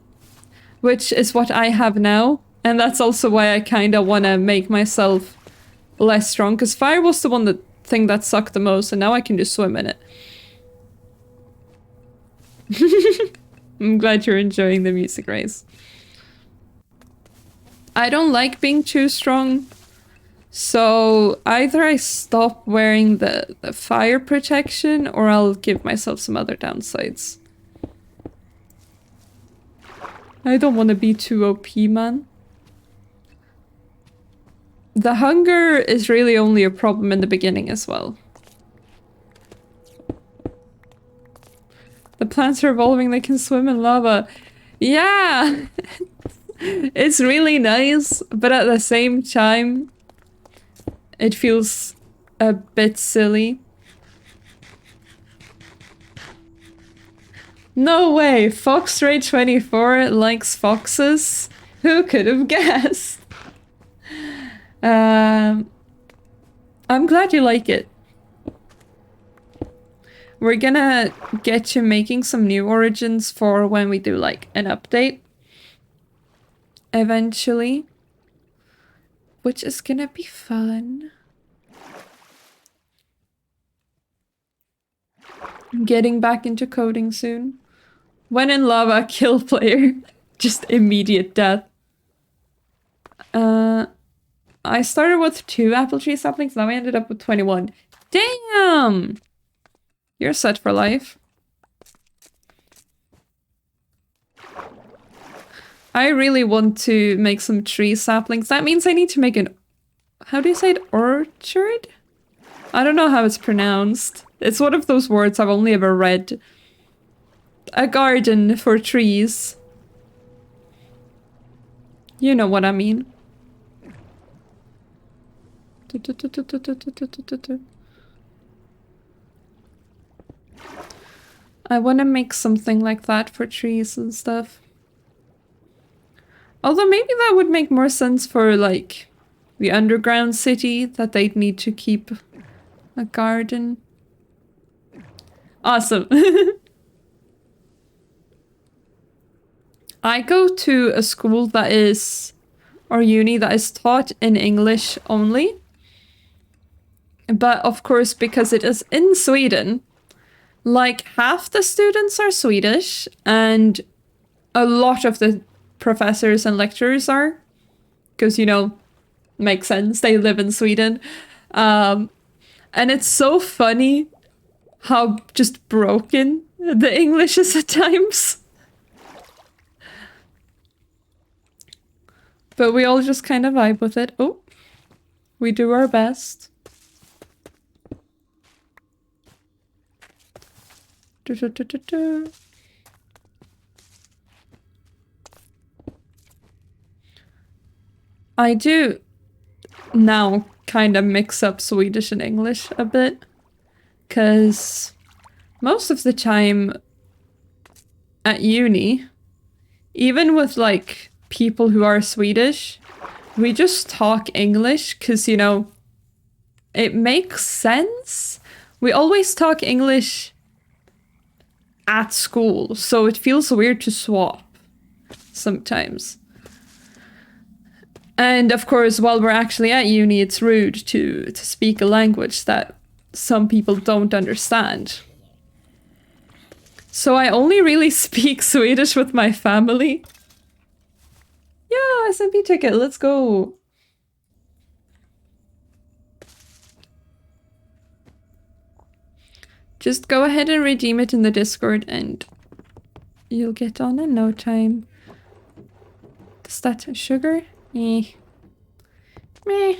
which is what I have now. And that's also why I kind of want to make myself less strong, because fire was the thing that sucked the most, and now I can just swim in it. I'm glad you're enjoying the music, Race. I don't like being too strong, so either I stop wearing the fire protection, or I'll give myself some other downsides. I don't want to be too OP, man. The hunger is really only a problem in the beginning as well. The plants are evolving, they can swim in lava. Yeah! It's really nice, but at the same time, it feels a bit silly. No way! Foxray24 likes foxes? Who could have guessed? I'm glad you like it. We're gonna get you making some new origins for when we do like an update. Eventually. Which is gonna be fun. I'm getting back into coding soon. When in lava, kill player. Just immediate death. I started with 2 apple tree saplings, now I ended up with 21. Damn! You're set for life. I really want to make some tree saplings. That means I need to make an... How do you say it? Orchard? I don't know how it's pronounced. It's one of those words I've only ever read. A garden for trees. You know what I mean. I want to make something like that for trees and stuff. Although maybe that would make more sense for, like, the underground city, that they'd need to keep a garden. Awesome. I go to a school that is, or uni that is taught in English only. But of course, because it is in Sweden, like half the students are Swedish and a lot of the professors and lecturers are. Because, you know, makes sense, they live in Sweden. And it's so funny how just broken the English is at times. But we all just kind of vibe with it. Oh, we do our best. I do now kind of mix up Swedish and English a bit, because most of the time at uni, even with like people who are Swedish, we just talk English because, you know, it makes sense. We always talk English at school, so it feels weird to swap sometimes. And of course, while we're actually at uni, it's rude to speak a language that some people don't understand. So I only really speak Swedish with my family. Yeah, SMP ticket, let's go. Just go ahead and redeem it in the Discord and you'll get on in no time. Is that sugar? Eh. Meh.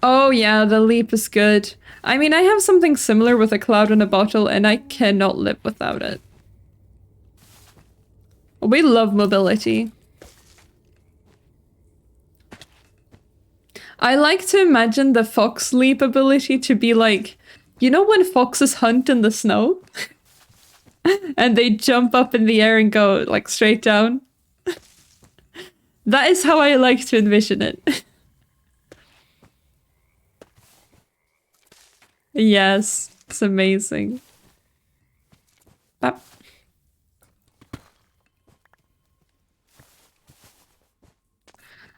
Oh yeah, the leap is good. I mean, I have something similar with a cloud in a bottle and I cannot live without it. We love mobility. I like to imagine the fox leap ability to be like, you know when foxes hunt in the snow? And they jump up in the air and go like straight down? That is how I like to envision it. Yes, it's amazing. Bap.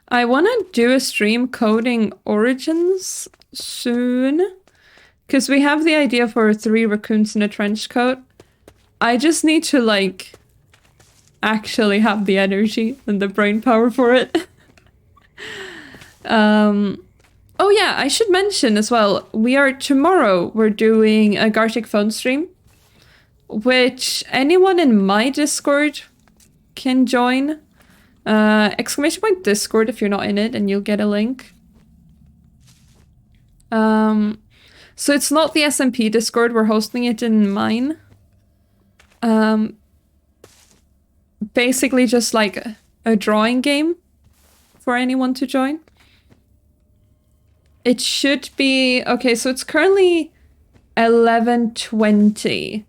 I want to do a stream coding Origins soon, because we have the idea for 3 raccoons in a trench coat. I just need to, like, actually have the energy and the brain power for it. Oh yeah, I should mention as well, tomorrow we're doing a Gartic phone stream, which anyone in my Discord can join. Exclamation point Discord if you're not in it and you'll get a link. So it's not the SMP Discord, we're hosting it in mine. Basically just like a drawing game for anyone to join. It should be... Okay, so it's currently 11:20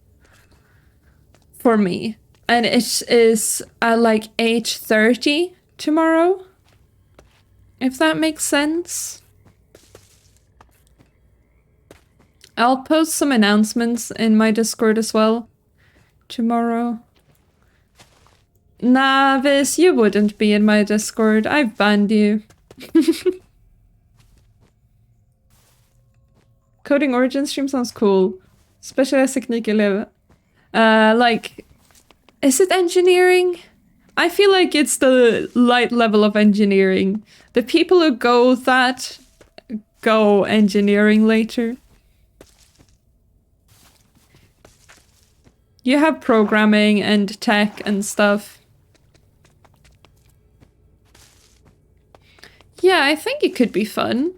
for me. And it is at like 8:30 tomorrow. If that makes sense. I'll post some announcements in my Discord as well tomorrow. Navis, you wouldn't be in my Discord. I've banned you. Coding Origin stream sounds cool. Especially as teknikelev. Like, is it engineering? I feel like it's the light level of engineering. The people who go that go engineering later. You have programming and tech and stuff. Yeah, I think it could be fun.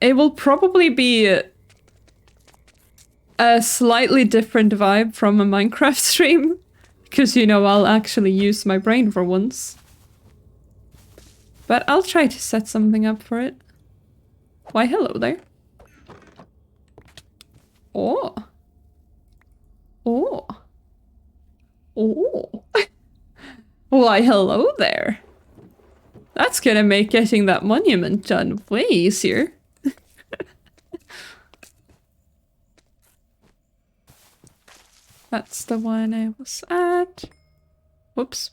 It will probably be a slightly different vibe from a Minecraft stream. Because, you know, I'll actually use my brain for once. But I'll try to set something up for it. Why, hello there. Oh. Oh. Oh. Why, hello there. That's gonna make getting that monument done way easier. That's the one I was at. Whoops.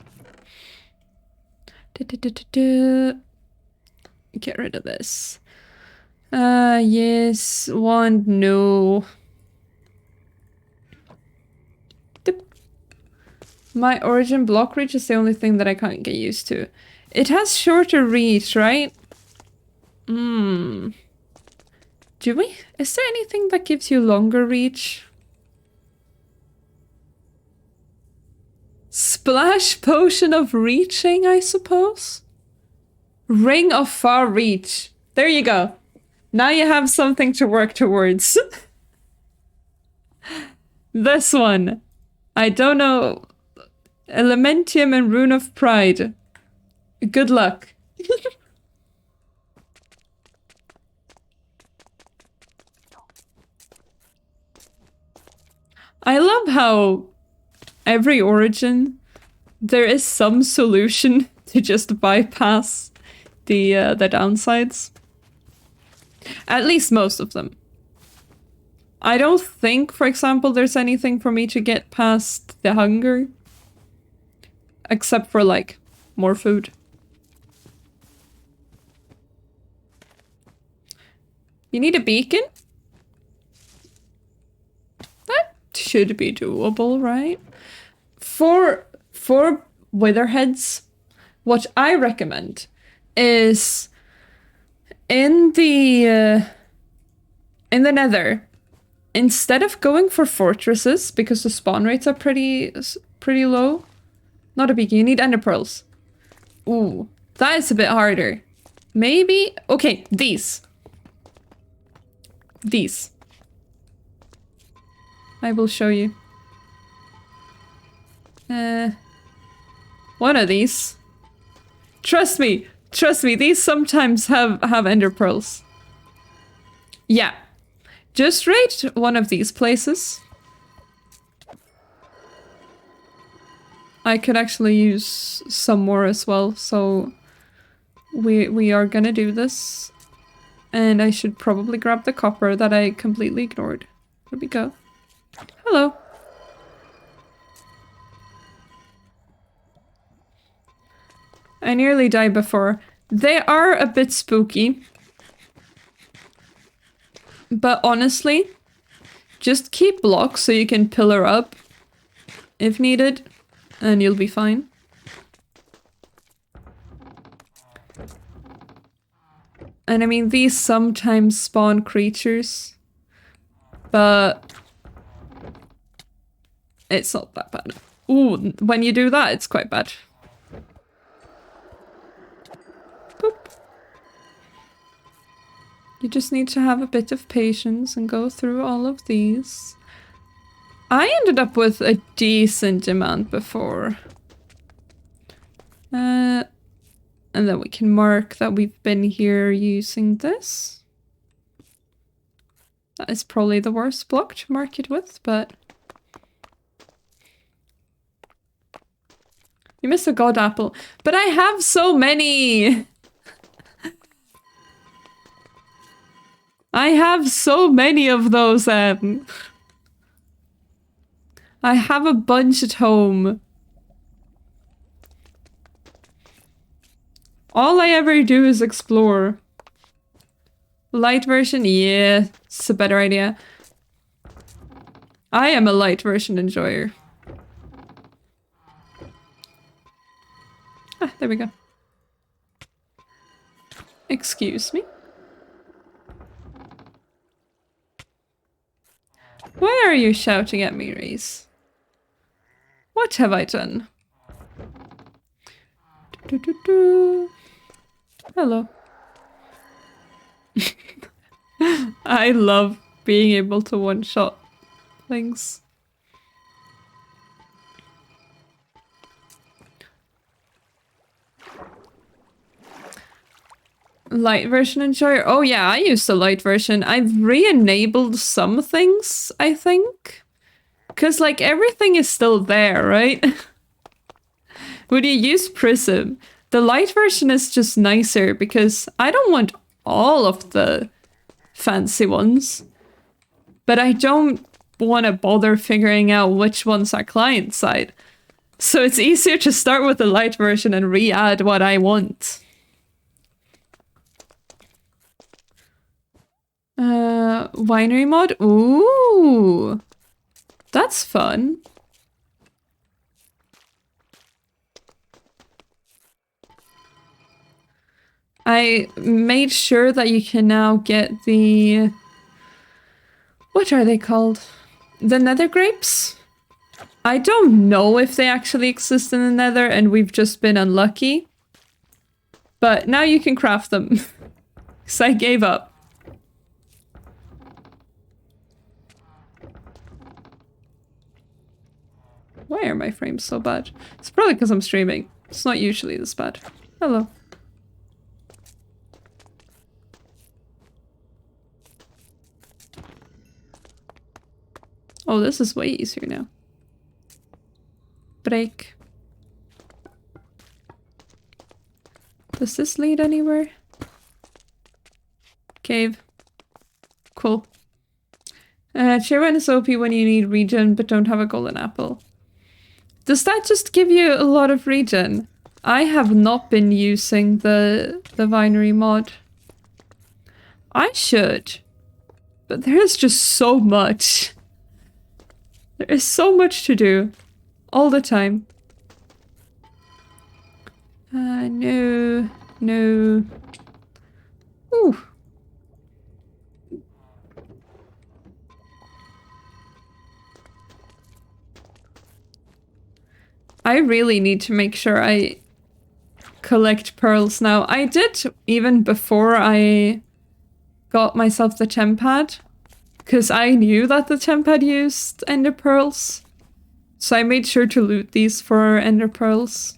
Get rid of this. Yes. Wand, no. My origin block reach is the only thing that I can't get used to. It has shorter reach, right? Do we? Is there anything that gives you longer reach? Splash potion of reaching, I suppose? Ring of far reach. There you go. Now you have something to work towards. This one. I don't know. Elementium and Rune of Pride. Good luck. I love how every origin there is some solution to just bypass the downsides. At least most of them. I don't think, for example, there's anything for me to get past the hunger. Except for, like, more food. You need a beacon? That should be doable, right? For witherheads, what I recommend is in the nether, instead of going for fortresses, because the spawn rates are pretty low. Not a beacon, you need ender pearls. Ooh, that is a bit harder. Maybe, okay, these. These. I will show you. One of these. Trust me, these sometimes have ender pearls. Yeah. Just rate one of these places. I could actually use some more as well, so we are gonna do this. And I should probably grab the copper that I completely ignored. There we go. Hello. I nearly died before. They are a bit spooky. But honestly, just keep blocks so you can pillar up if needed, and you'll be fine. And I mean, these sometimes spawn creatures, but it's not that bad. Ooh, when you do that, it's quite bad. Boop. You just need to have a bit of patience and go through all of these. I ended up with a decent amount before. And then we can mark that we've been here using this. That is probably the worst block to mark it with, but... You missed a god apple. But I have so many! I have so many of those, I have a bunch at home. All I ever do is explore. Light version? Yeah, it's a better idea. I am a light version enjoyer. Ah, there we go. Excuse me. Why are you shouting at me, Reese? What have I done? Hello. I love being able to one-shot things. Light version enjoyer. Oh yeah, I used the light version. I've re-enabled some things, I think. Because like everything is still there, right? When you use Prism, the light version is just nicer because I don't want all of the fancy ones. But I don't want to bother figuring out which ones are client side. So it's easier to start with the light version and re-add what I want. Winery mod? Ooh! That's fun. I made sure that you can now get the... What are they called? The nether grapes? I don't know if they actually exist in the nether and we've just been unlucky. But now you can craft them. Because I gave up. Why are my frames so bad? It's probably because I'm streaming. It's not usually this bad. Hello. Oh, this is way easier now. Break. Does this lead anywhere? Cave. Cool. Chiron is OP when you need regen but don't have a golden apple. Does that just give you a lot of regen? I have not been using the vinery mod. I should. But there is just so much. There is so much to do. All the time. No. No. Ooh. I really need to make sure I collect pearls now. I did even before I got myself the tempad. Because I knew that the tempad used ender pearls. So I made sure to loot these for ender pearls.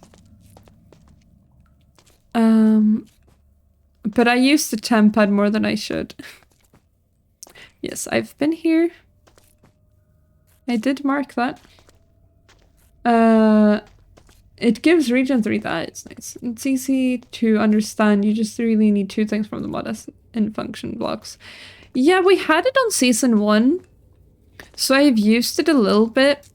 But I used the tempad more than I should. Yes, I've been here. I did mark that. It gives regen 3. That is nice. It's easy to understand. You just really need 2 things from the mod as in function blocks. Yeah, we had it on season 1. So I've used it a little bit.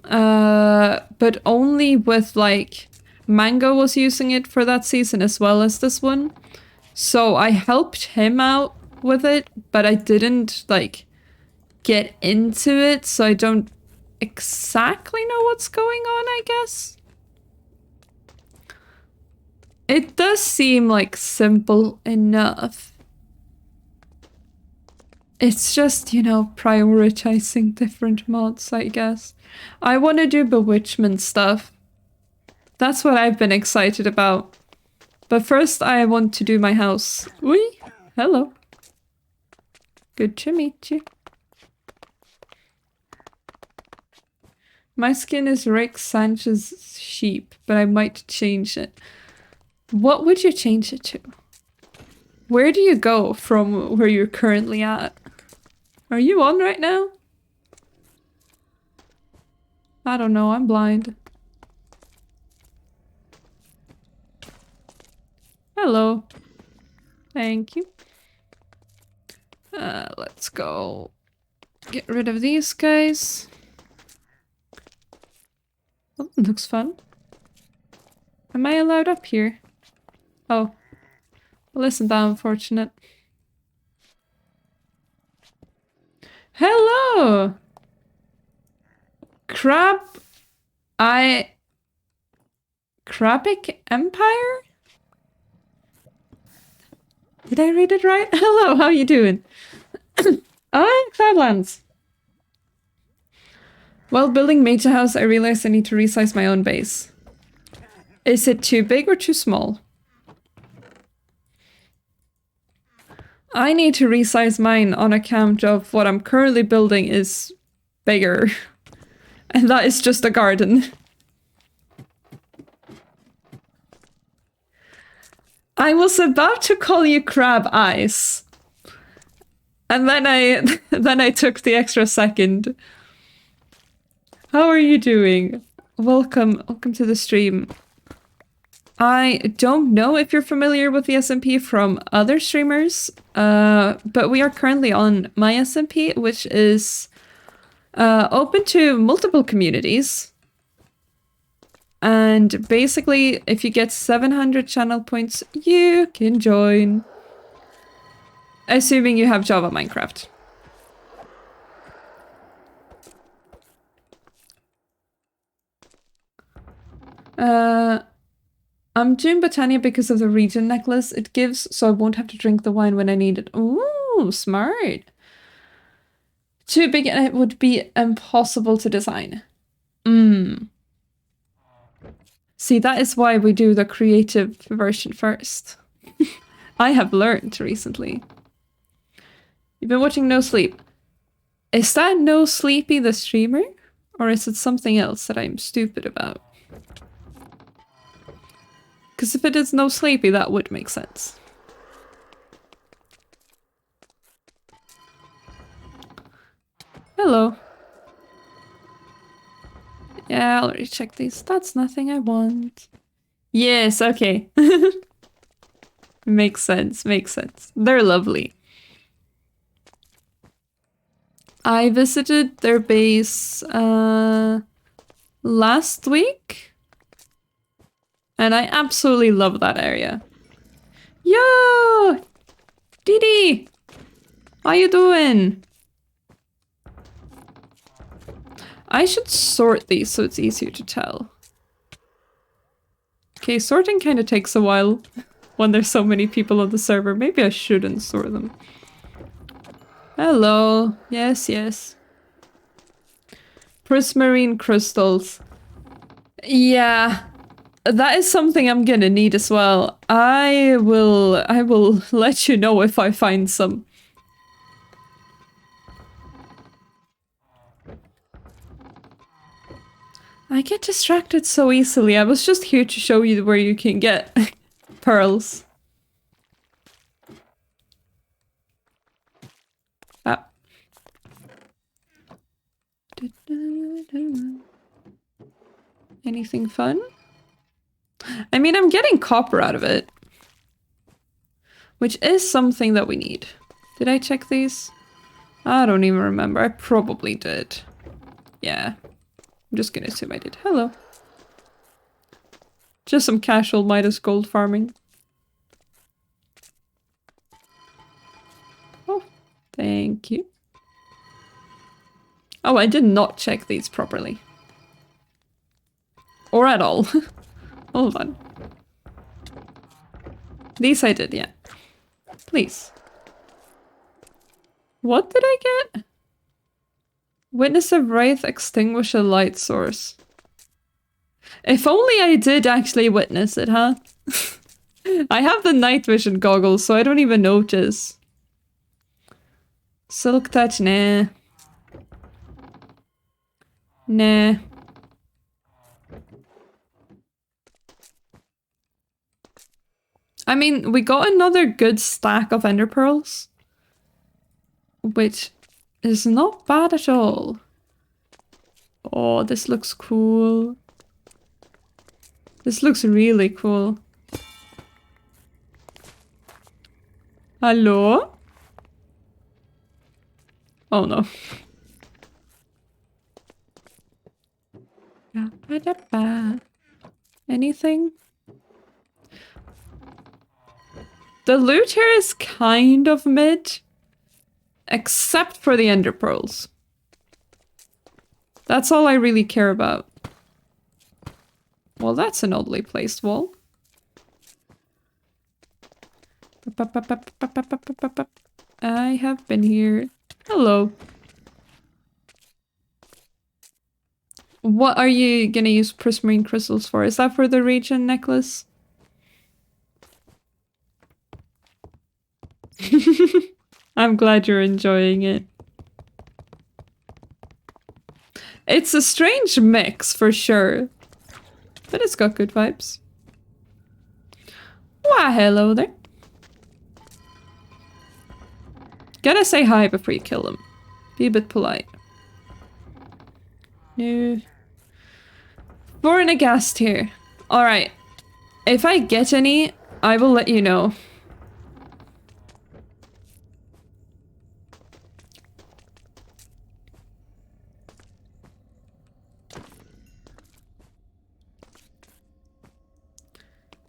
But only with like... Mango was using it for that season as well as this one. So I helped him out with it, but I didn't like get into it, so I don't exactly know what's going on, I guess. It does seem like simple enough. It's just, you know, prioritizing different mods, I guess. I want to do bewitchment stuff. That's what I've been excited about. But first I want to do my house. Oi! Hello. Good to meet you. My skin is Rick Sanchez's sheep, but I might change it. What would you change it to? Where do you go from where you're currently at? Are you on right now? I don't know, I'm blind. Hello. Thank you. Let's go get rid of these guys. Oh, looks fun. Am I allowed up here? Oh. Well, isn't that unfortunate? Hello! Krabic Empire? Did I read it right? Hello, how you doing? Oh, Cloudlands. While building Major House, I realized I need to resize my own base. Is it too big or too small? I need to resize mine on account of what I'm currently building is bigger. And that is just a garden. I was about to call you Crab Eyes. And then I took the extra second. How are you doing? Welcome to the stream. I don't know if you're familiar with the SMP from other streamers, but we are currently on my SMP, which is open to multiple communities. And basically, if you get 700 channel points, you can join. Assuming you have Java Minecraft. I'm doing Botania because of the region necklace it gives, so I won't have to drink the wine when I need it. Ooh, smart. Too big and it would be impossible to design. See, that is why we do the creative version first. I have learned recently. You've been watching No Sleep. Is that No Sleepy the streamer? Or is it something else that I'm stupid about? Because if it is No Sleepy, that would make sense. Hello. Yeah, I already checked these. That's nothing I want. Yes, okay. Makes sense, makes sense. They're lovely. I visited their base last week. And I absolutely love that area. Yo! Didi! How you doing? I should sort these so it's easier to tell. Okay, sorting kind of takes a while when there's so many people on the server. Maybe I shouldn't sort them. Hello. Yes, yes. Prismarine crystals. Yeah. That is something I'm gonna need as well. I will let you know if I find some. I get distracted so easily. I was just here to show you where you can get pearls. Ah. Anything fun? I mean, I'm getting copper out of it. Which is something that we need. Did I check these? I don't even remember. I probably did. Yeah. I'm just gonna assume I did. Hello. Just some casual Midas gold farming. Oh, thank you. Oh, I did not check these properly. Or at all. Hold on. These I did, yeah. Please. What did I get? Witness a wraith extinguish a light source. If only I did actually witness it, huh? I have the night vision goggles, so I don't even notice. Silk touch, nah. Nah. I mean, we got another good stack of ender pearls. Which is not bad at all. Oh, this looks cool. This looks really cool. Hello? Oh no. Anything? The loot here is kind of mid. Except for the ender pearls. That's all I really care about. Well, that's an oddly placed wall. I have been here. Hello. What are you gonna use prismarine crystals for? Is that for the region necklace? I'm glad you're enjoying it. It's a strange mix for sure, but it's got good vibes. Why, hello there. Gotta say hi before you kill him. Be a bit polite. No. Foreign aghast here. Alright. If I get any, I will let you know.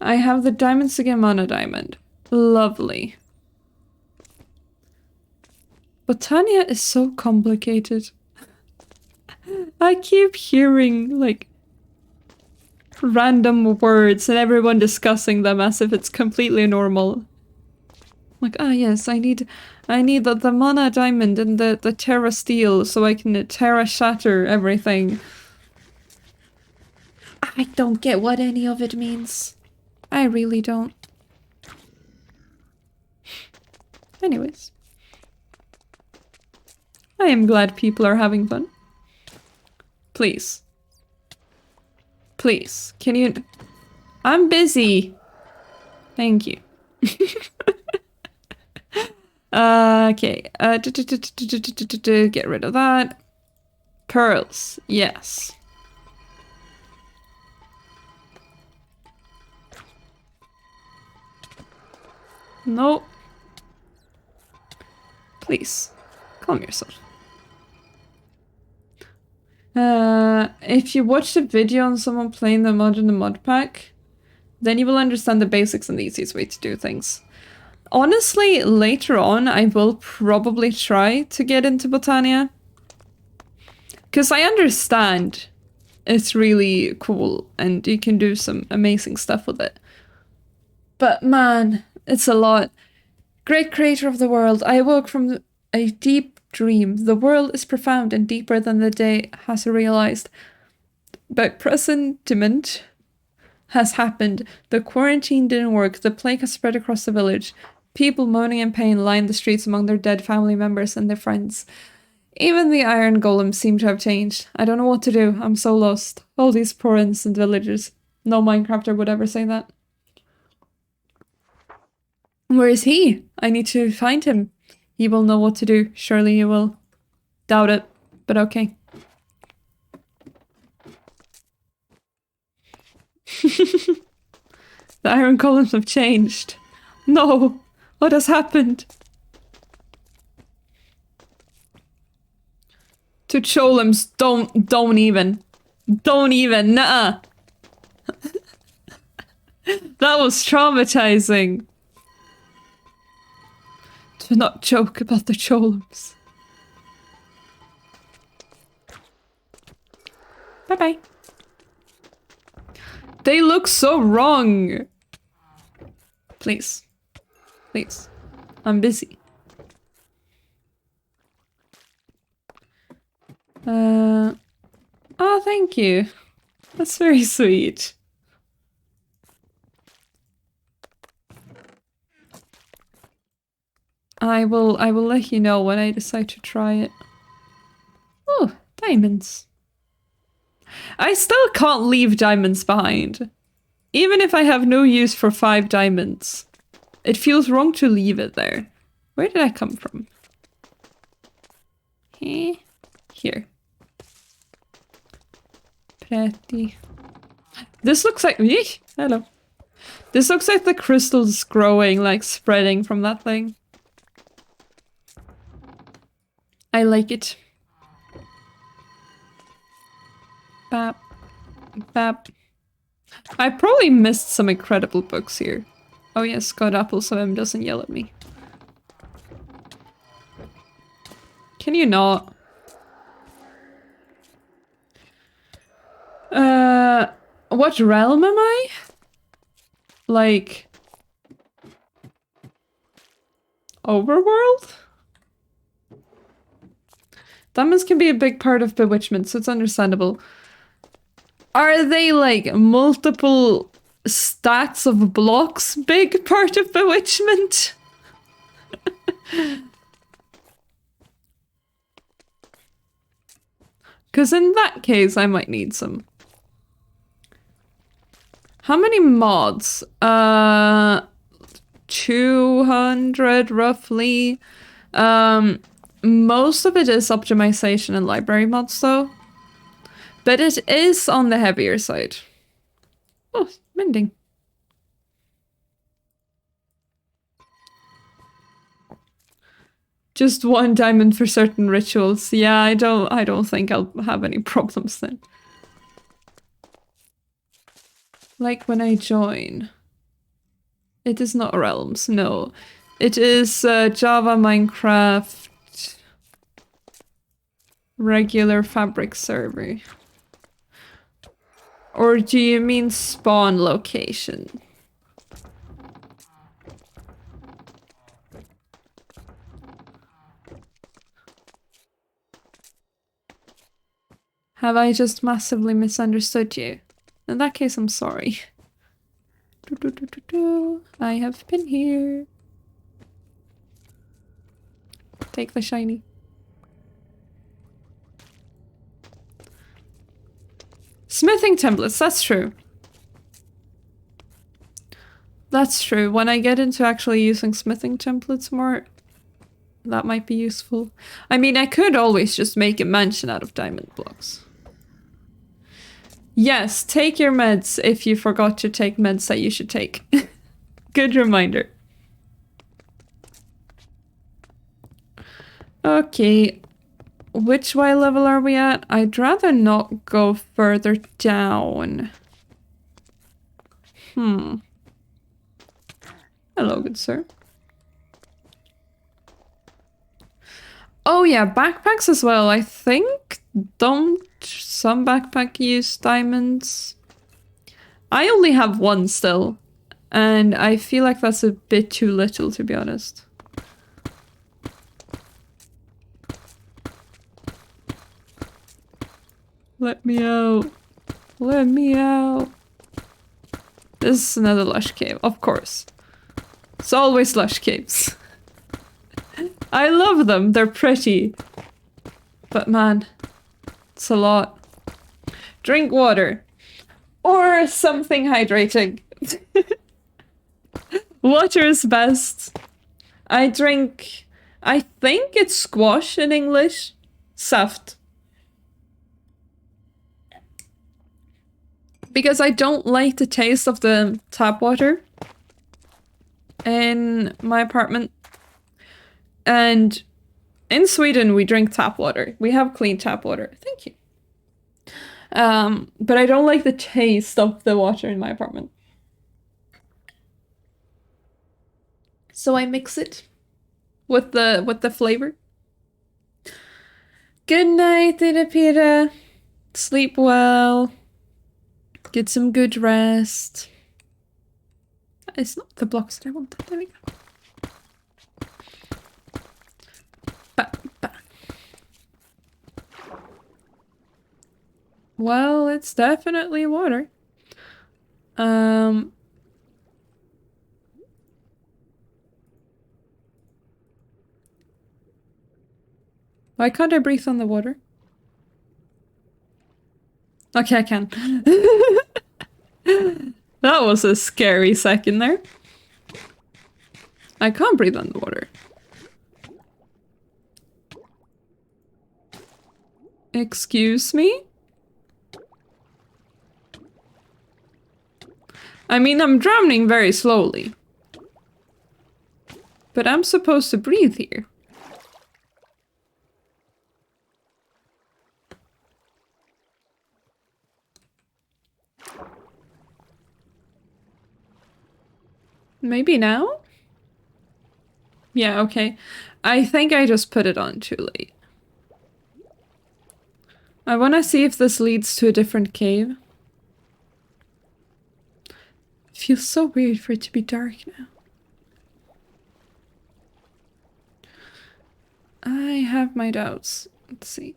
I have the diamond to get mono diamond. Lovely. Botania is so complicated. I keep hearing, like, random words and everyone discussing them as if it's completely normal. Like, ah yes, I need the mana diamond and the terra steel so I can terra shatter everything. I don't get what any of it means. I really don't. Anyways. I am glad people are having fun. Please. Please, can you... I'm busy. Thank you. Okay. Get rid of that. Pearls. Yes. No. Please. Calm yourself. If you watch the video on someone playing the mod in the mod pack, then you will understand the basics and the easiest way to do things. Honestly, later on, I will probably try to get into Botania. Because I understand it's really cool and you can do some amazing stuff with it. But man, it's a lot. Great creator of the world, I awoke from a deep dream. The world is profound and deeper than the day has realized. But presentiment has happened. The quarantine didn't work. The plague has spread across the village. People moaning in pain line the streets among their dead family members and their friends. Even the iron golems seem to have changed. I don't know what to do. I'm so lost. All these poor innocent villagers. No Minecrafter would ever say that. Where is he? I need to find him. He will know what to do. Surely he will. Doubt it, but okay. The iron columns have changed. No! What has happened? To Cholems, don't even. Don't even, nuh-uh. That was traumatizing. Do not joke about the Cholems. Bye-bye. They look so wrong. Please. Please. I'm busy. Oh, thank you. That's very sweet. I will let you know when I decide to try it. Oh, diamonds. I still can't leave diamonds behind. Even if I have no use for 5 diamonds. It feels wrong to leave it there. Where did I come from? Here. Pretty. This looks like... Eesh, hello. This looks like the crystals growing, like spreading from that thing. I like it. Bap. Bap. I probably missed some incredible books here. Oh yes, God Apple so M doesn't yell at me. Can you not? What realm am I? Like... Overworld? Diamonds can be a big part of bewitchment, so it's understandable. Are they like multiple stacks of blocks big part of bewitchment? Because in that case, I might need some. How many mods? 200 roughly. Most of it is optimization and library mods though. But it is on the heavier side. Oh, mending. Just one diamond for certain rituals. Yeah, I don't think I'll have any problems then. Like when I join. It is not Realms, no. It is Java, Minecraft, regular Fabric server. Or do you mean spawn location? Have I just massively misunderstood you? In that case, I'm sorry. I have been here. Take the shiny. Smithing templates, that's true. That's true. When I get into actually using smithing templates more, that might be useful. I mean, I could always just make a mansion out of diamond blocks. Yes, take your meds if you forgot to take meds that you should take. Good reminder. Okay. Which Y level are we at? I'd rather not go further down. Hello, good sir. Oh yeah, backpacks as well. I think don't some backpack use diamonds? I only have one still, and I feel like that's a bit too little, to be honest. Let me out. Let me out. This is another lush cave, of course. It's always lush caves. I love them, they're pretty. But man, it's a lot. Drink water. Or something hydrating. Water is best. I drink... I think it's squash in English. Saft. Because I don't like the taste of the tap water in my apartment. And in Sweden, we drink tap water. We have clean tap water. Thank you. But I don't like the taste of the water in my apartment. So I mix it with the flavor. Good night, Pira. Sleep well. Get some good rest. It's not the blocks that I wanted. There we go. Well, it's definitely water. Why can't I breathe on the water? Okay, I can. That was a scary second there. I can't breathe on the water. Excuse me? I mean, I'm drowning very slowly. But I'm supposed to breathe here. Maybe now? Yeah, okay. I think I just put it on too late. I want to see if this leads to a different cave. It feels so weird for it to be dark now. I have my doubts. Let's see.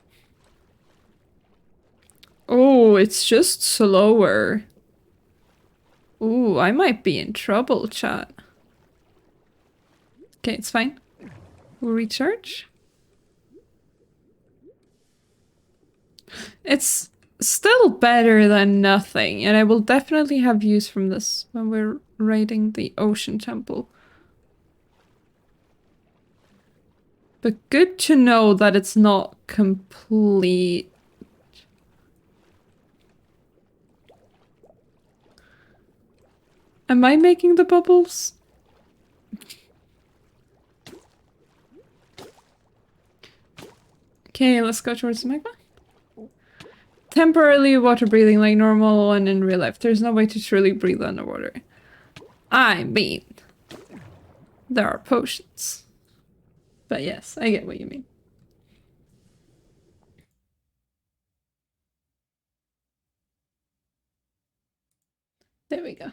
Oh, it's just slower. Ooh, I might be in trouble, chat. Okay, it's fine. We'll recharge. It's still better than nothing, and I will definitely have use from this when we're raiding the Ocean Temple. But good to know that it's not complete. Am I making the bubbles? Okay, let's go towards the magma. Temporarily water breathing like normal and in real life. There's no way to truly breathe underwater. I mean, there are potions. But yes, I get what you mean. There we go.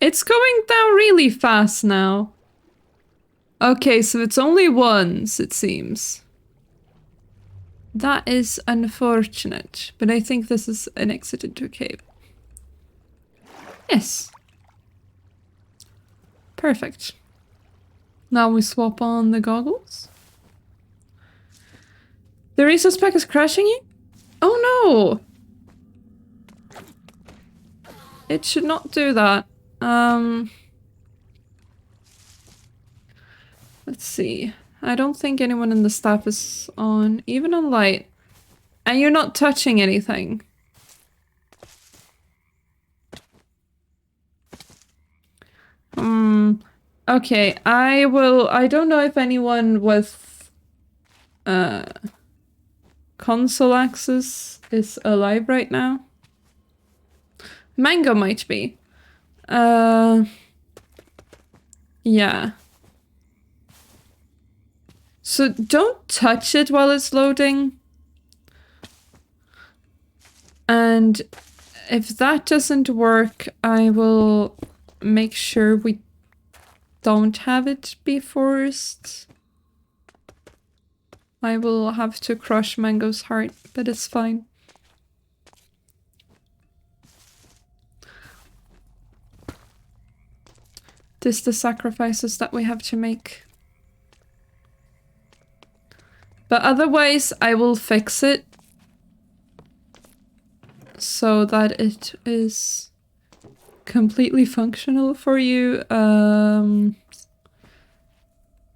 It's going down really fast now. Okay, so it's only once, it seems. That is unfortunate, but I think this is an exit into a cave. Yes. Perfect. Now we swap on the goggles. The resource pack is crashing you? Oh no! It should not do that. Let's see. I don't think anyone in the staff is on, even on light. And you're not touching anything. Okay, I don't know if anyone with console access is alive right now. Mango might be. Yeah. So don't touch it while it's loading. And if that doesn't work, I will make sure we don't have it be forced. I will have to crush Mango's heart, but it's fine. This the sacrifices that we have to make. But otherwise, I will fix it so that it is completely functional for you.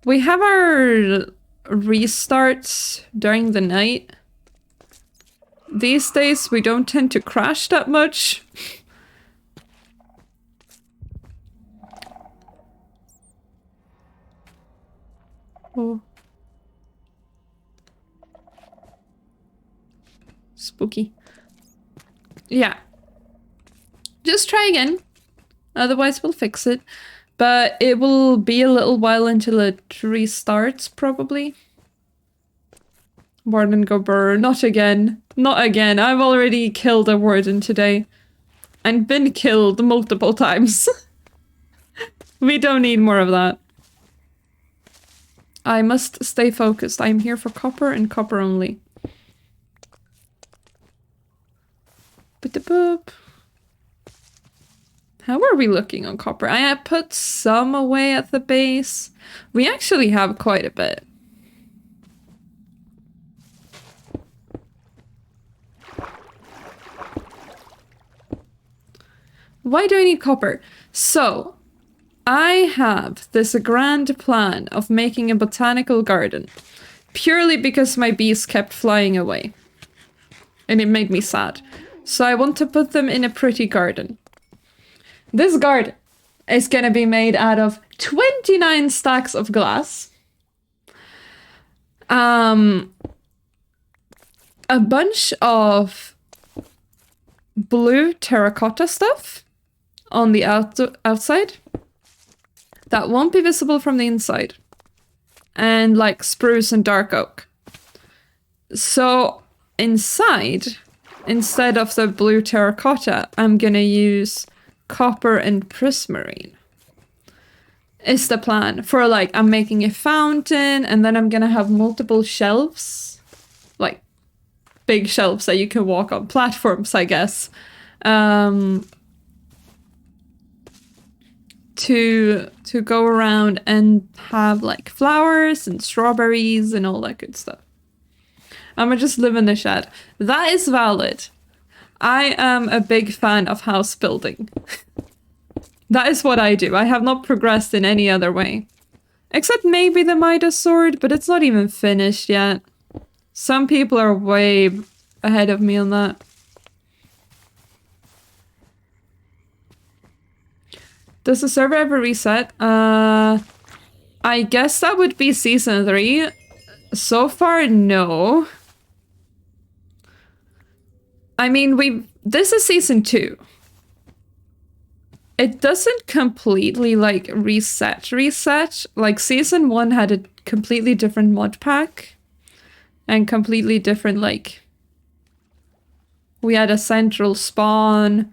We have our restarts during the night. These days, we don't tend to crash that much. Oh. Spooky. Yeah. Just try again. Otherwise, we'll fix it. But it will be a little while until it restarts, probably. Warden go burr. Not again. Not again. I've already killed a warden today. And been killed multiple times. We don't need more of that. I must stay focused. I'm here for copper and copper only. Boop. How are we looking on copper? I put some away at the base. We actually have quite a bit. Why do I need copper? So, I have this grand plan of making a botanical garden. Purely because my bees kept flying away. And it made me sad. So I want to put them in a pretty garden. This garden is gonna be made out of 29 stacks of glass. A bunch of blue terracotta stuff on the outside that won't be visible from the inside. And like spruce and dark oak. So inside, instead of the blue terracotta, I'm gonna use copper and prismarine. is the plan. For like, I'm making a fountain, and then I'm gonna have multiple shelves. Like, big shelves that you can walk on. Platforms, I guess. To go around and have like flowers and strawberries and all that good stuff. I'ma just live in the shed. That is valid. I am a big fan of house building. That is what I do. I have not progressed in any other way. Except maybe the Midas sword, but it's not even finished yet. Some people are way ahead of me on that. Does the server ever reset? I guess that would be season 3. So far, no. I mean, this is season 2. It doesn't completely, like, reset. Like, season 1 had a completely different mod pack. And completely different, like... We had a central spawn.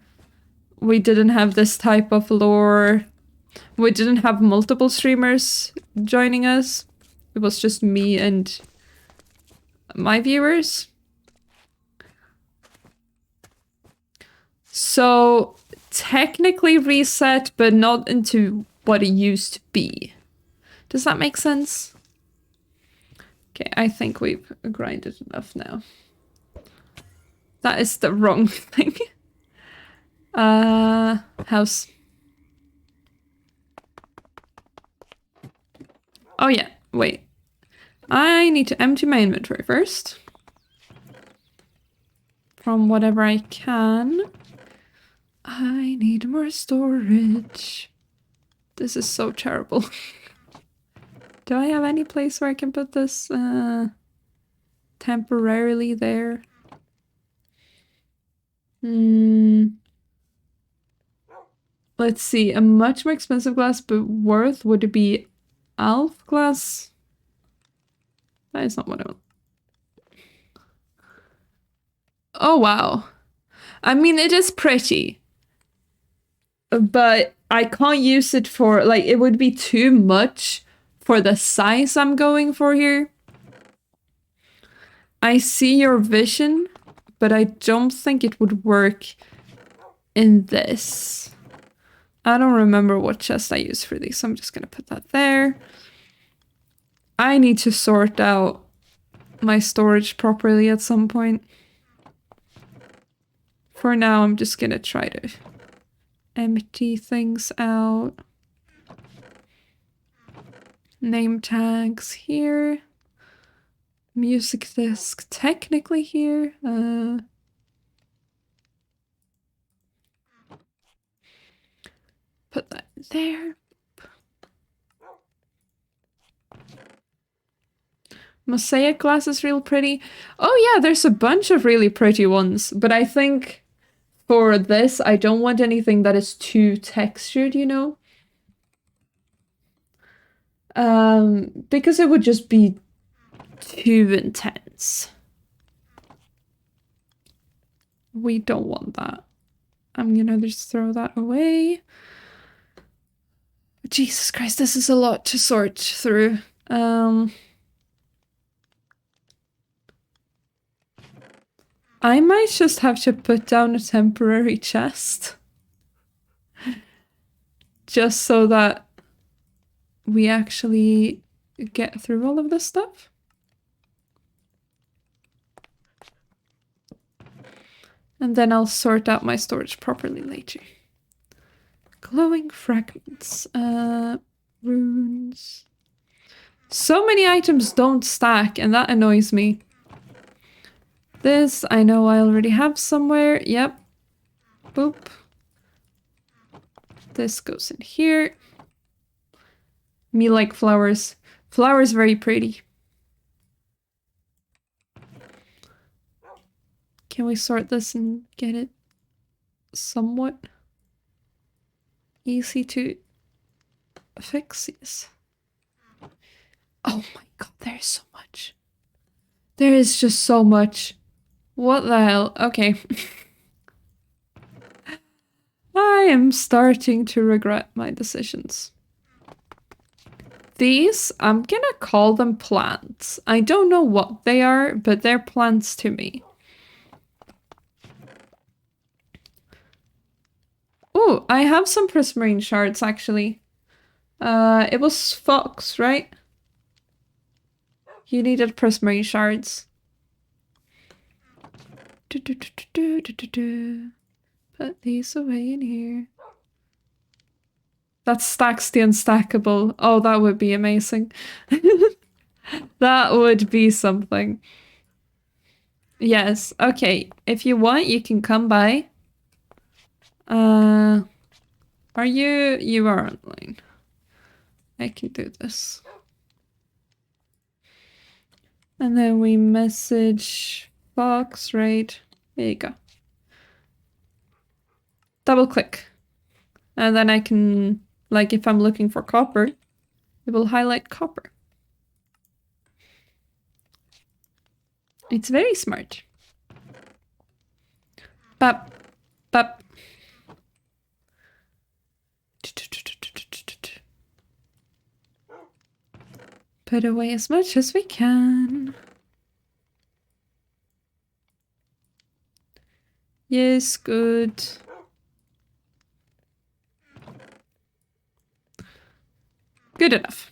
We didn't have this type of lore. We didn't have multiple streamers joining us. It was just me and my viewers. So, technically reset, but not into what it used to be. Does that make sense? Okay, I think we've grinded enough now. That is the wrong thing. House. Oh yeah, wait. I need to empty my inventory first. From whatever I can. I need more storage. This is so terrible. Do I have any place where I can put this temporarily there? Let's see. A much more expensive glass, but worth. Would it be Alf glass? That is not what I want. Oh, wow. I mean, it is pretty. But I can't use it for, like, it would be too much for the size I'm going for here. I see your vision, but I don't think it would work in this. I don't remember what chest I use for these, so I'm just gonna put that there. I need to sort out my storage properly at some point. For now, I'm just gonna try to empty things out. Name tags here. Music disc technically here. Put that there. Mosaic glass is real pretty. Oh yeah, there's a bunch of really pretty ones, but I think for this, I don't want anything that is too textured, you know? Because it would just be too intense. We don't want that. I'm gonna just throw that away. Jesus Christ, this is a lot to sort through. I might just have to put down a temporary chest. Just so that we actually get through all of this stuff. And then I'll sort out my storage properly later. Glowing fragments. Runes. So many items don't stack, and that annoys me. This, I know I already have somewhere. Yep. Boop. This goes in here. Me like flowers. Flowers very pretty. Can we sort this and get it somewhat easy to fix? Yes. Oh my god, there's so much. There is just so much. What the hell? Okay. I am starting to regret my decisions. These, I'm gonna call them plants. I don't know what they are, but they're plants to me. Oh, I have some prismarine shards actually. It was Fox, right? You needed prismarine shards. Put these away in here. That stacks the unstackable. Oh, that would be amazing. That would be something. Yes, okay. If you want, you can come by. Are you? You are online. I can do this. And then we message Fox, right? There you go. Double click. And then I can, like, if I'm looking for copper, it will highlight copper. It's very smart. Bap, bap. Put away as much as we can. Yes, good. Good enough.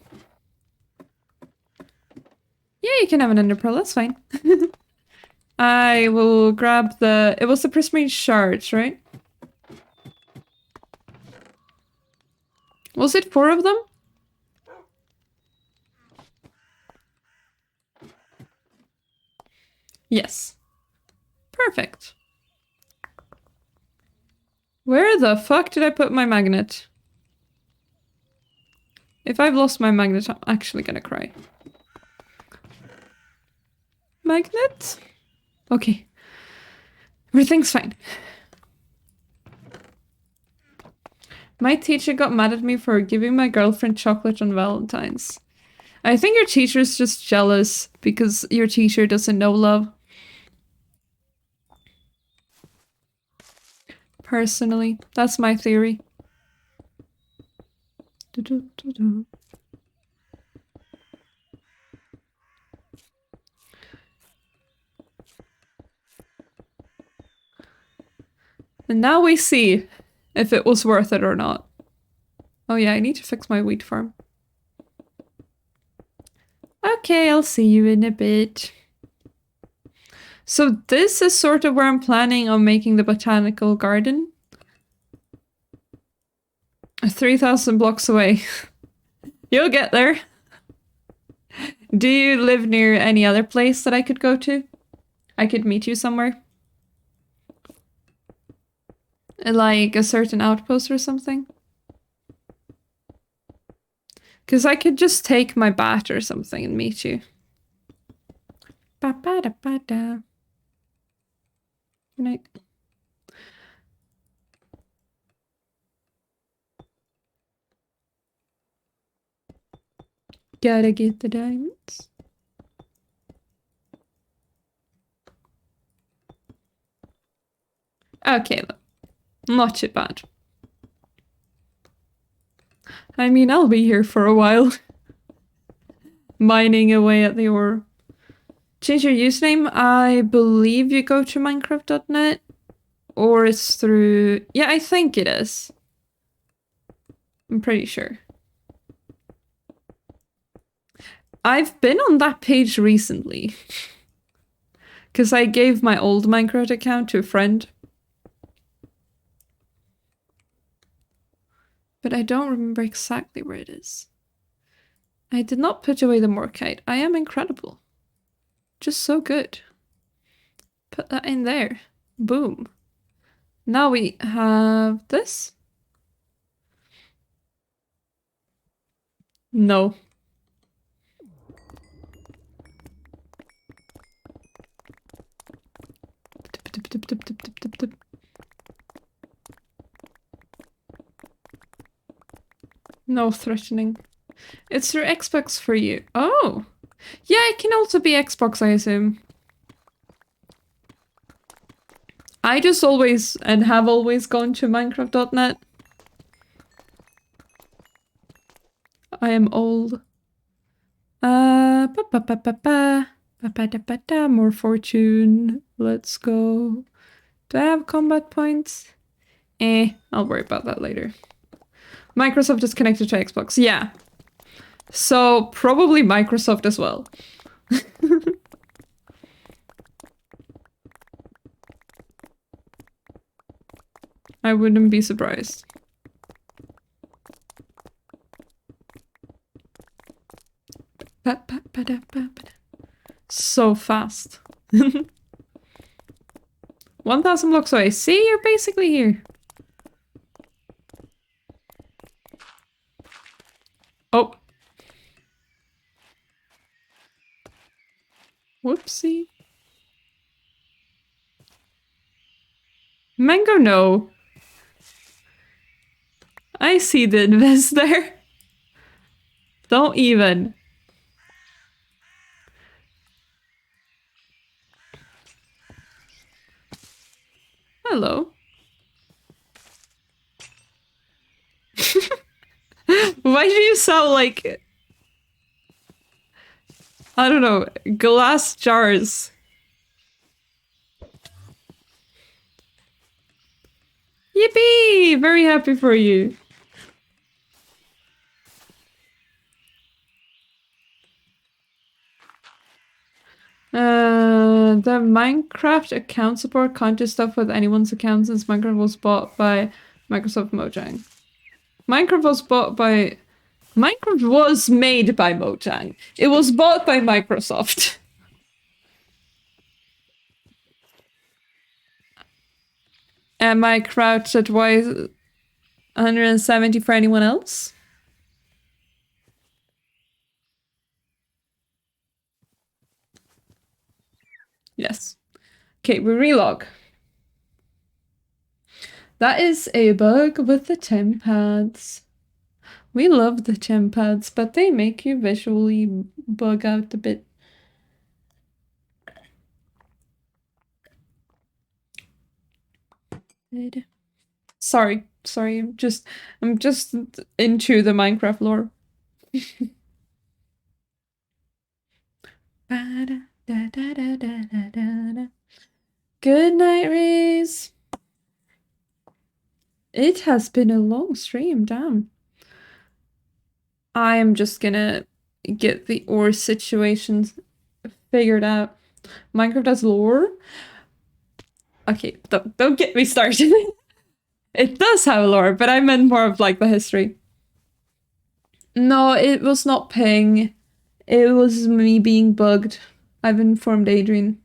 Yeah, you can have an ender pearl, that's fine. I will grab the... It was the prismarine shards, right? Was it 4 of them? Yes. Perfect. Where the fuck did I put my magnet? If I've lost my magnet, I'm actually gonna cry. Magnet? Okay. Everything's fine. My teacher got mad at me for giving my girlfriend chocolate on Valentine's. I think your teacher's just jealous because your teacher doesn't know love. Personally, that's my theory. And now we see if it was worth it or not. Oh yeah, I need to fix my wheat farm. Okay, I'll see you in a bit. So this is sort of where I'm planning on making the botanical garden. 3,000 blocks away. You'll get there. Do you live near any other place that I could go to? I could meet you somewhere. Like a certain outpost or something? Because I could just take my bat or something and meet you. Ba-ba-da-ba-da. Good night. Gotta get the diamonds. Okay, not too bad. I mean, I'll be here for a while. Mining away at the ore. Change your username? I believe you go to Minecraft.net. Or it's through... Yeah, I think it is. I'm pretty sure. I've been on that page recently. Because I gave my old Minecraft account to a friend. But I don't remember exactly where it is. I did not put away the morkite. I am incredible. Just so good. Put that in there. Boom. Now we have this. No. No threatening. It's your Xbox for you. Oh! Yeah, it can also be Xbox, I assume. I just always, and have always gone to Minecraft.net. I am old. Ba ba ba ba ba. Ba ba da ba da. More fortune. Let's go. Do I have combat points? I'll worry about that later. Microsoft is connected to Xbox. Yeah. So probably Microsoft as well. I wouldn't be surprised. So fast. 1,000 blocks away. See, you're basically here. Oh. Whoopsie. Mango, no. I see the invest there. Don't even. Hello. Why do you sound like... I don't know, glass jars. Yippee! Very happy for you. The Minecraft account support can't do stuff with anyone's account since Minecraft was bought by Microsoft Mojang. Minecraft was made by Mojang. It was bought by Microsoft. Am I crouched at Y170 for anyone else? Yes. Okay, we relog. That is a bug with the temp pads. We love the temp pads, but they make you visually bug out a bit. Sorry, I'm just into the Minecraft lore. Good night, Reese. It has been a long stream, damn. I am just gonna get the ore situations figured out. Minecraft has lore? Okay, don't get me started. It does have lore, but I meant more of like the history. No, it was not ping. It was me being bugged. I've informed Adrian.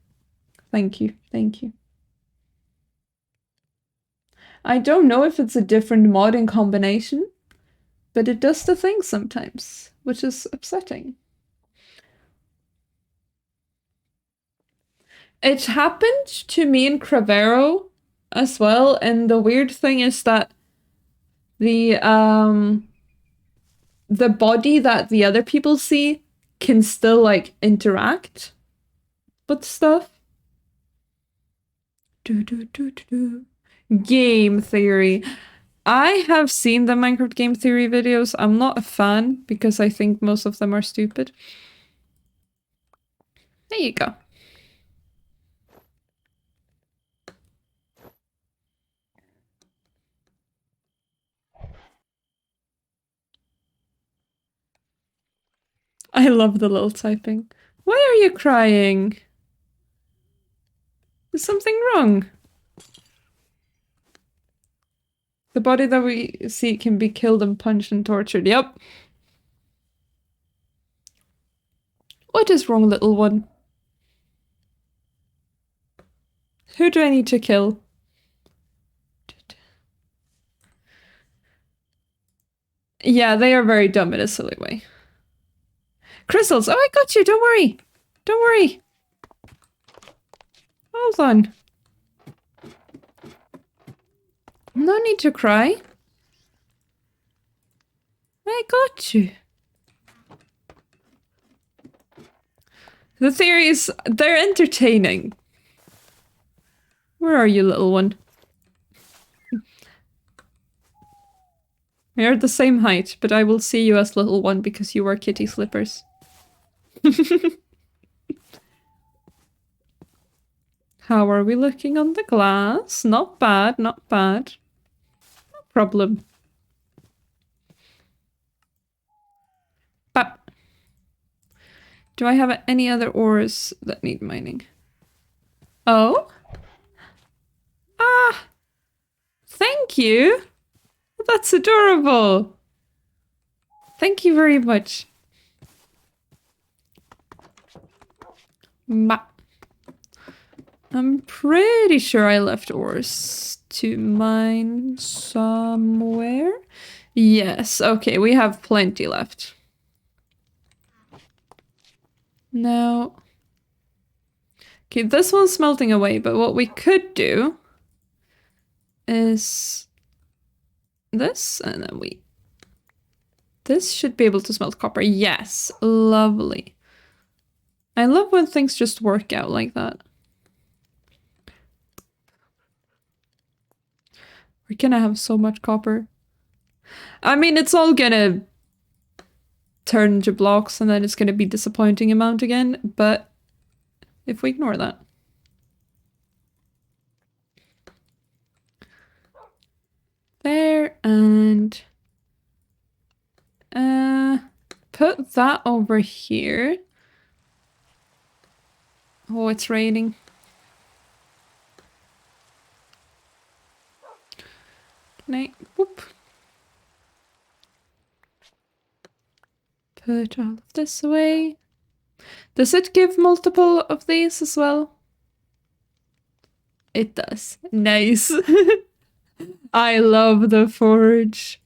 Thank you, thank you. I don't know if it's a different mod in combination, but it does the thing sometimes, which is upsetting. It happened to me in Cravero as well, and the weird thing is that the body that the other people see can still like interact with stuff. Game theory. I have seen the Minecraft game theory videos. I'm not a fan because I think most of them are stupid. There you go. I love the little typing. Why are you crying? Is something wrong? The body that we see can be killed and punched and tortured. Yep. What is wrong, little one? Who do I need to kill? Yeah, they are very dumb in a silly way. Crystals! Oh, I got you! Don't worry! Don't worry! Hold on. No need to cry. I got you. The theories, they're entertaining. Where are you, little one? We are the same height, but I will see you as little one because you wear kitty slippers. How are we looking on the glass? Not bad, not bad. No problem. But do I have any other ores that need mining? Oh? Ah! Thank you! That's adorable! Thank you very much. Ma. I'm pretty sure I left ores to mine somewhere. Yes, okay, we have plenty left. Now... Okay, this one's smelting away, but what we could do is this, and then we... This should be able to smelt copper. Yes, lovely. I love when things just work out like that. We're gonna have so much copper. I mean, it's all gonna turn into blocks and then it's gonna be disappointing amount again, but if we ignore that. There, and put that over here. Oh, it's raining. Can I, whoop. Put all of this away. Does it give multiple of these as well? It does. Nice. I love the forge.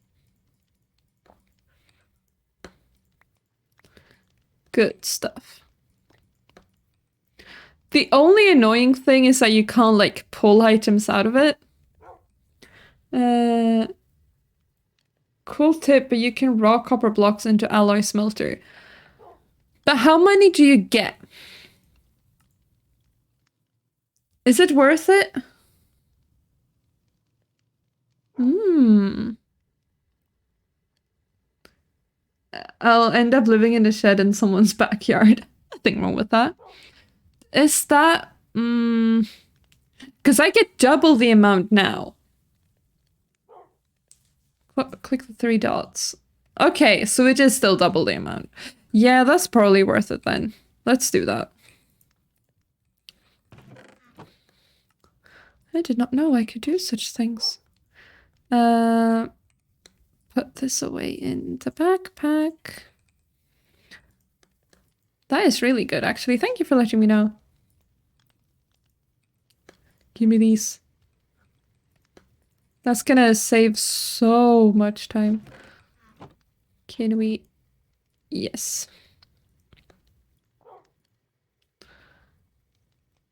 Good stuff. The only annoying thing is that you can't like pull items out of it. Cool tip, but you can raw copper blocks into alloy smelter. But how many do you get? Is it worth it? I'll end up living in a shed in someone's backyard. Nothing wrong with that. Is that... Because I get double the amount now. Click the 3 dots. Okay, so it is still double the amount. Yeah, that's probably worth it then. Let's do that. I did not know I could do such things. Put this away in the backpack. That is really good, actually. Thank you for letting me know. Give me these. That's gonna save so much time. Can we... Yes.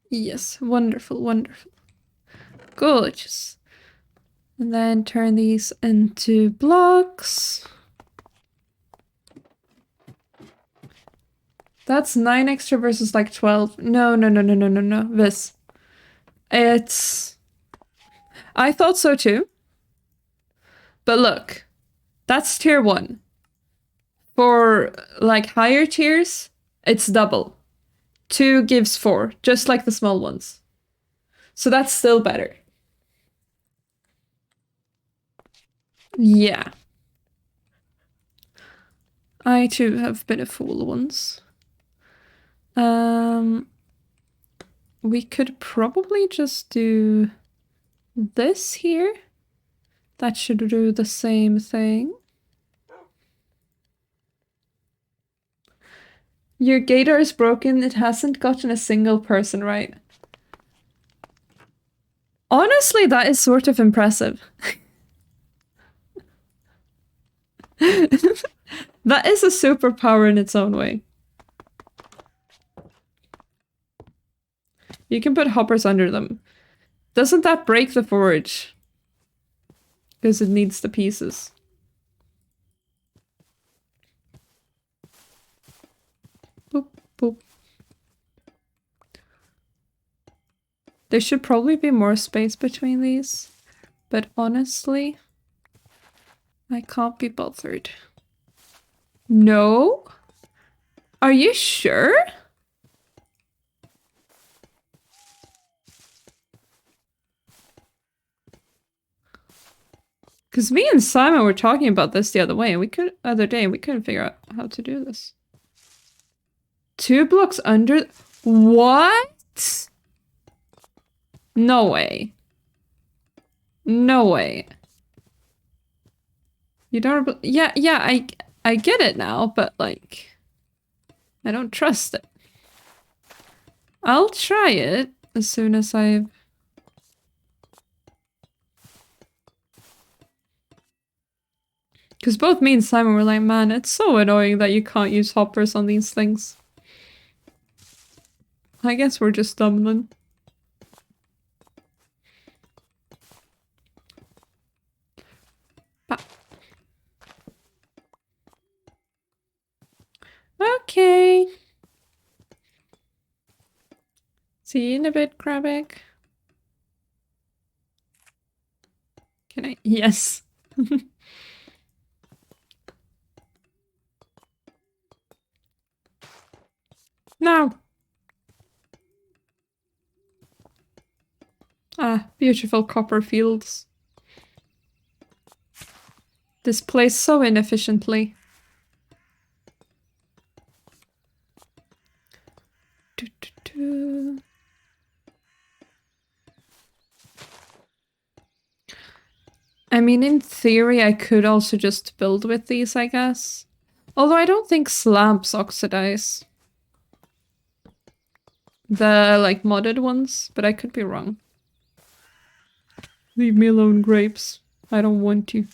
Yes, wonderful, wonderful. Gorgeous. And then turn these into blocks. That's 9 extra versus like 12. No. This. It's... I thought so too. But look, that's tier 1. For like higher tiers, it's double. 2 gives 4, just like the small ones. So that's still better. Yeah. I too have been a fool once. We could probably just do this here. That should do the same thing. Your gator is broken. It hasn't gotten a single person right. Honestly, that is sort of impressive. That is a superpower in its own way. You can put hoppers under them. Doesn't that break the forge? Because it needs the pieces. Boop, boop. There should probably be more space between these. But honestly, I can't be bothered. No? Are you sure? Because me and Simon were talking about this the other day, and we couldn't figure out how to do this. 2 blocks under. What? No way. No way. You don't. Yeah, I get it now, but like, I don't trust it. I'll try it as soon as I've. Because both me and Simon were like, man, it's so annoying that you can't use hoppers on these things. I guess we're just dumb then. Ah. Okay. See you in a bit, Krabik. Can I? Yes. Now. Ah, beautiful copper fields. Displaced so inefficiently. Do, do, do. I mean, in theory, I could also just build with these, I guess. Although I don't think slabs oxidize. The, like, modded ones, but I could be wrong. Leave me alone, grapes. I don't want you.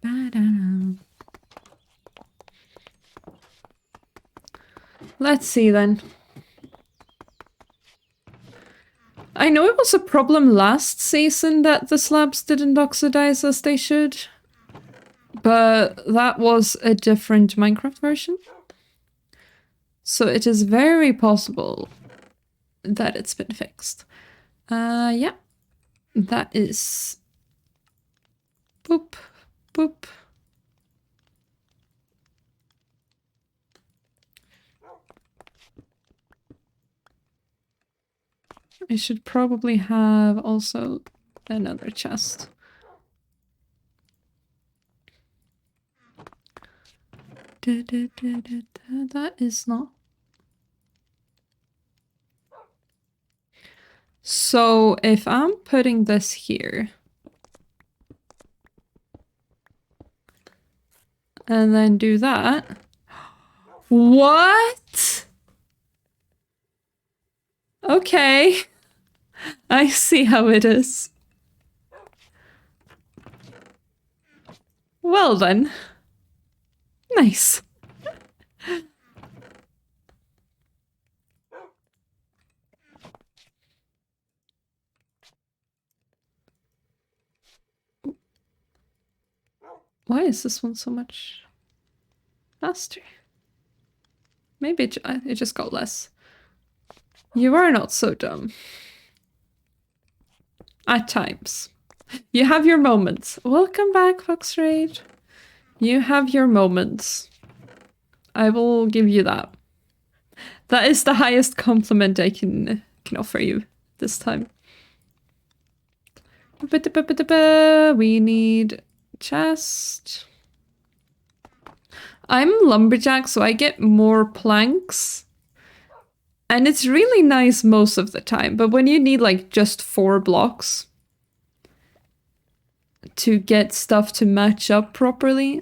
Ba-da. Let's see then. I know it was a problem last season that the slabs didn't oxidize as they should, but that was a different Minecraft version. So it is very possible that it's been fixed. Yeah. That is... Boop, boop. I should probably have also another chest. That is not... So if I'm putting this here... and then do that... What? Okay. I see how it is. Well then. Nice. Why is this one so much faster? Maybe it just got less. You are not so dumb. At times. You have your moments. Welcome back, Foxrage. You have your moments. I will give you that. That is the highest compliment I can offer you this time. We need chest. I'm lumberjack, so I get more planks. And it's really nice most of the time, but when you need like just 4 blocks to get stuff to match up properly,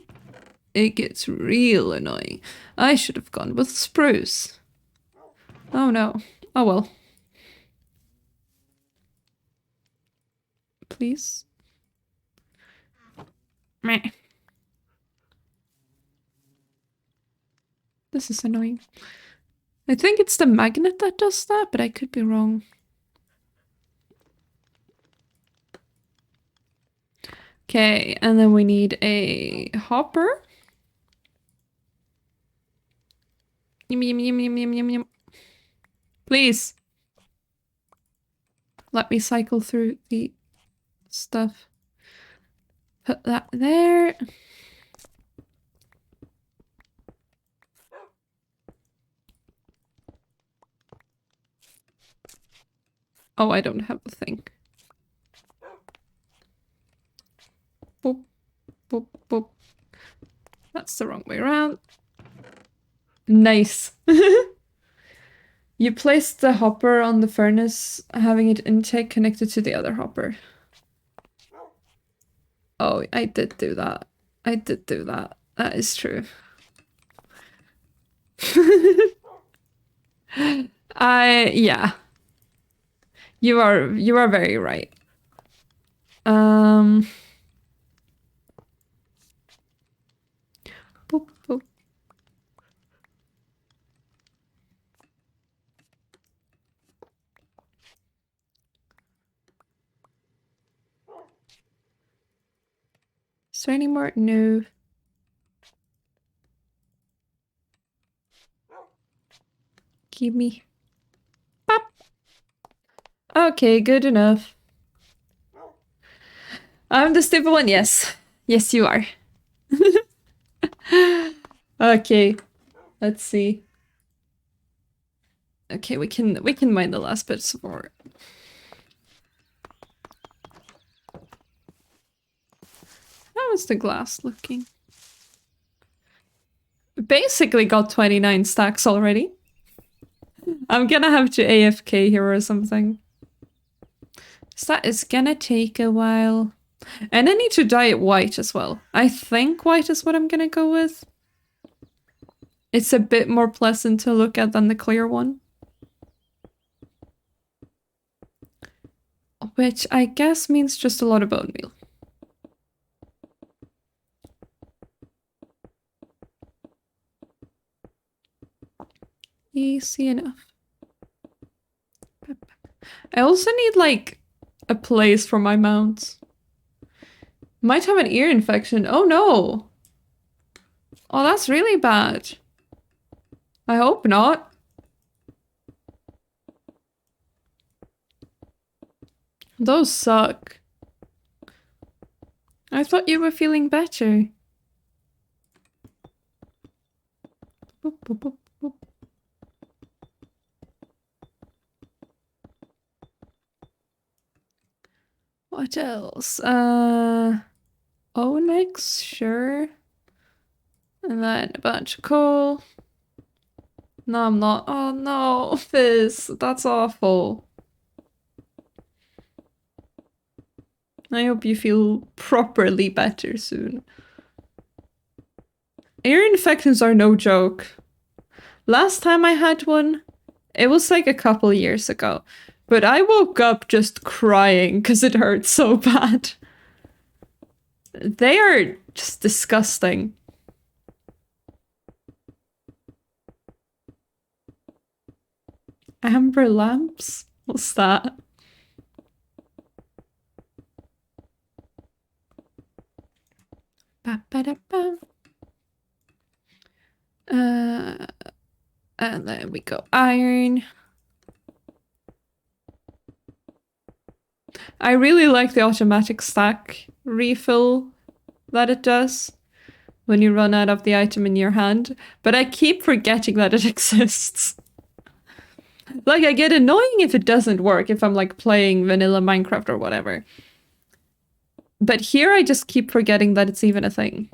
it gets real annoying. I should have gone with spruce. Oh no. Oh well. Please. Meh. This is annoying. I think it's the magnet that does that, but I could be wrong. Okay, and then we need a hopper. Yum, yum, yum, yum, yum, yum, yum. Please. Let me cycle through the stuff. Put that there. Oh, I don't have the thing. Boop, boop, boop. That's the wrong way around. Nice. You placed the hopper on the furnace, having it intake connected to the other hopper. Oh, I did do that. I did do that. That is true. Yeah. You are very right. Boop, boop. Is there any more? No. Give me. Pop. Okay, good enough. I'm the stupid one, yes. Yes, you are. Okay. Let's see. Okay, we can mine the last bits more. How is the glass looking? Basically got 29 stacks already. I'm gonna have to AFK here or something. So that is gonna take a while. And I need to dye it white as well. I think white is what I'm gonna go with. It's a bit more pleasant to look at than the clear one. Which I guess means just a lot of bone meal. Easy enough. I also need, like, a place for my mounts. Might have an ear infection. Oh no! Oh, that's really bad. I hope not. Those suck. I thought you were feeling better. Boop, boop, boop, boop. What else? Onyx, sure. And then a bunch of coal. No, I'm not. Oh no, Fizz. That's awful. I hope you feel properly better soon. Ear infections are no joke. Last time I had one, it was like a couple years ago. But I woke up just crying because it hurt so bad. They are just disgusting. Amber lamps? What's that? Ba -ba -da -ba. And then we go iron. I really like the automatic stack refill that it does when you run out of the item in your hand, but I keep forgetting that it exists. Like, I get annoying if it doesn't work, if I'm like playing vanilla Minecraft or whatever. But here I just keep forgetting that it's even a thing.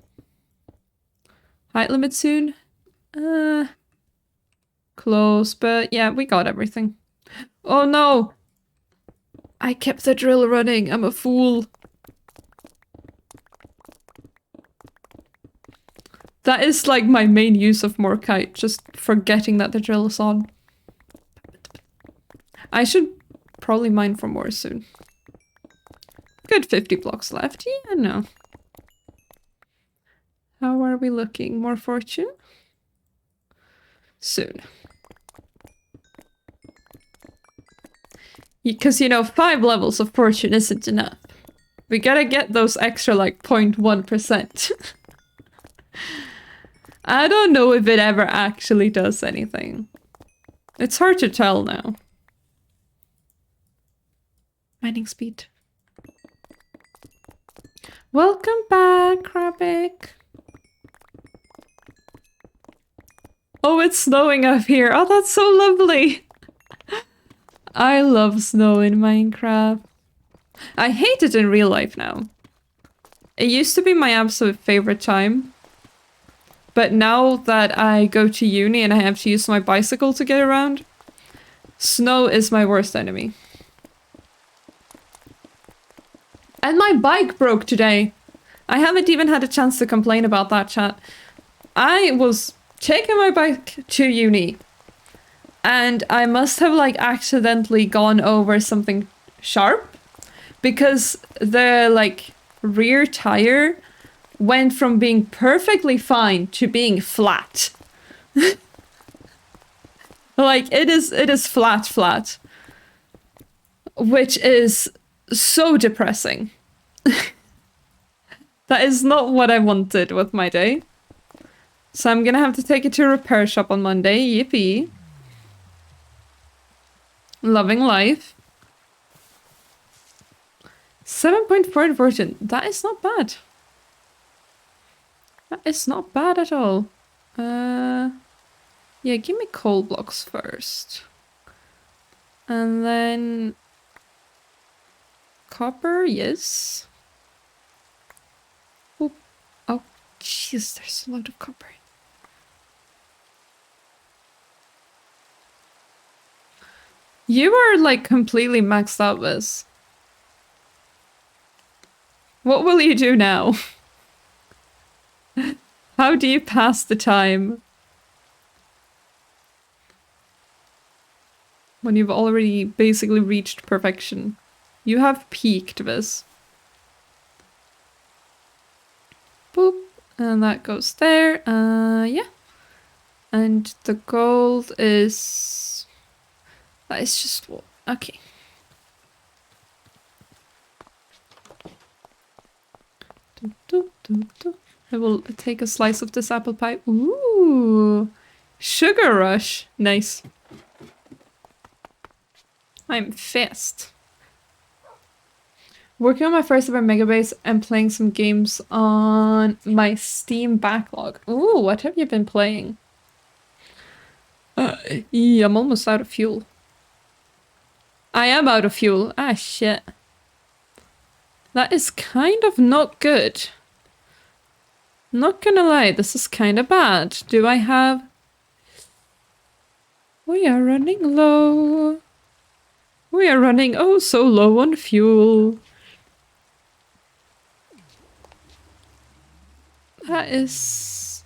Height limit soon? Close, but yeah, we got everything. Oh no! I kept the drill running, I'm a fool. That is like my main use of Morkite, just forgetting that the drill is on. I should probably mine for more soon. Good 50 blocks left, yeah, no. How are we looking? More fortune? Soon. Because, you know, 5 levels of fortune isn't enough. We gotta get those extra, like, 0.1%. I don't know if it ever actually does anything. It's hard to tell now. Mining speed. Welcome back, Krabik. Oh, it's snowing up here. Oh, that's so lovely. I love snow in Minecraft. I hate it in real life now. It used to be my absolute favorite time. But now that I go to uni and I have to use my bicycle to get around, snow is my worst enemy. And my bike broke today. I haven't even had a chance to complain about that, chat. I was taking my bike to uni and I must have like accidentally gone over something sharp because the like rear tire went from being perfectly fine to being flat. Like it is flat, which is so depressing. That is not what I wanted with my day. So I'm gonna have to take it to a repair shop on Monday. Yippee. Loving life. 7.4 version. That is not bad. That is not bad at all. Yeah, give me coal blocks first. And then... copper, yes. Oh, oh, jeez, there's a lot of copper. You are like completely maxed out, Liz. What will you do now? How do you pass the time? When you've already basically reached perfection. You have peaked, Viz. Boop. And that goes there. Yeah. And the gold is... that is just... okay. I will take a slice of this apple pie. Ooh! Sugar rush. Nice. I'm fast. Working on my first ever megabase and playing some games on my Steam backlog. Ooh, what have you been playing? Yeah, I'm almost out of fuel. I am out of fuel. Ah, shit. That is kind of not good. Not gonna lie, this is kind of bad. Do I have... we are running low. We are running oh so low on fuel. That is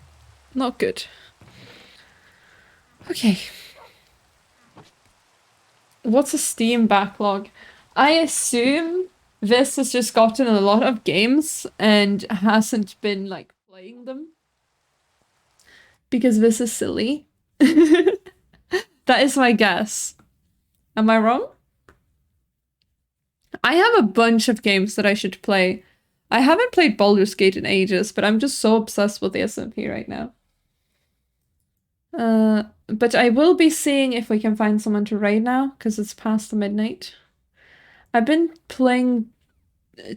not good. Okay. What's a Steam backlog? I assume this has just gotten a lot of games and hasn't been like playing them. Because this is silly. That is my guess. Am I wrong? I have a bunch of games that I should play. I haven't played Baldur's Gate in ages, but I'm just so obsessed with the SMP right now. But I will be seeing if we can find someone to raid now, because it's past the midnight. I've been playing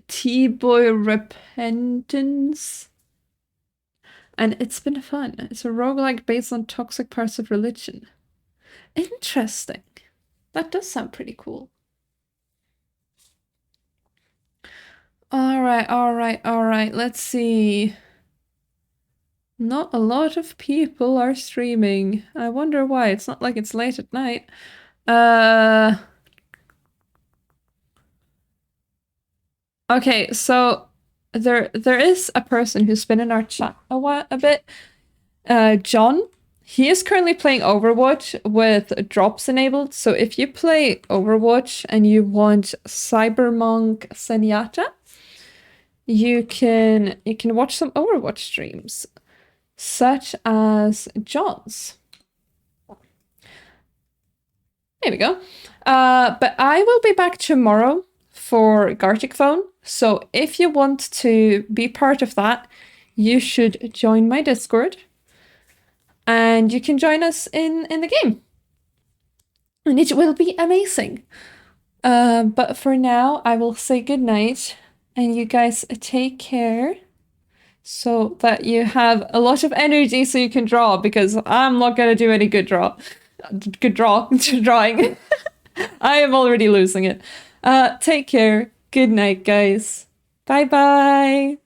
T-Boy Repentance, and it's been fun. It's a roguelike based on toxic parts of religion. Interesting. That does sound pretty cool. Alright. Let's see. Not a lot of people are streaming. I wonder why. It's not like it's late at night. Okay, so there is a person who's been in our chat a bit. John. He is currently playing Overwatch with drops enabled. So if you play Overwatch and you want Cybermonk Zenyatta, you can watch some Overwatch streams, such as John's. There we go. But I will be back tomorrow for Gartic Phone. So if you want to be part of that, you should join my Discord. And you can join us in the game. And it will be amazing. But for now, I will say goodnight. And you guys take care. So that you have a lot of energy so you can draw. Because I'm not going to do any good drawing. I am already losing it. Take care. Good night, guys. Bye bye.